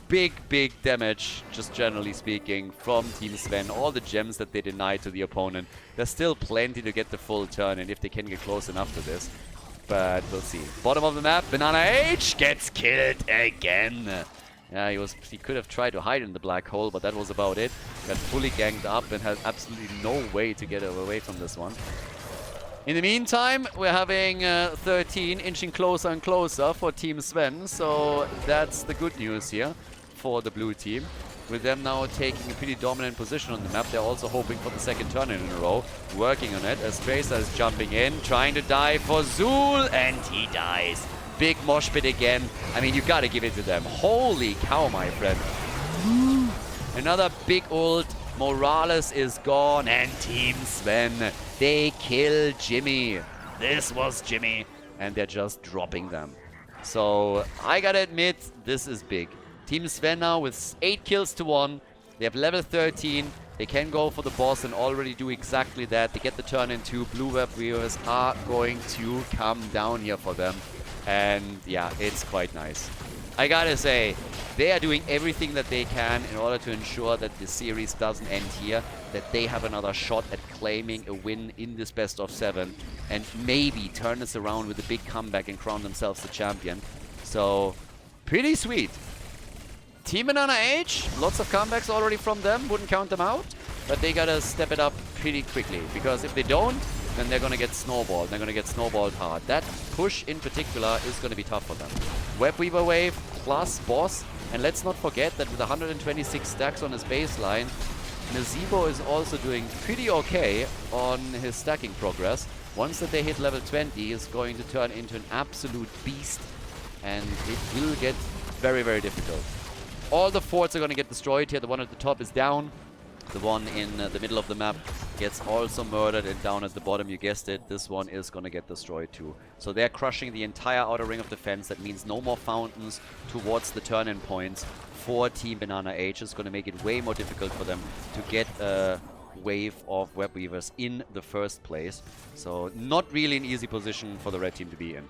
[SPEAKER 1] big damage, just generally speaking, from Team Sven. All the gems that they denied to the opponent. There's still plenty to get the full turn, and if they can get close enough to this. But we'll see. Bottom of the map, BananaH gets killed again. Yeah, he could have tried to hide in the black hole, but that was about it. Got fully ganked up and has absolutely no way to get away from this one. In the meantime, we're having 13 inching closer and closer for Team Sven, so that's the good news here for the blue team. With them now taking a pretty dominant position on the map, they're also hoping for the 2nd turn in a row, working on it as Tracer is jumping in, trying to die for Zul, and he dies. Big mosh pit again. I mean, you gotta give it to them. Holy cow, my friend. Another big ult. Morales is gone, and Team Sven, they kill Jimmy. This was Jimmy, and they're just dropping them. So I gotta admit, this is big. Team Sven now with 8 kills to 1. They have level 13. They can go for the boss and already do exactly that. They get the turn into blue web weavers are going to come down here for them. And yeah, it's quite nice. I gotta say, they are doing everything that they can in order to ensure that the series doesn't end here, that they have another shot at claiming a win in this best of 7, and maybe turn this around with a big comeback and crown themselves the champion. So, pretty sweet. Team BananaH, lots of comebacks already from them, wouldn't count them out, but they gotta step it up pretty quickly, because if they don't, then they're gonna get snowballed. They're gonna get snowballed hard. That push in particular is gonna be tough for them. Web Weaver wave plus boss, and let's not forget that with 126 stacks on his baseline, Nazebo is also doing pretty okay on his stacking progress. Once that they hit level 20, is going to turn into an absolute beast, and it will get very difficult. All the forts are gonna get destroyed here. The one at the top is down. The one in the middle of the map gets also murdered, and down at the bottom, you guessed it, this one is going to get destroyed too. So they're crushing the entire outer ring of defense. That means no more fountains towards the turn-in points for Team BananaH. It's going to make it way more difficult for them to get a wave of web weavers in the first place. So not really an easy position for the red team to be in.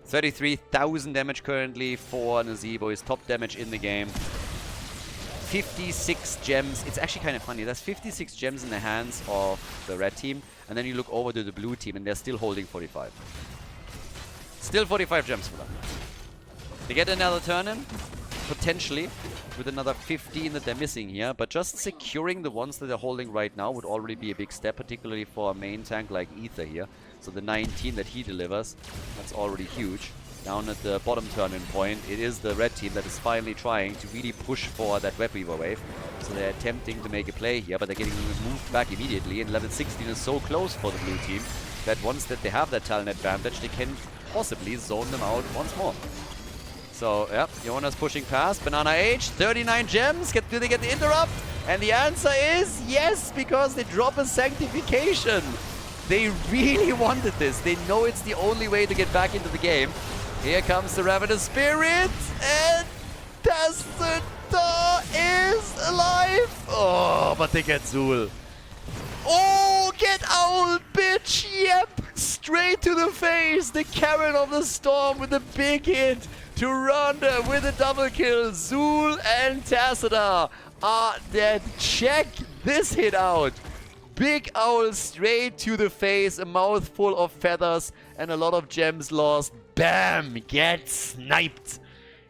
[SPEAKER 1] 33,000 damage currently for Nazebo, his top damage in the game. 56 gems. It's actually kind of funny. There's 56 gems in the hands of the red team, and then you look over to the blue team, and they're still holding 45. Still 45 gems for them. They get another turn in, potentially, with another 15 that they're missing here, but just securing the ones that they're holding right now would already be a big step, particularly for a main tank like Ether here. So the 19 that he delivers, that's already huge. Down at the bottom turn-in point, it is the red team that is finally trying to really push for that Web Weaver wave. So they're attempting to make a play here, but they're getting moved back immediately, and level 16 is so close for the blue team that once that they have that talent advantage, they can possibly zone them out once more. So, yeah, Jonas pushing past. BananaH, 39 gems. Do they get the interrupt? And the answer is yes, because they drop a Sanctification. They really wanted this. They know it's the only way to get back into the game. Here comes the Ravenous Spirit, and Tassadar is alive. Oh, but they get Zul. Oh, get Owl, bitch! Yep, straight to the face. The Karen of the Storm with a big hit to Ronda with a double kill. Zul and Tassadar are dead. Check this hit out. Big Owl straight to the face, a mouthful of feathers and a lot of gems lost. Bam! Get sniped.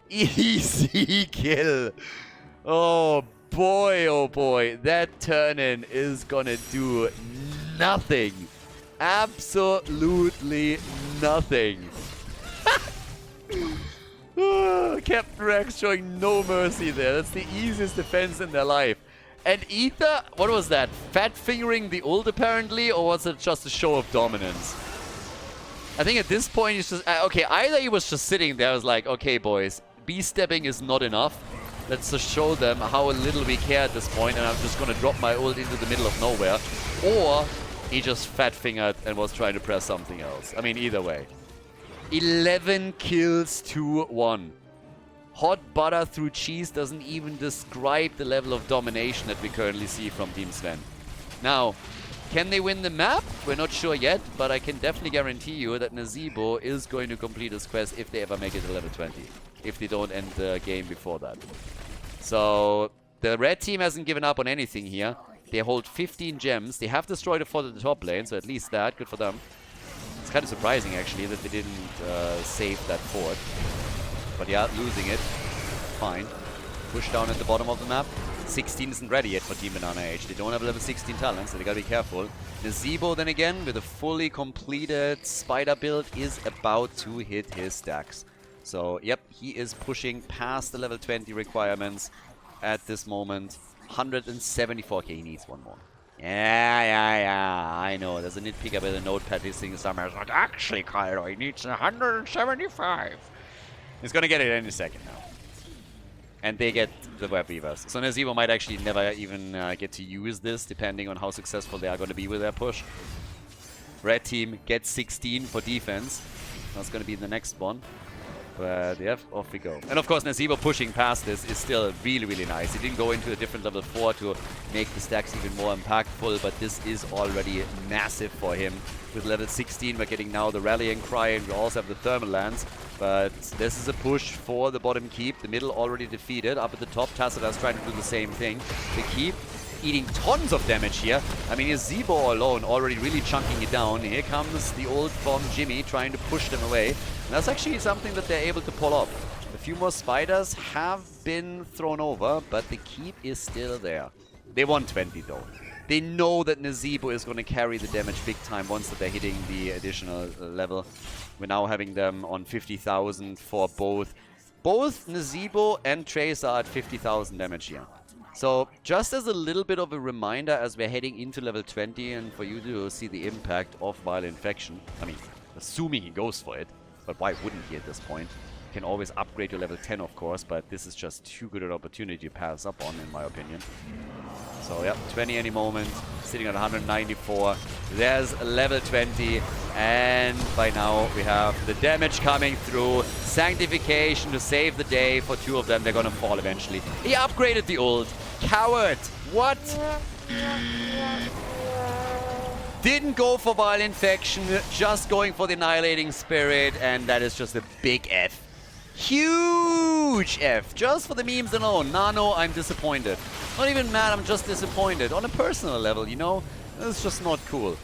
[SPEAKER 1] Easy kill. Oh boy, that turn-in is gonna do nothing. Absolutely nothing. Captain Rex showing no mercy there. That's the easiest defense in their life. And Ether, what was that? Fat fingering the ult apparently, or was it just a show of dominance? I think at this point he's just... okay, either he was just sitting there, was like, okay boys, B-stepping is not enough. Let's just show them how little we care at this point, and I'm just gonna drop my ult into the middle of nowhere. Or he just fat-fingered and was trying to press something else. I mean, either way. 11 kills to 1. Hot butter through cheese doesn't even describe the level of domination that we currently see from Team Sven. Now, can they win the map? We're not sure yet, but I can definitely guarantee you that Nazeebo is going to complete his quest if they ever make it to level 20. If they don't end the game before that. So, the red team hasn't given up on anything here. They hold 15 gems. They have destroyed a fort at the top lane, so at least that. Good for them. It's kind of surprising, actually, that they didn't save that fort. But yeah, losing it. Fine. Push down at the bottom of the map. 16 isn't ready yet for Team BananaH. They don't have level 16 talent, so they gotta be careful. Nazeebo, then again, with a fully completed spider build, is about to hit his stacks. So, yep, he is pushing past the level 20 requirements at this moment. 174k, he needs one more. Yeah, I know. There's a nitpicker with a notepad listening somewhere. It's like, actually, Khaldor, he needs 175. He's gonna get it any second now. And they get the Web Weavers. So Nazeebo might actually never even get to use this, depending on how successful they are going to be with their push. Red team gets 16 for defense. That's going to be the next one. But yeah, off we go. And of course, Nazeebo pushing past this is still really, really nice. He didn't go into a different level 4 to make the stacks even more impactful, but this is already massive for him. With level 16, we're getting now the Rallying Cry, and we also have the Thermal Lance. But this is a push for the bottom keep. The middle already defeated. Up at the top, Tassadar's trying to do the same thing. The keep eating tons of damage here. I mean, Nazeebo alone already really chunking it down. Here comes the old from Jimmy trying to push them away. And that's actually something that they're able to pull off. A few more spiders have been thrown over, but the keep is still there. They won 20 though. They know that Nazeebo is going to carry the damage big time once that they're hitting the additional level. We're now having them on 50,000 for both. Both Nazeebo and Trace are at 50,000 damage here. So, just as a little bit of a reminder as we're heading into level 20 and for you to see the impact of Viral Infection. I mean, assuming he goes for it, but why wouldn't he at this point? You can always upgrade to level 10, of course, but this is just too good an opportunity to pass up on, in my opinion. So, yeah, 20 any moment, sitting at 194. There's level 20, and by now we have the damage coming through. Sanctification to save the day for two of them. They're gonna fall eventually. He upgraded the ult. Coward! What? Didn't go for Viral Infection, just going for the Annihilating Spirit, and that is just a big F. Huge F, just for the memes alone. Nano, I'm disappointed. Not even mad, I'm just disappointed. On a personal level, you know? It's just not cool.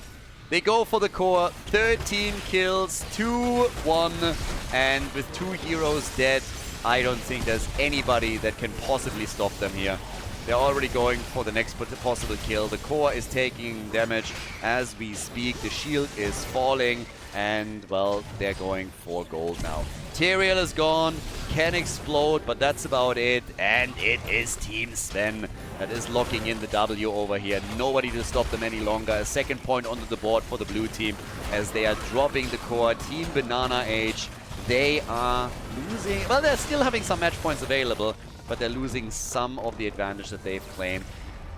[SPEAKER 1] They go for the core, 13 kills, 2-1, and with 2 heroes dead, I don't think there's anybody that can possibly stop them here. They're already going for the next possible kill. The core is taking damage as we speak. The shield is falling, and, well, they're going for gold now. Teriel is gone, can explode, but that's about it. And it is Team Sven that is locking in the W over here. Nobody to stop them any longer. A second point onto the board for the blue team as they are dropping the core. Team BananaH, they are losing. Well, they're still having some match points available, but they're losing some of the advantage that they've claimed.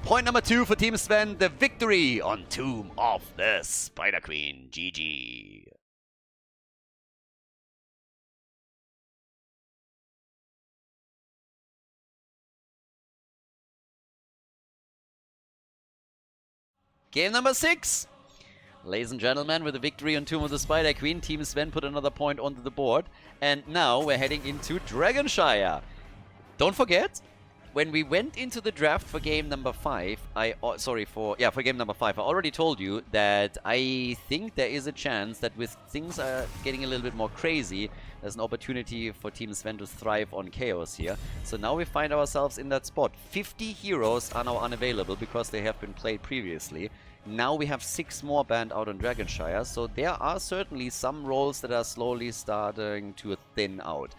[SPEAKER 1] Point number 2 for Team Sven, the victory on Tomb of the Spider Queen. GG. Game number 6. Ladies and gentlemen, with a victory on Tomb of the Spider Queen, Team Sven put another point onto the board. And now we're heading into Dragonshire. Don't forget, when we went into the draft for game number 5, for game number 5, I already told you that I think there is a chance that with things getting a little bit more crazy, there's an opportunity for Team Sven to thrive on chaos here. So now we find ourselves in that spot. 50 heroes are now unavailable because they have been played previously. Now we have 6 more banned out on Dragonshire, so there are certainly some roles that are slowly starting to thin out.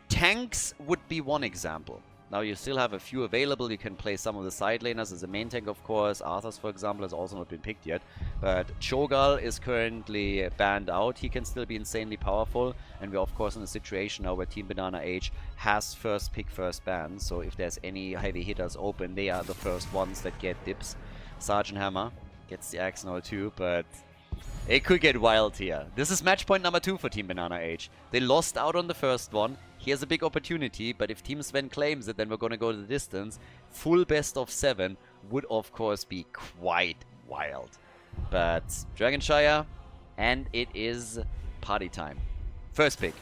[SPEAKER 1] Tanks would be one example. Now you still have a few available. You can play some of the side laners as a main tank, of course. Arthas, for example, has also not been picked yet. But Cho'Gall is currently banned out. He can still be insanely powerful. And we're, of course, in a situation now where Team BananaH has first pick, first ban. So if there's any heavy hitters open, they are the first ones that get dips. Sergeant Hammer gets the axe now too, but it could get wild here. This is match point number 2 for Team BananaH. They lost out on the first one. Here's a big opportunity, but if Team Sven claims it, then we're going to go to the distance. Full best of 7 would, of course, be quite wild. But Dragonshire, and it is party time. First pick.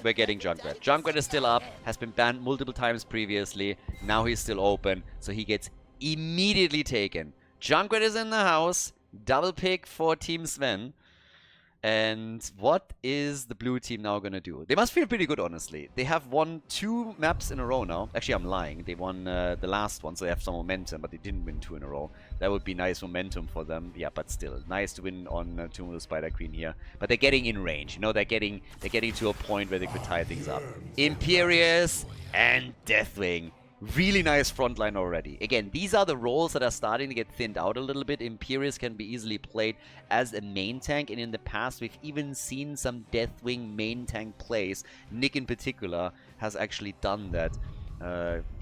[SPEAKER 1] We're getting Junkrat. Junkrat is still up, has been banned multiple times previously. Now he's still open, so he gets immediately taken. Junkrat is in the house. Double pick for Team Sven. And what is the blue team now going to do? They must feel pretty good, honestly. They have won 2 maps in a row now. Actually, I'm lying. They won the last one, so they have some momentum, but they didn't win 2 in a row. That would be nice momentum for them. Yeah, but still, nice to win on Tomb of the Spider Queen here. But they're getting in range. You know, they're getting to a point where they could tie things up. Imperious and Deathwing. Really nice frontline already. Again, these are the roles that are starting to get thinned out a little bit. Imperious can be easily played as a main tank, and in the past we've even seen some Deathwing main tank plays. Nick in particular has actually done that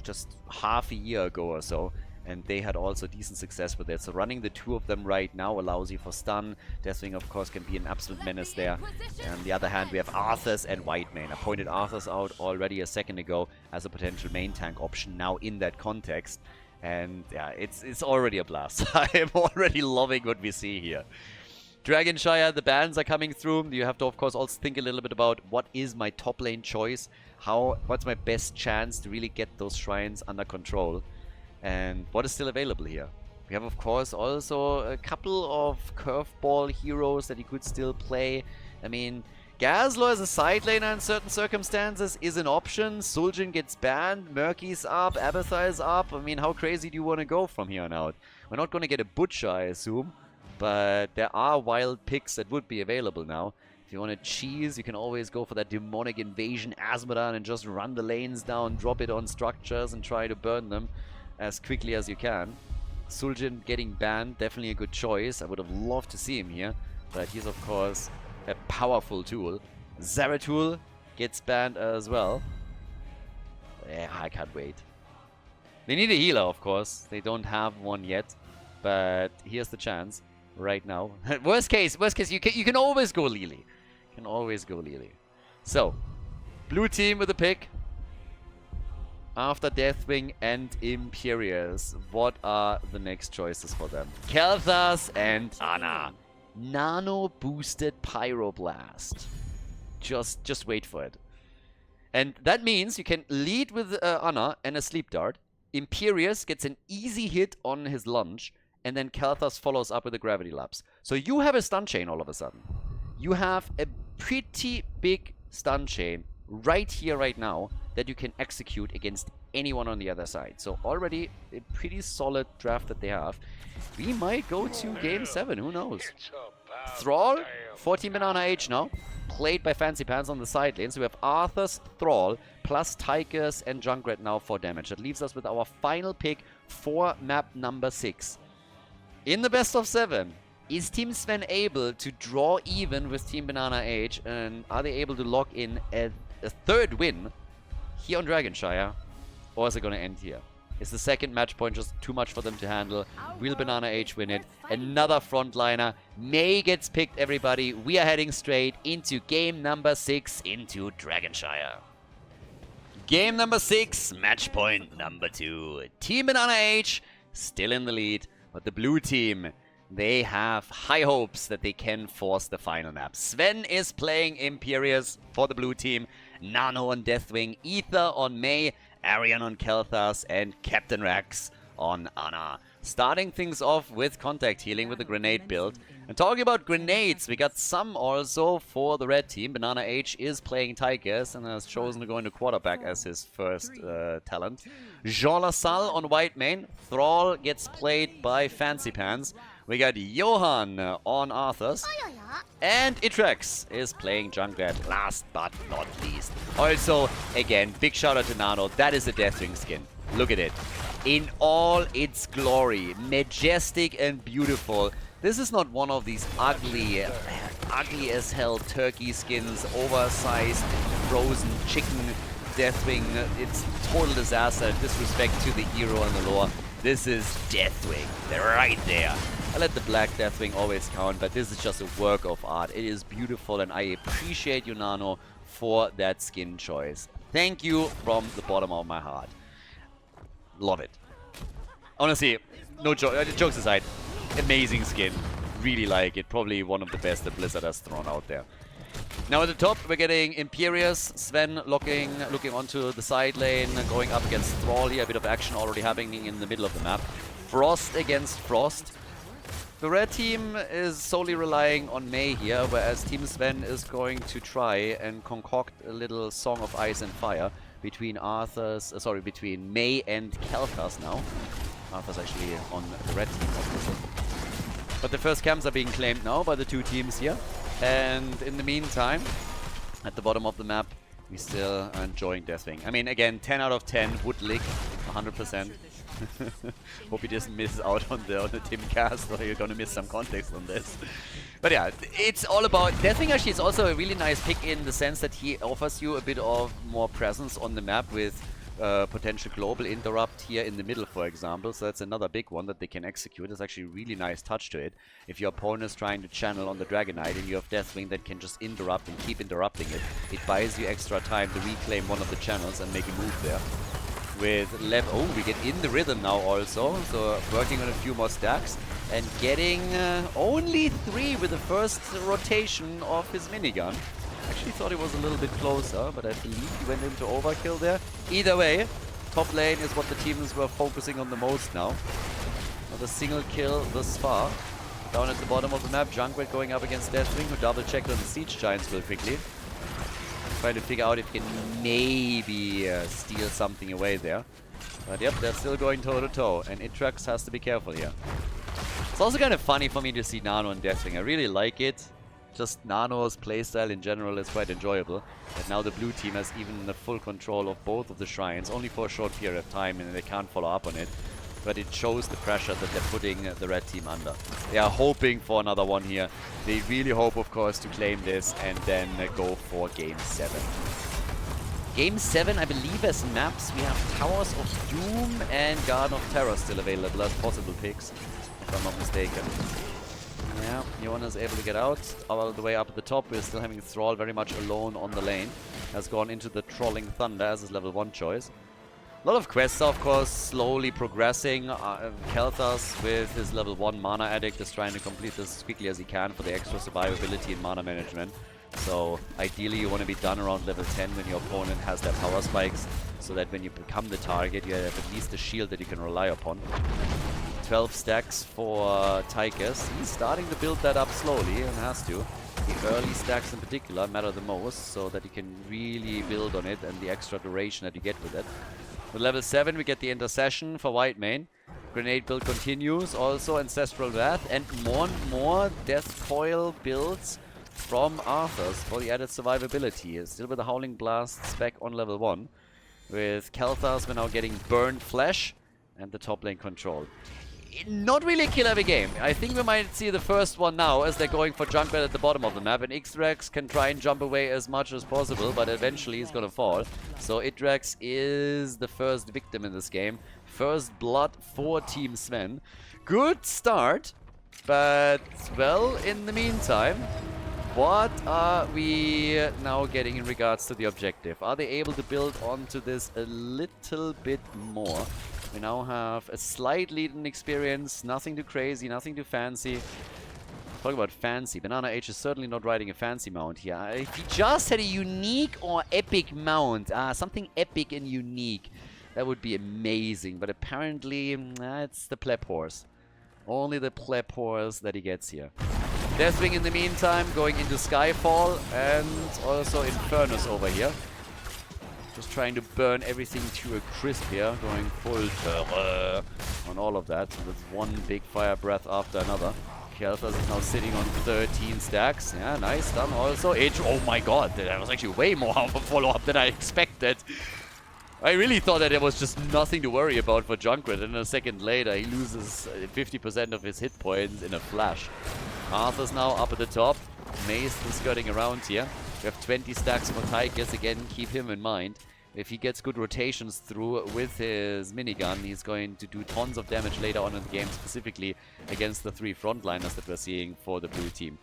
[SPEAKER 1] just half a year ago or so, and they had also decent success with it. So running the 2 of them right now allows you for stun. Deathwing, of course, can be an absolute menace there. And on the other hand, we have Arthas and Whitemane. I pointed Arthas out already a second ago as a potential main tank option now in that context. And yeah, it's already a blast. I am already loving what we see here. Dragonshire, the bans are coming through. You have to, of course, also think a little bit about what is my top lane choice. What's my best chance to really get those shrines under control. And what is still available here? We have, of course, also a couple of curveball heroes that you could still play. I mean, Gazlor as a side laner in certain circumstances is an option. Suljin gets banned, Murky's up, Abathar is up. I mean, how crazy do you want to go from here on out? We're not going to get a Butcher, I assume, but there are wild picks that would be available now. If you want to cheese, you can always go for that Demonic Invasion Azmodan and just run the lanes down, drop it on structures and try to burn them as quickly as you can. Suljin getting banned, definitely a good choice. I would have loved to see him here, but he's of course a powerful tool. Zeratul gets banned as well. Yeah, I can't wait. They need a healer, of course. They don't have one yet, but here's the chance right now. worst case, you can always go Lily. You can always go Lily. So, blue team with a pick. After Deathwing and Imperious, what are the next choices for them? Kel'Thas and Ana. Nano boosted Pyroblast. Just wait for it. And that means you can lead with Anna and a Sleep Dart. Imperius gets an easy hit on his lunge, and then Kalthas follows up with a Gravity Lapse. So you have a stun chain all of a sudden. You have a pretty big stun chain right here, right now, that you can execute against anyone on the other side. So already a pretty solid draft that they have. We might go to game 7, who knows? Thrall, 14 BananaH now, played by Fancy Pants on the side lane. So we have Arthas, Thrall, plus Tychus and Junkrat now for damage. That leaves us with our final pick for map number 6. In the best of 7, is Team Sven able to draw even with Team BananaH, and are they able to lock in a third win here on Dragonshire, or is it going to end here? Is the second match point just too much for them to handle? Will BananaH win it? Another frontliner. May gets picked, everybody. We are heading straight into game number 6 into Dragonshire. Game number 6, match point number 2. Team BananaH still in the lead, but the blue team, they have high hopes that they can force the final map. Sven is playing Imperius for the blue team, Nano on Deathwing, Ether on May, Arian on Kalthas, and Captain Rex on Anna. Starting things off with contact healing with the grenade build. And talking about grenades, we got some also for the red team. BananaH is playing Tychus and has chosen to go into quarterback as his first talent. Jean Lassalle on white main. Thrall gets played by Fancy Pants. We got Johan on Arthas. And Itrex is playing Junkrat, last but not least. Also, again, big shout out to Nano. That is a Deathwing skin. Look at it. In all its glory. Majestic and beautiful. This is not one of these ugly as hell turkey skins, oversized, frozen chicken Deathwing. It's total disaster, disrespect to the hero and the lore. This is Deathwing. They're right there. I let the black Deathwing always count, but this is just a work of art. It is beautiful, and I appreciate you, Nano, for that skin choice. Thank you from the bottom of my heart. Love it. Honestly, no jokes aside, amazing skin. Really like it. Probably one of the best that Blizzard has thrown out there. Now at the top, we're getting Imperius, Sven looking onto the side lane, going up against Thrall here. A bit of action already happening in the middle of the map. Frost against Frost. The red team is solely relying on May here, whereas Team Sven is going to try and concoct a little Song of Ice and Fire between between May and Kalthas now. Arthas actually on the red team, obviously. But the first camps are being claimed now by the two teams here. And in the meantime, at the bottom of the map, we still are enjoying Deathwing. I mean, again, 10 out of 10 would lick, 100%. Hope he doesn't miss out on the Timcast, or you're gonna miss some context on this. But yeah, it's all about Deathwing. Actually, it's also a really nice pick in the sense that he offers you a bit of more presence on the map with potential global interrupt here in the middle, for example. So that's another big one that they can execute. It's actually a really nice touch to it. If your opponent is trying to channel on the Dragon Knight and you have Deathwing that can just interrupt and keep interrupting it, it buys you extra time to reclaim one of the channels and make a move there. With we get in the rhythm now also, so working on a few more stacks and getting only 3 with the first rotation of his minigun. Actually thought it was a little bit closer, but I believe he went into overkill there. Either way, top lane is what the teams were focusing on the most now. Not a single kill thus far. Down at the bottom of the map, Junkrat going up against Deathwing, who double checked on the Siege Giants real quickly. Trying to figure out if he can maybe steal something away there. But yep, they're still going toe to toe, and Itrex has to be careful here. It's also kind of funny for me to see Nano and Deathwing. I really like it. Just Nano's playstyle in general is quite enjoyable. And now the blue team has even the full control of both of the shrines, only for a short period of time, and they can't follow up on it. But it shows the pressure that they're putting the red team under. They are hoping for another one here. They really hope, of course, to claim this and then go for Game 7. Game 7, I believe, as maps, we have Towers of Doom and Garden of Terror still available as possible picks, if I'm not mistaken. Yeah, Johan is able to get out. All the way up at the top, we're still having Thrall very much alone on the lane. Has gone into the Trolling Thunder as his level 1 choice. A lot of quests, of course, slowly progressing. Kelthas with his level 1 Mana Addict is trying to complete this as quickly as he can for the extra survivability and mana management. So ideally you want to be done around level 10 when your opponent has their power spikes, so that when you become the target you have at least a shield that you can rely upon. 12 stacks for Tychus. He's starting to build that up slowly and has to. The early stacks in particular matter the most, so that you can really build on it and the extra duration that you get with it. With level 7 we get the Intercession for White Mane. Grenade build continues, also Ancestral Wrath, and more Death Coil builds from Arthas for the added survivability. Still with the Howling Blast spec on level 1. With Kelthas we're now getting Burned Flesh and the top lane control. Not really a kill every game. I think we might see the first one now as they're going for Junkrat at the bottom of the map, and Ixrax can try and jump away as much as possible, but eventually he's gonna fall. So Ixrax is the first victim in this game. First blood for Team Sven. Good start, but well, in the meantime, what are we now getting in regards to the objective? Are they able to build onto this a little bit more? We now have a slight lead in experience, nothing too crazy, nothing too fancy. Talk about fancy. BananaH is certainly not riding a fancy mount here. If he just had a unique or epic mount, something epic and unique, that would be amazing. But apparently, it's the pleb horse. Only the pleb horse that he gets here. Deathwing in the meantime going into Skyfall and also Infernus over here. Just trying to burn everything to a crisp here, going full terror on all of that. With one big fire breath after another. Kelthas is now sitting on 13 stacks. Yeah, nice done also. Oh my god, that was actually way more of a follow-up than I expected. I really thought that there was just nothing to worry about for Junkrat, and a second later he loses 50% of his hit points in a flash. Arthur's now up at the top. Mace is skirting around here. We have 20 stacks for Tychus. Again, keep him in mind. If he gets good rotations through with his minigun, he's going to do tons of damage later on in the game, specifically against the 3 frontliners that we're seeing for the blue team.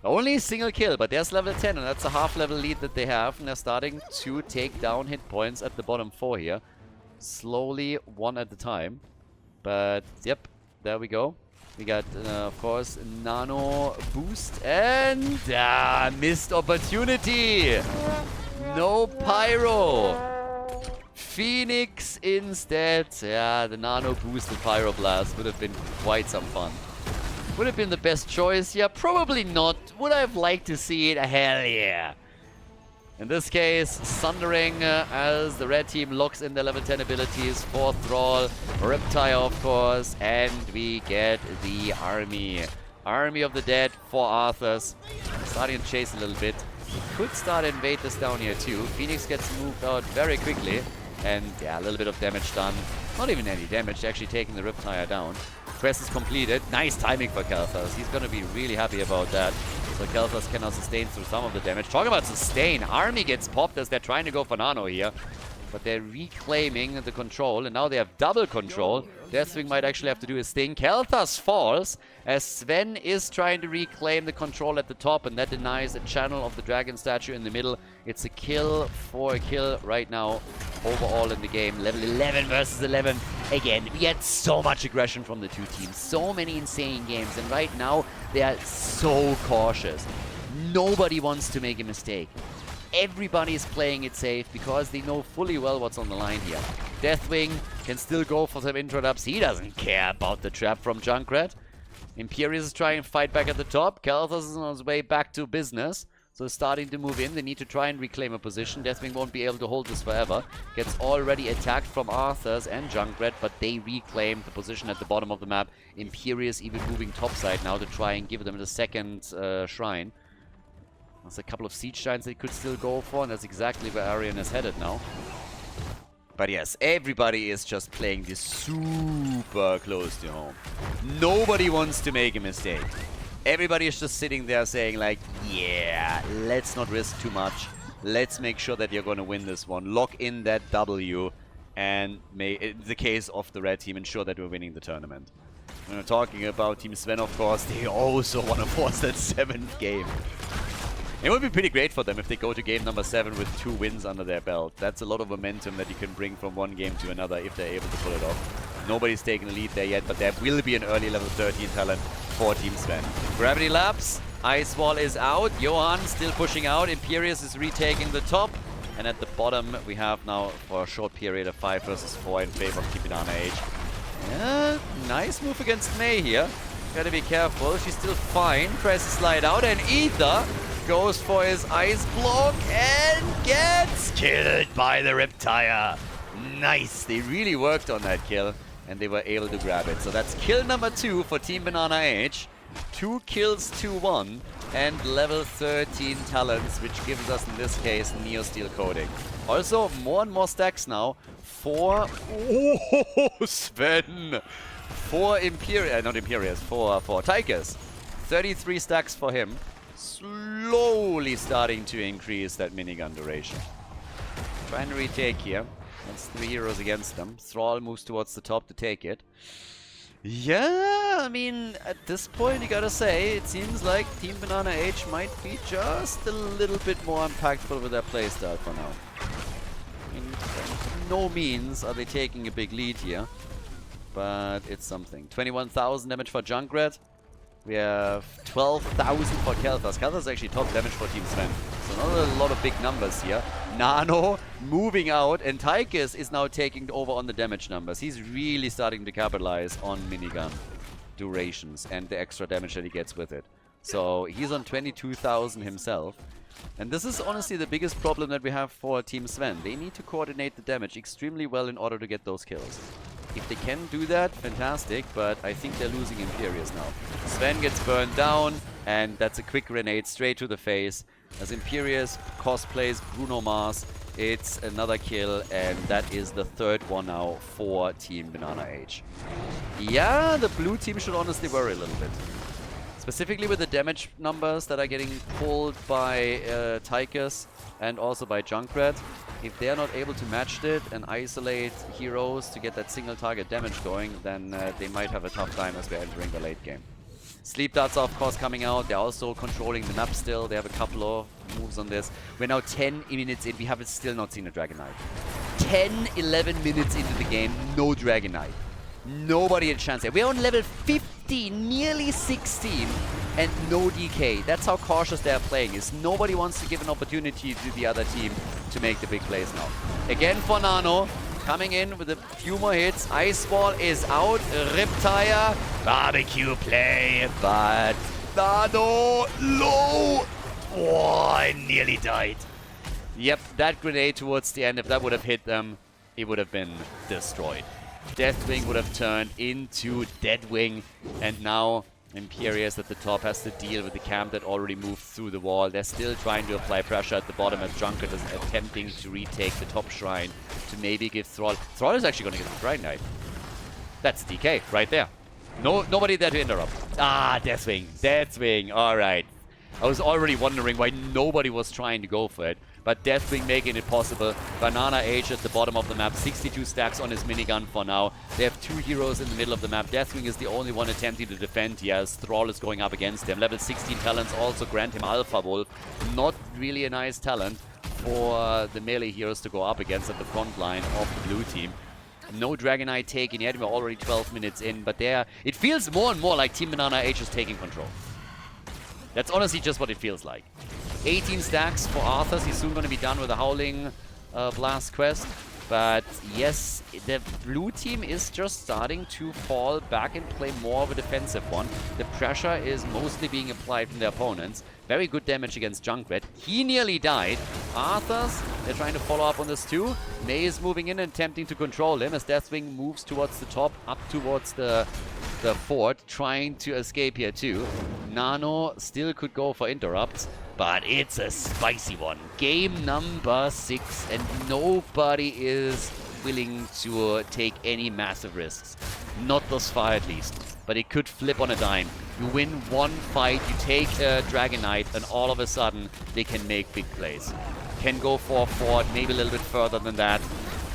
[SPEAKER 1] Only a single kill, but there's level 10, and that's a half-level lead that they have, and they're starting to take down hit points at the bottom 4 here. Slowly, one at a time. But, yep, there we go. We got, of course, Nano Boost, and missed opportunity! No Pyro! Phoenix instead. Yeah, the Nano Boost and Pyroblast would have been quite some fun. Would have been the best choice? Yeah, probably not. Would I have liked to see it? Hell yeah. In this case, Sundering as the red team locks in their level 10 abilities for Thrall, Riptire of course, and we get the army. Army of the Dead for Arthas. Starting to chase a little bit. He could start invade this down here too. Phoenix gets moved out very quickly, and yeah, a little bit of damage done. Not even any damage, actually taking the Riptire down. Quest is completed. Nice timing for Kelthas. He's going to be really happy about that. So Kelthas can now sustain through some of the damage. Talk about sustain. Army gets popped as they're trying to go for Nano here. But they're reclaiming the control, and now they have double control. Deathwing might actually have to do his thing. Kelthas falls as Sven is trying to reclaim the control at the top, and that denies a channel of the dragon statue in the middle. It's a kill for a kill right now overall in the game. Level 11 versus 11. Again, we had so much aggression from the two teams. So many insane games, and right now they are so cautious. Nobody wants to make a mistake. Everybody is playing it safe because they know fully well what's on the line here. Deathwing can still go for some intro-dubs. He doesn't care about the trap from Junkrat. Imperius is trying to fight back at the top. Kelthas is on his way back to business. So starting to move in. They need to try and reclaim a position. Deathwing won't be able to hold this forever. Gets already attacked from Arthas and Junkrat, but they reclaim the position at the bottom of the map. Imperius even moving topside now to try and give them the second shrine. There's a couple of siege shrines they could still go for, and that's exactly where Arian is headed now. But yes, everybody is just playing this super close to home. Nobody wants to make a mistake. Everybody is just sitting there saying like, yeah, let's not risk too much. Let's make sure that you're going to win this one. Lock in that W, and in the case of the red team, ensure that we're winning the tournament. When we're talking about Team Sven, of course, they also want to force that 7th game. It would be pretty great for them if they go to game number 7 with 2 wins under their belt. That's a lot of momentum that you can bring from one game to another if they're able to pull it off. Nobody's taken the lead there yet, but there will be an early level 13 talent for Team Sven. Gravity Labs, Ice Wall is out, Johan still pushing out, Imperius is retaking the top, and at the bottom we have now for a short period a 5 versus 4 in favor of Team BananaH. Yeah, nice move against Mei here. Gotta be careful, she's still fine, tries to slide out, and Ether goes for his ice block and gets killed by the Riptire. Nice, they really worked on that kill and they were able to grab it. So that's kill number 2 for Team BananaH. 2 kills to 1 and level 13 talents, which gives us in this case Neo Steel Coding. Also more and more stacks now for Sven. For Imperius, not Imperius, for Tychus. 33 stacks for him. Slowly starting to increase that minigun duration. Trying to retake here. That's 3 heroes against them. Thrall moves towards the top to take it. Yeah, I mean, at this point you gotta say, it seems like Team BananaH might be just a little bit more impactful with their playstyle for now. I mean, by no means are they taking a big lead here, but it's something. 21,000 damage for Junkrat. We have 12,000 for Khaldor. Khaldor is actually top damage for Team Sven. So not a lot of big numbers here. Nano moving out, and Tychus is now taking over on the damage numbers. He's really starting to capitalize on minigun durations and the extra damage that he gets with it. So he's on 22,000 himself. And this is honestly the biggest problem that we have for Team Sven. They need to coordinate the damage extremely well in order to get those kills. If they can do that, fantastic, but I think they're losing Imperius now. Sven gets burned down, and that's a quick grenade straight to the face. As Imperius cosplays Bruno Mars, it's another kill, and that is the 3rd one now for Team BananaH. Yeah, the blue team should honestly worry a little bit. Specifically with the damage numbers that are getting pulled by Tychus and also by Junkrat. If they're not able to match it and isolate heroes to get that single target damage going, then they might have a tough time as we're entering the late game. Sleep darts are of course coming out. They're also controlling the map still. They have a couple of moves on this. We're now 10 minutes in. We have still not seen a Dragon Knight. 10, 11 minutes into the game, no Dragon Knight. Nobody a chance here. We're on level 15, nearly 16, and no DK. That's how cautious they're playing. Is nobody wants to give an opportunity to the other team to make the big plays now. Again for Nano, coming in with a few more hits. Ice Wall is out. Riptire, barbecue play, but Nano low. Oh, I nearly died. Yep, that grenade towards the end, if that would have hit them, it would have been destroyed. Deathwing would have turned into Deadwing, and now Imperius at the top has to deal with the camp that already moved through the wall. They're still trying to apply pressure at the bottom as Junkrat is attempting to retake the top shrine to maybe give Thrall. Thrall is actually going to get the Shrine Knight. That's DK right there. Nobody there to interrupt. Ah, Deathwing. Deathwing. All right. I was already wondering why nobody was trying to go for it. But Deathwing making it possible. BananaH at the bottom of the map. 62 stacks on his minigun for now. They have 2 heroes in the middle of the map. Deathwing is the only one attempting to defend here as Thrall is going up against him. Level 16 talents also grant him Alpha Wolf. Not really a nice talent for the melee heroes to go up against at the front line of the blue team. No Dragon Knight taken yet. We're already 12 minutes in. But it feels more and more like Team BananaH is taking control. That's honestly just what it feels like. 18 stacks for Arthas. He's soon going to be done with the Howling Blast quest. But yes, the blue team is just starting to fall back and play more of a defensive one. The pressure is mostly being applied from their opponents. Very good damage against Junkrat. He nearly died. Arthas, they're trying to follow up on this too. Mei is moving in and attempting to control him as Deathwing moves towards the top, up towards the fort, trying to escape here too. Nano still could go for interrupts, but it's a spicy one. Game number 6, and nobody is willing to take any massive risks. Not thus far at least, but it could flip on a dime. You win one fight, you take a Dragon Knight, and all of a sudden they can make big plays. Can go for a fort, maybe a little bit further than that.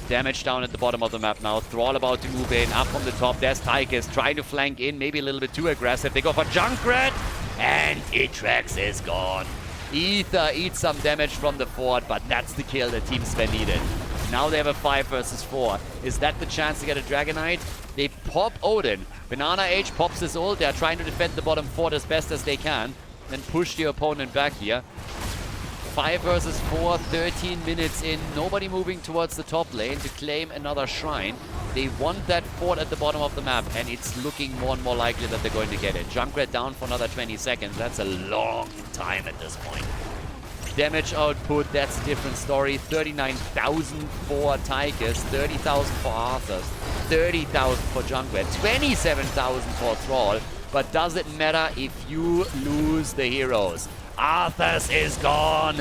[SPEAKER 1] Damage down at the bottom of the map now. Thrall about to move in. Up from the top, there's Tychus trying to flank in. Maybe a little bit too aggressive. They go for Junkrat, and Itrax is gone. Ether eats some damage from the fort, but that's the kill that Team Sven needed. Now they have a 5 versus 4. Is that the chance to get a Dragonite? They pop Odin. BananaH pops his ult. They're trying to defend the bottom fort as best as they can and push the opponent back here. 5 versus 4, 13 minutes in. Nobody moving towards the top lane to claim another shrine. They want that fort at the bottom of the map, and it's looking more and more likely that they're going to get it. Junkrat down for another 20 seconds. That's a long time at this point. Damage output, that's a different story. 39,000 for Tigers, 30,000 for Arthurs, 30,000 for Junkrat, 27,000 for Thrall. But does it matter if you lose the heroes? Arthas is gone.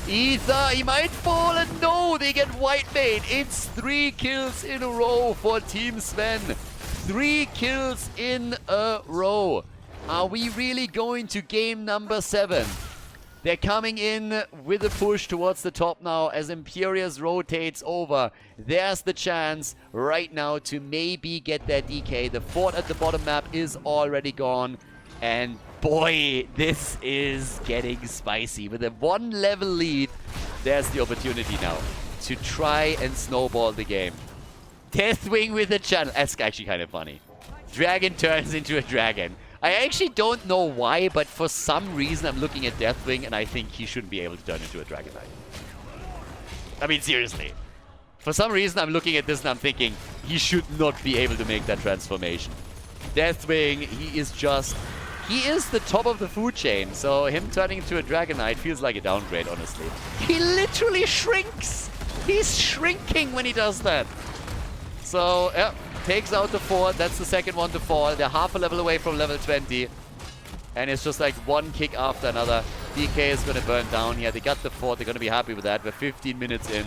[SPEAKER 1] Ether, he might fall, and no, they get Whitemane. It's 3 kills in a row for Team Sven. 3 kills in a row. Are we really going to game number 7? They're coming in with a push towards the top now as Imperius rotates over. There's the chance right now to maybe get their DK. The fort at the bottom map is already gone. And boy, this is getting spicy. With a 1 level lead, there's the opportunity now to try and snowball the game. Deathwing with a channel. That's actually kind of funny. Dragon turns into a dragon. I actually don't know why, but for some reason I'm looking at Deathwing and I think he shouldn't be able to turn into a Dragonite. I mean, seriously. For some reason I'm looking at this and I'm thinking he should not be able to make that transformation. Deathwing, he is the top of the food chain, so him turning into a Dragonite feels like a downgrade, honestly. He literally shrinks! He's shrinking when he does that. So, yeah. Takes out the fort. That's the second one to fall. They're half a level away from level 20. And it's just like one kick after another. DK is going to burn down here. They got the fort. They're going to be happy with that. We're 15 minutes in.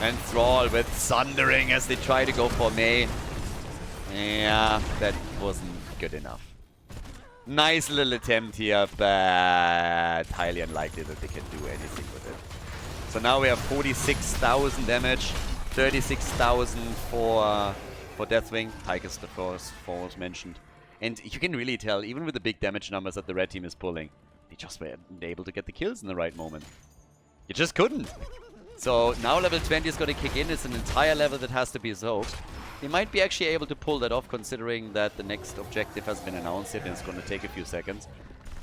[SPEAKER 1] And Thrall with Sundering as they try to go for May. Yeah, that wasn't good enough. Nice little attempt here, but highly unlikely that they can do anything with it. So now we have 46,000 damage. 36,000 for Deathwing. Tigers, the first foremost mentioned. And you can really tell, even with the big damage numbers that the red team is pulling, they just weren't able to get the kills in the right moment. You just couldn't. So now level 20 is going to kick in. It's an entire level that has to be soaked. They might be actually able to pull that off, considering that the next objective has been announced yet, and it's going to take a few seconds.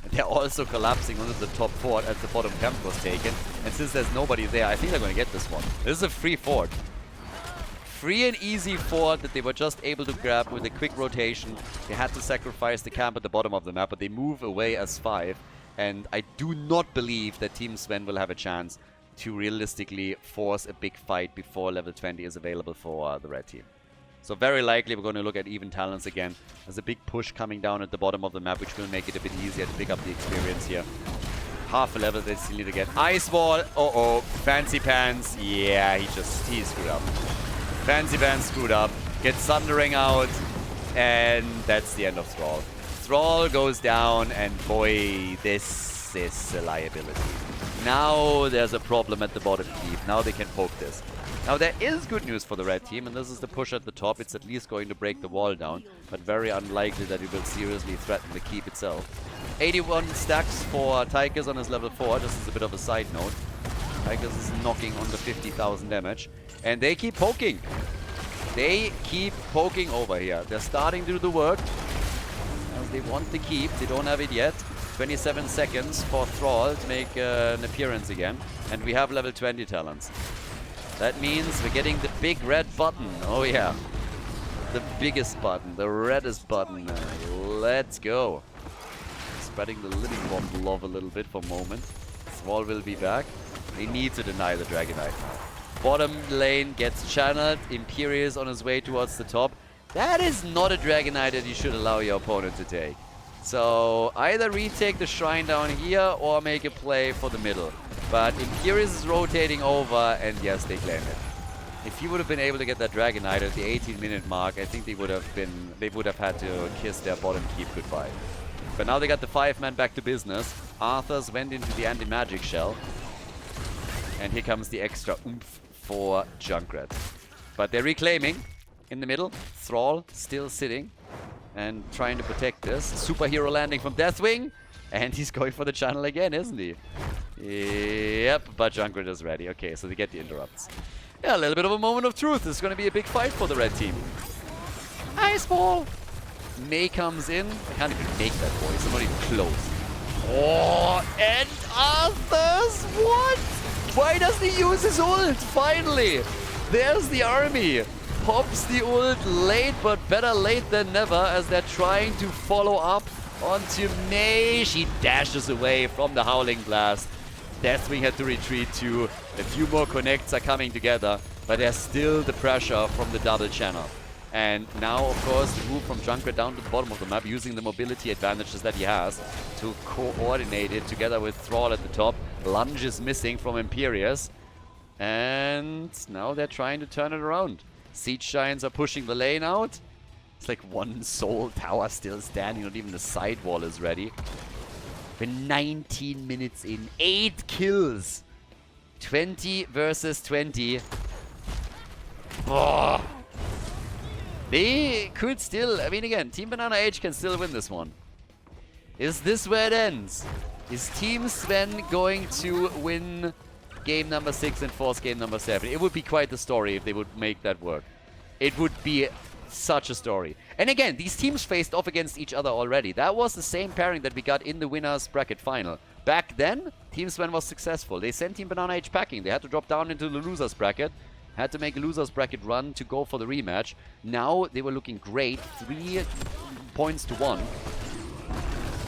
[SPEAKER 1] And they're also collapsing onto the top fort as the bottom camp was taken. And since there's nobody there, I think they're going to get this one. This is a free fort. Free and easy fort that they were just able to grab with a quick rotation. They had to sacrifice the camp at the bottom of the map, but they move away as 5. And I do not believe that Team Sven will have a chance to realistically force a big fight before level 20 is available for the red team. So very likely we're going to look at even talents again. There's a big push coming down at the bottom of the map, which will make it a bit easier to pick up the experience here. Half a level they still need to get. Ice Wall. Uh-oh. Fancy Pants. Yeah, he screwed up. Fancy Pants screwed up. Gets Sundering out. And that's the end of Thrall. Thrall goes down, and boy, this is a liability. Now there's a problem at the bottom keep. Now they can poke this. Now there is good news for the red team, and this is the push at the top. It's at least going to break the wall down, but very unlikely that it will seriously threaten the keep itself. 81 stacks for Tigers on his level 4. This is a bit of a side note. Tigers is knocking on the 50,000 damage, and they keep poking. They keep poking over here. They're starting to do the work. As they want the keep, they don't have it yet. 27 seconds for Thrall to make an appearance again, and we have level 20 talents. That means we're getting the big red button. Oh yeah, the biggest button, the reddest button. Let's go. Spreading the living bomb love a little bit for a moment. Thrall will be back. They need to deny the Dragonite. Bottom lane gets channeled. Imperius on his way towards the top. That is not a Dragonite that you should allow your opponent to take. So either retake the shrine down here or make a play for the middle. But Imperius is rotating over, and yes, they claim it. If he would have been able to get that Dragonite at the 18-minute mark, I think they would have had to kiss their bottom keep goodbye. But now they got the 5-man back to business. Arthur's went into the anti-magic shell. And here comes the extra oomph for Junkrat. But they're reclaiming in the middle. Thrall still sitting. and trying to protect this. Superhero landing from Deathwing. And he's going for the channel again, isn't he? Yep, but Junkrat is ready. Okay, so they get the interrupts. Yeah, a little bit of a moment of truth. This is going to be a big fight for the red team. Ice ball! Mei comes in. I can't even make that voice. I'm not even close. Oh, and Arthur's what? Why doesn't he use his ult? Finally! There's the army. Pops the ult late, but better late than never as they're trying to follow up onto Mei. She dashes away from the Howling Blast. Deathwing had to retreat too. A few more connects are coming together, but there's still the pressure from the double channel. And now, of course, the move from Junkrat down to the bottom of the map, using the mobility advantages that he has to coordinate it together with Thrall at the top. Lunge is missing from Imperius. And now they're trying to turn it around. Siege Giants are pushing the lane out. It's like one soul tower still standing, not even the sidewall is ready. We're 19 minutes in, 8 kills. 20 versus 20. Oh. They could still, I mean again, Team BananaH can still win this one. Is this where it ends? Is Team Sven going to win game number 6 and force game number 7? It would be quite the story if they would make that work. It would be such a story. And again, these teams faced off against each other already. That was the same pairing that we got in the winners bracket final. Back then, Team Sven was successful. They sent Team BananaH packing. They had to drop down into the losers bracket. Had to make a losers bracket run to go for the rematch. Now they were looking great. 3 points to 1.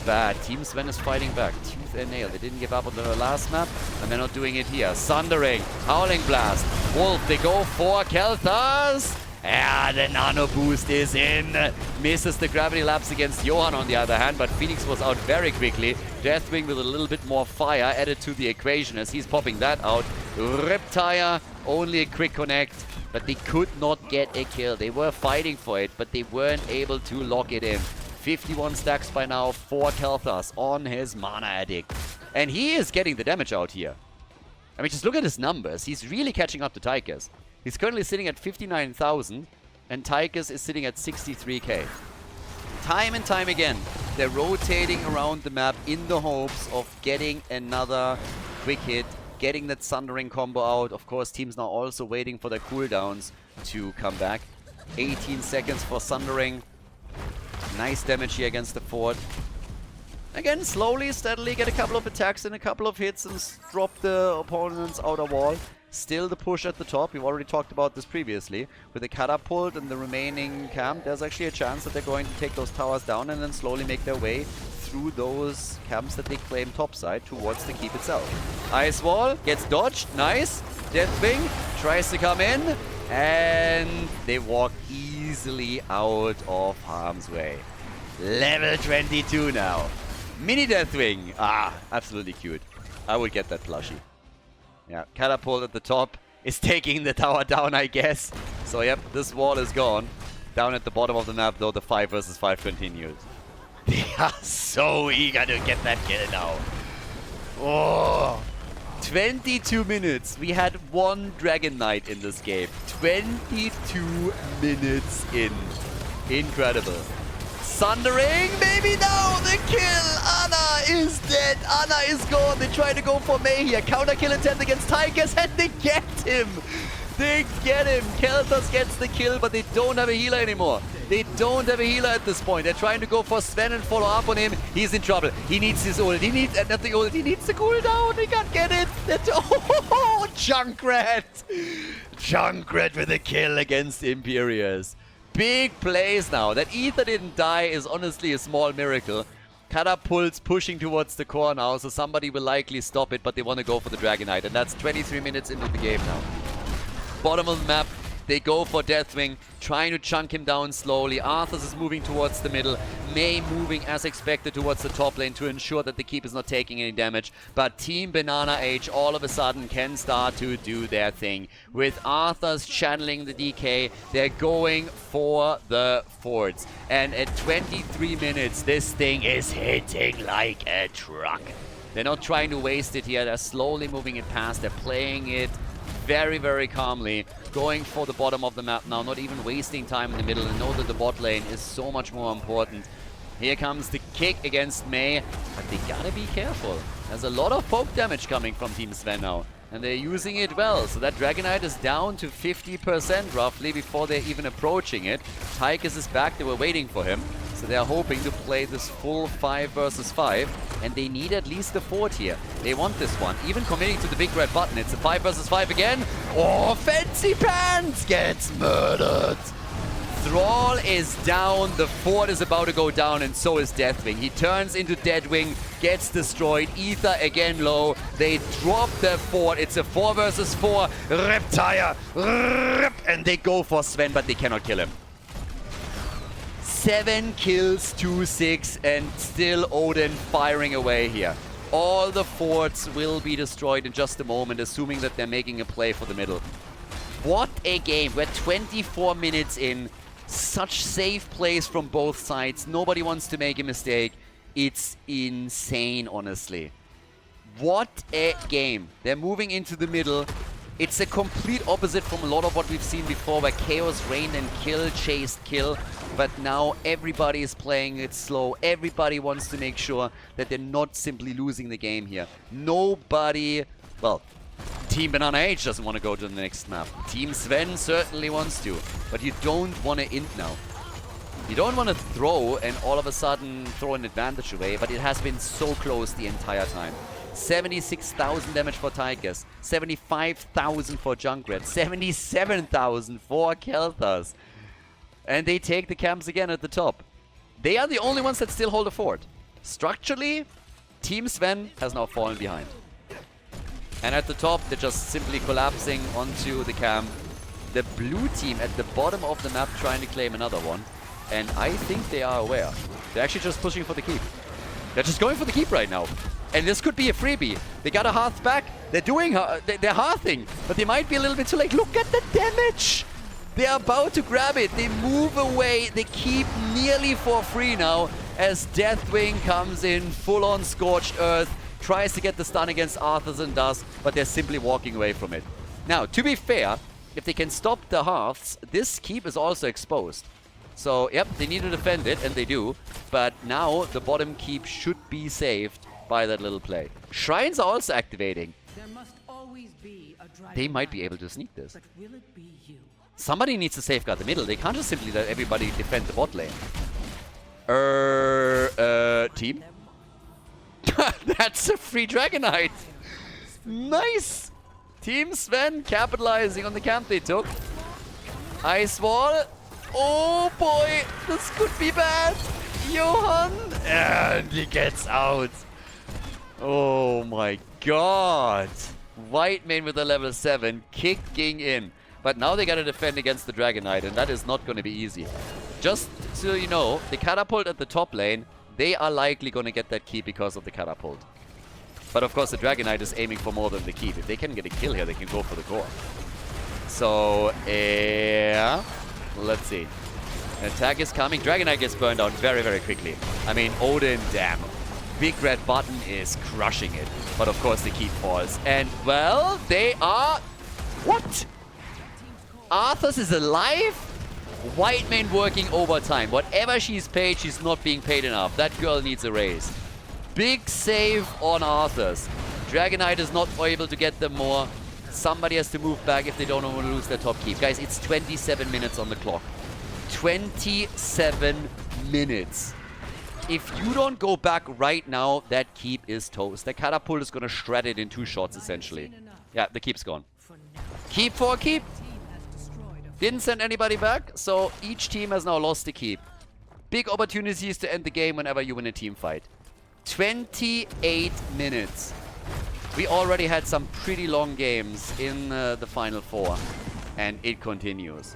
[SPEAKER 1] But Team Sven is fighting back. Tooth and nail. They didn't give up on the last map, and they're not doing it here. Sundering, Howling Blast, Wolf. They go for Kelthas. Yeah, the nano boost is in. Misses the gravity lapse against Johan on the other hand, but Phoenix was out very quickly. Deathwing with a little bit more fire added to the equation as he's popping that out. Riptire, only a quick connect, but they could not get a kill. They were fighting for it, but they weren't able to lock it in. 51 stacks by now for Kelthas on his Mana Addict. And he is getting the damage out here. I mean, just look at his numbers. He's really catching up to Tychus. He's currently sitting at 59,000, and Tychus is sitting at 63k. Time and time again, they're rotating around the map in the hopes of getting another quick hit, getting that Sundering combo out. Of course, teams now also waiting for their cooldowns to come back. 18 seconds for Sundering. Nice damage here against the fort. Again, slowly, steadily get a couple of attacks and a couple of hits and drop the opponent's outer wall. Still the push at the top. We've already talked about this previously. With the catapult and the remaining camp, there's actually a chance that they're going to take those towers down and then slowly make their way through those camps that they claim topside towards the keep itself. Ice Wall gets dodged. Nice. Deathwing tries to come in, and they walk easily out of harm's way. Level 22 now. Mini Deathwing. Ah, absolutely cute. I would get that plushie. Yeah, catapult at the top is taking the tower down, I guess. So, yep, this wall is gone. Down at the bottom of the map, though, the 5 versus 5 continues. They are so eager to get that kill now. Oh, 22 minutes. We had 1 Dragon Knight in this game. 22 minutes in. Incredible. Sundering, maybe now the kill. Ana is dead. Ana is gone. They try to go for Mei here. Counter kill attempt against Tychus, and they get him. They get him. Kelthas gets the kill, but they don't have a healer anymore. They don't have a healer at this point. They're trying to go for Sven and follow up on him. He's in trouble. He needs his ult. He needs not the ult. He needs the cooldown. They can't get it. Oh, Junkrat. Junkrat with a kill against Imperius. Big plays now. That Ether didn't die is honestly a small miracle. Catapults pushing towards the core now, so somebody will likely stop it, but they want to go for the Dragon Knight, and that's 23 minutes into the game now. Bottom of the map, they go for Deathwing, trying to chunk him down slowly. Arthas is moving towards the middle. Mei moving as expected towards the top lane to ensure that the keep is not taking any damage. But Team BananaH all of a sudden can start to do their thing. With Arthas channeling the DK, they're going for the forts. And at 23 minutes, this thing is hitting like a truck. They're not trying to waste it here. They're slowly moving it past. They're playing it very, very calmly, going for the bottom of the map now, not even wasting time in the middle, and know that the bot lane is so much more important. Here comes the kick against Mei, but they gotta be careful. There's a lot of poke damage coming from Team Sven now, and they're using it well. So that Dragonite is down to 50% roughly before they're even approaching it. Tychus is back, they were waiting for him. So they're hoping to play this full 5 versus 5, and they need at least a fort here. They want this one, even committing to the big red button. It's a 5 versus 5 again. Oh, Fancy Pants gets murdered. Thrall is down, the fort is about to go down, and so is Deathwing. He turns into Deadwing, gets destroyed. Ether again low. They drop their fort. It's a 4 versus 4. Reptire, rip, and they go for Sven, but they cannot kill him. 7 kills, 2-6, and still Odin firing away here. All the forts will be destroyed in just a moment, assuming that they're making a play for the middle. What a game. We're 24 minutes in. Such safe plays from both sides. Nobody wants to make a mistake. It's insane, honestly. What a game. They're moving into the middle. It's a complete opposite from a lot of what we've seen before, where Chaos reigned and kill, chased, kill. But now everybody is playing it slow. Everybody wants to make sure that they're not simply losing the game here. Nobody... Well, Team BananaH doesn't want to go to the next map. Team Sven certainly wants to. But you don't want to int now. You don't want to throw and all of a sudden throw an advantage away, but it has been so close the entire time. 76,000 damage for Tychus, 75,000 for Junkrat, 77,000 for Kelthas. And they take the camps again at the top. They are the only ones that still hold a fort. Structurally, Team Sven has now fallen behind. And at the top, they're just simply collapsing onto the camp. The blue team at the bottom of the map trying to claim another one. And I think they are aware. They're actually just pushing for the keep. They're just going for the keep right now. And this could be a freebie. They got a hearth back. They're doing they're hearthing. But they might be a little bit too late. Look at the damage. They're about to grab it. They move away. They keep nearly for free now as Deathwing comes in full on Scorched Earth. Tries to get the stun against Arthas and does, but they're simply walking away from it. Now, to be fair, if they can stop the hearths, this keep is also exposed. So, yep, they need to defend it, and they do. But now, the bottom keep should be saved by that little play. Shrines are also activating.
[SPEAKER 4] There must always be a
[SPEAKER 1] They might be able to sneak this.
[SPEAKER 4] But will it be you?
[SPEAKER 1] Somebody needs to safeguard the middle. They can't just simply let everybody defend the bot lane. Team? That's a free Dragonite. Nice. Team Sven capitalizing on the camp they took. Ice Wall. Oh boy, this could be bad. Johan. And he gets out. Oh my god. Whitemane with a level 7 kicking in. But now they gotta defend against the Dragonite, and that is not gonna be easy. Just so you know, the catapult at the top lane, they are likely going to get that keep because of the catapult. But of course the Dragonite is aiming for more than the keep. If they can get a kill here, they can go for the core. So, yeah. Let's see. An attack is coming. Dragonite gets burned out very, very quickly. I mean, Odin, damn. Big red button is crushing it. But of course the keep falls. And, well, they are... What? Arthas is alive? Whitemane working overtime. Whatever she's paid, she's not being paid enough. That girl needs a raise. Big save on Arthas. Dragonite is not able to get them more. Somebody has to move back if they don't want to lose their top keep. Guys, it's 27 minutes on the clock. 27 minutes. If you don't go back right now, that keep is toast. The catapult is going to shred it in 2 shots, essentially. Yeah, the keep's gone. Keep for a keep. Didn't send anybody back, so each team has now lost the keep. Big opportunities to end the game whenever you win a team fight. 28 minutes. We already had some pretty long games in the Final 4, and it continues.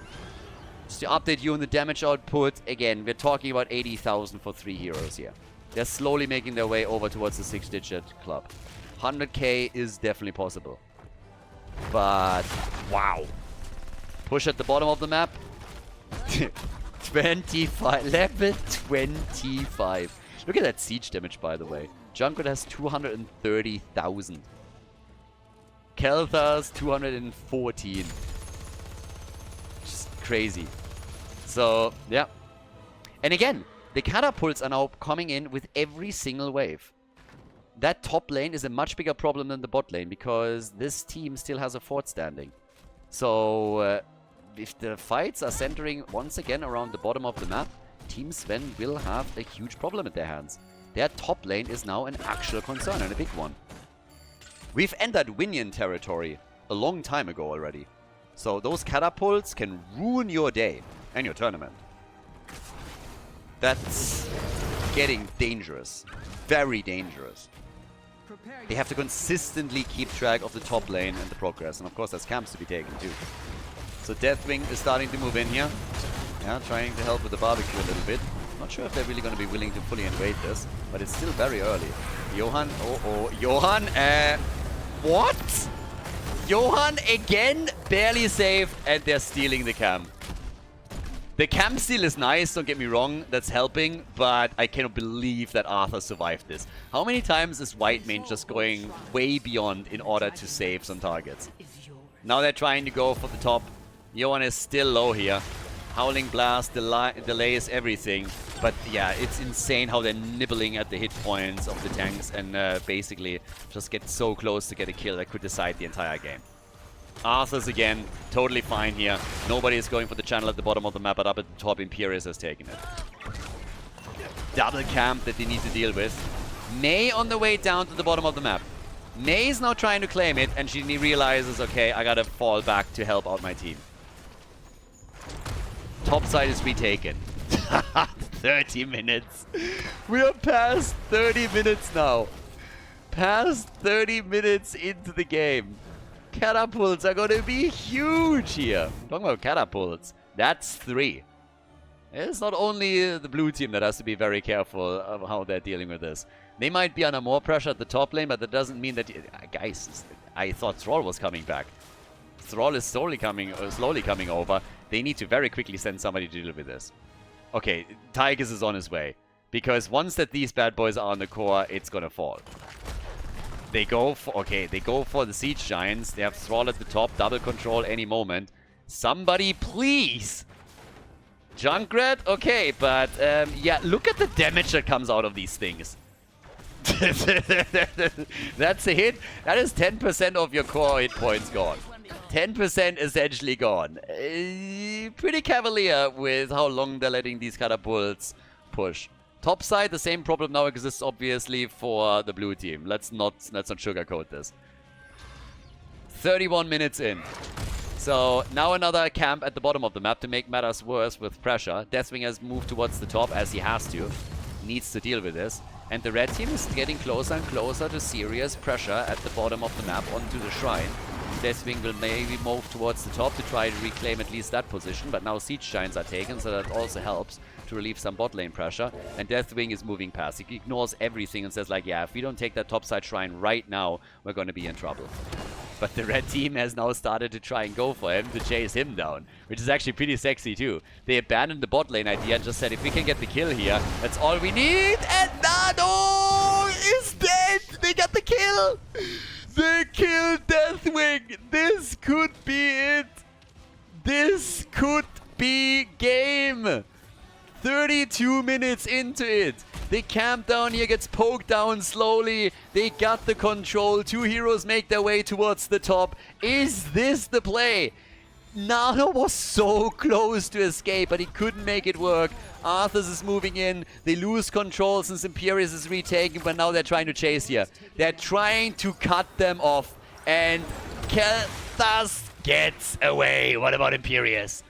[SPEAKER 1] Just to update you on the damage output, again, we're talking about 80,000 for 3 heroes here. They're slowly making their way over towards the 6-digit club. 100k is definitely possible. But, wow. Push at the bottom of the map. 25. Level 25. Look at that siege damage, by the way. Junkrat has 230,000. Kelthas 214. Just crazy. So, yeah. And again, the catapults are now coming in with every single wave. That top lane is a much bigger problem than the bot lane because this team still has a fort standing. So, if the fights are centering once again around the bottom of the map, Team Sven will have a huge problem at their hands. Their top lane is now an actual concern and a big one. We've entered Winion territory a long time ago already. So those catapults can ruin your day and your tournament. That's getting dangerous. Very dangerous. They have to consistently keep track of the top lane and the progress. And of course there's camps to be taken too. So Deathwing is starting to move in here. Yeah, trying to help with the barbecue a little bit. Not sure if they're really going to be willing to fully invade this, but it's still very early. Johan, Johan, what? Johan again, barely saved, and they're stealing the camp. The camp steal is nice, don't get me wrong, that's helping, but I cannot believe that Arthur survived this. How many times is Whitemane just going way beyond in order to save some targets? Now they're trying to go for the top. Johan is still low here. Howling Blast delays everything. But yeah, it's insane how they're nibbling at the hit points of the tanks and basically just get so close to get a kill that could decide the entire game. Arthur's again, totally fine here. Nobody is going for the channel at the bottom of the map, but up at the top, Imperius has taken it. Double camp that they need to deal with. Mei on the way down to the bottom of the map. Mei is now trying to claim it, and she realizes, okay, I gotta fall back to help out my team. Top side is retaken. 30 minutes. We are past 30 minutes now. Past 30 minutes into the game. Catapults are going to be huge here. Talking about catapults. That's 3. It's not only the blue team that has to be very careful of how they're dealing with this. They might be under more pressure at the top lane, but that doesn't mean that... guys, I thought Thrall was coming back. Thrall is slowly coming over. They need to very quickly send somebody to deal with this. Okay, Tychus is on his way. Because once that these bad boys are on the core, it's gonna fall. They go for... okay, they go for the Siege Giants. They have Thrall at the top, double control any moment. Somebody please! Junkrat? Okay, but yeah, look at the damage that comes out of these things. That's a hit. That is 10% of your core hit points gone. 10% essentially gone. Pretty cavalier with how long they're letting these catapults push. Top side, the same problem now exists obviously for the blue team. Let's not sugarcoat this. 31 minutes in. So now another camp at the bottom of the map to make matters worse with pressure. Deathwing has moved towards the top as he has to. Needs to deal with this. And the red team is getting closer and closer to serious pressure at the bottom of the map onto the shrine. Deathwing will maybe move towards the top to try to reclaim at least that position, but now Siege Giants are taken, so that also helps to relieve some bot lane pressure. And Deathwing is moving past. He ignores everything and says like, yeah, if we don't take that topside shrine right now, we're going to be in trouble. But the red team has now started to try and go for him to chase him down, which is actually pretty sexy too. They abandoned the bot lane idea and just said, if we can get the kill here, that's all we need. And Nano is dead. They got the kill. They killed Deathwing. This could be it. This could be game. 32 minutes into it. The camp down here gets poked down slowly. They got the control. 2 heroes make their way towards the top. Is this the play? Nano was so close to escape, but he couldn't make it work. Arthas is moving in. They lose control since Imperius is retaken, but now they're trying to chase here. They're trying to cut them off. And Kelthas gets away. What about Imperius?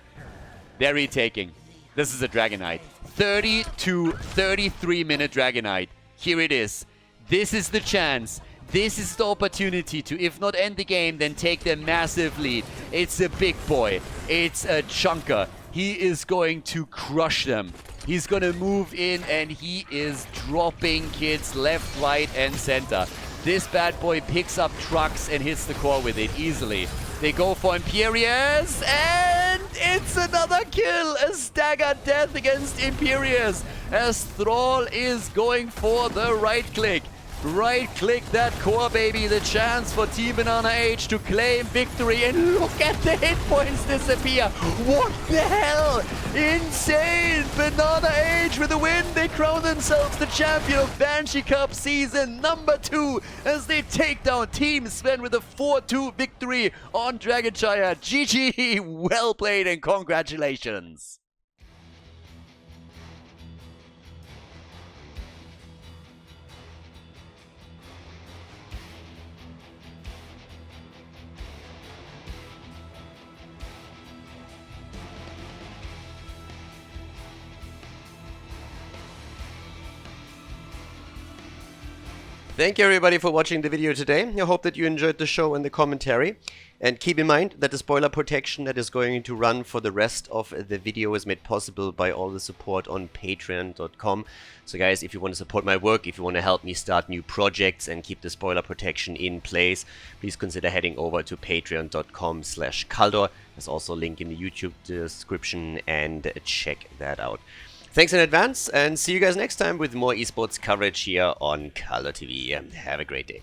[SPEAKER 1] They're retaking. This is a Dragonite. 33 minute Dragonite. Here it is. This is the chance. This is the opportunity to, if not end the game, then take the massive lead. It's a big boy. It's a chunker. He is going to crush them. He's going to move in and he is dropping kids left, right, and center. This bad boy picks up trucks and hits the core with it easily. They go for Imperius, and it's another kill! A staggered death against Imperius, as Thrall is going for the right click. Right-click that core, baby. The chance for Team BananaH to claim victory. And look at the hit points disappear. What the hell? Insane! BananaH with a win. They crown themselves the champion of Banshee Cup season number 2 as they take down Team Sven with a 4-2 victory on Dragonshire. GG! Well played and congratulations!
[SPEAKER 3] Thank you everybody for watching the video today. I hope that you enjoyed the show and the commentary. And keep in mind that the spoiler protection that is going to run for the rest of the video is made possible by all the support on patreon.com. So guys, if you want to support my work, if you want to help me start new projects and keep the spoiler protection in place, please consider heading over to patreon.com/Khaldor. There's also a link in the YouTube description and check that out. Thanks in advance and see you guys next time with more esports coverage here on Khaldor TV. Have a great day.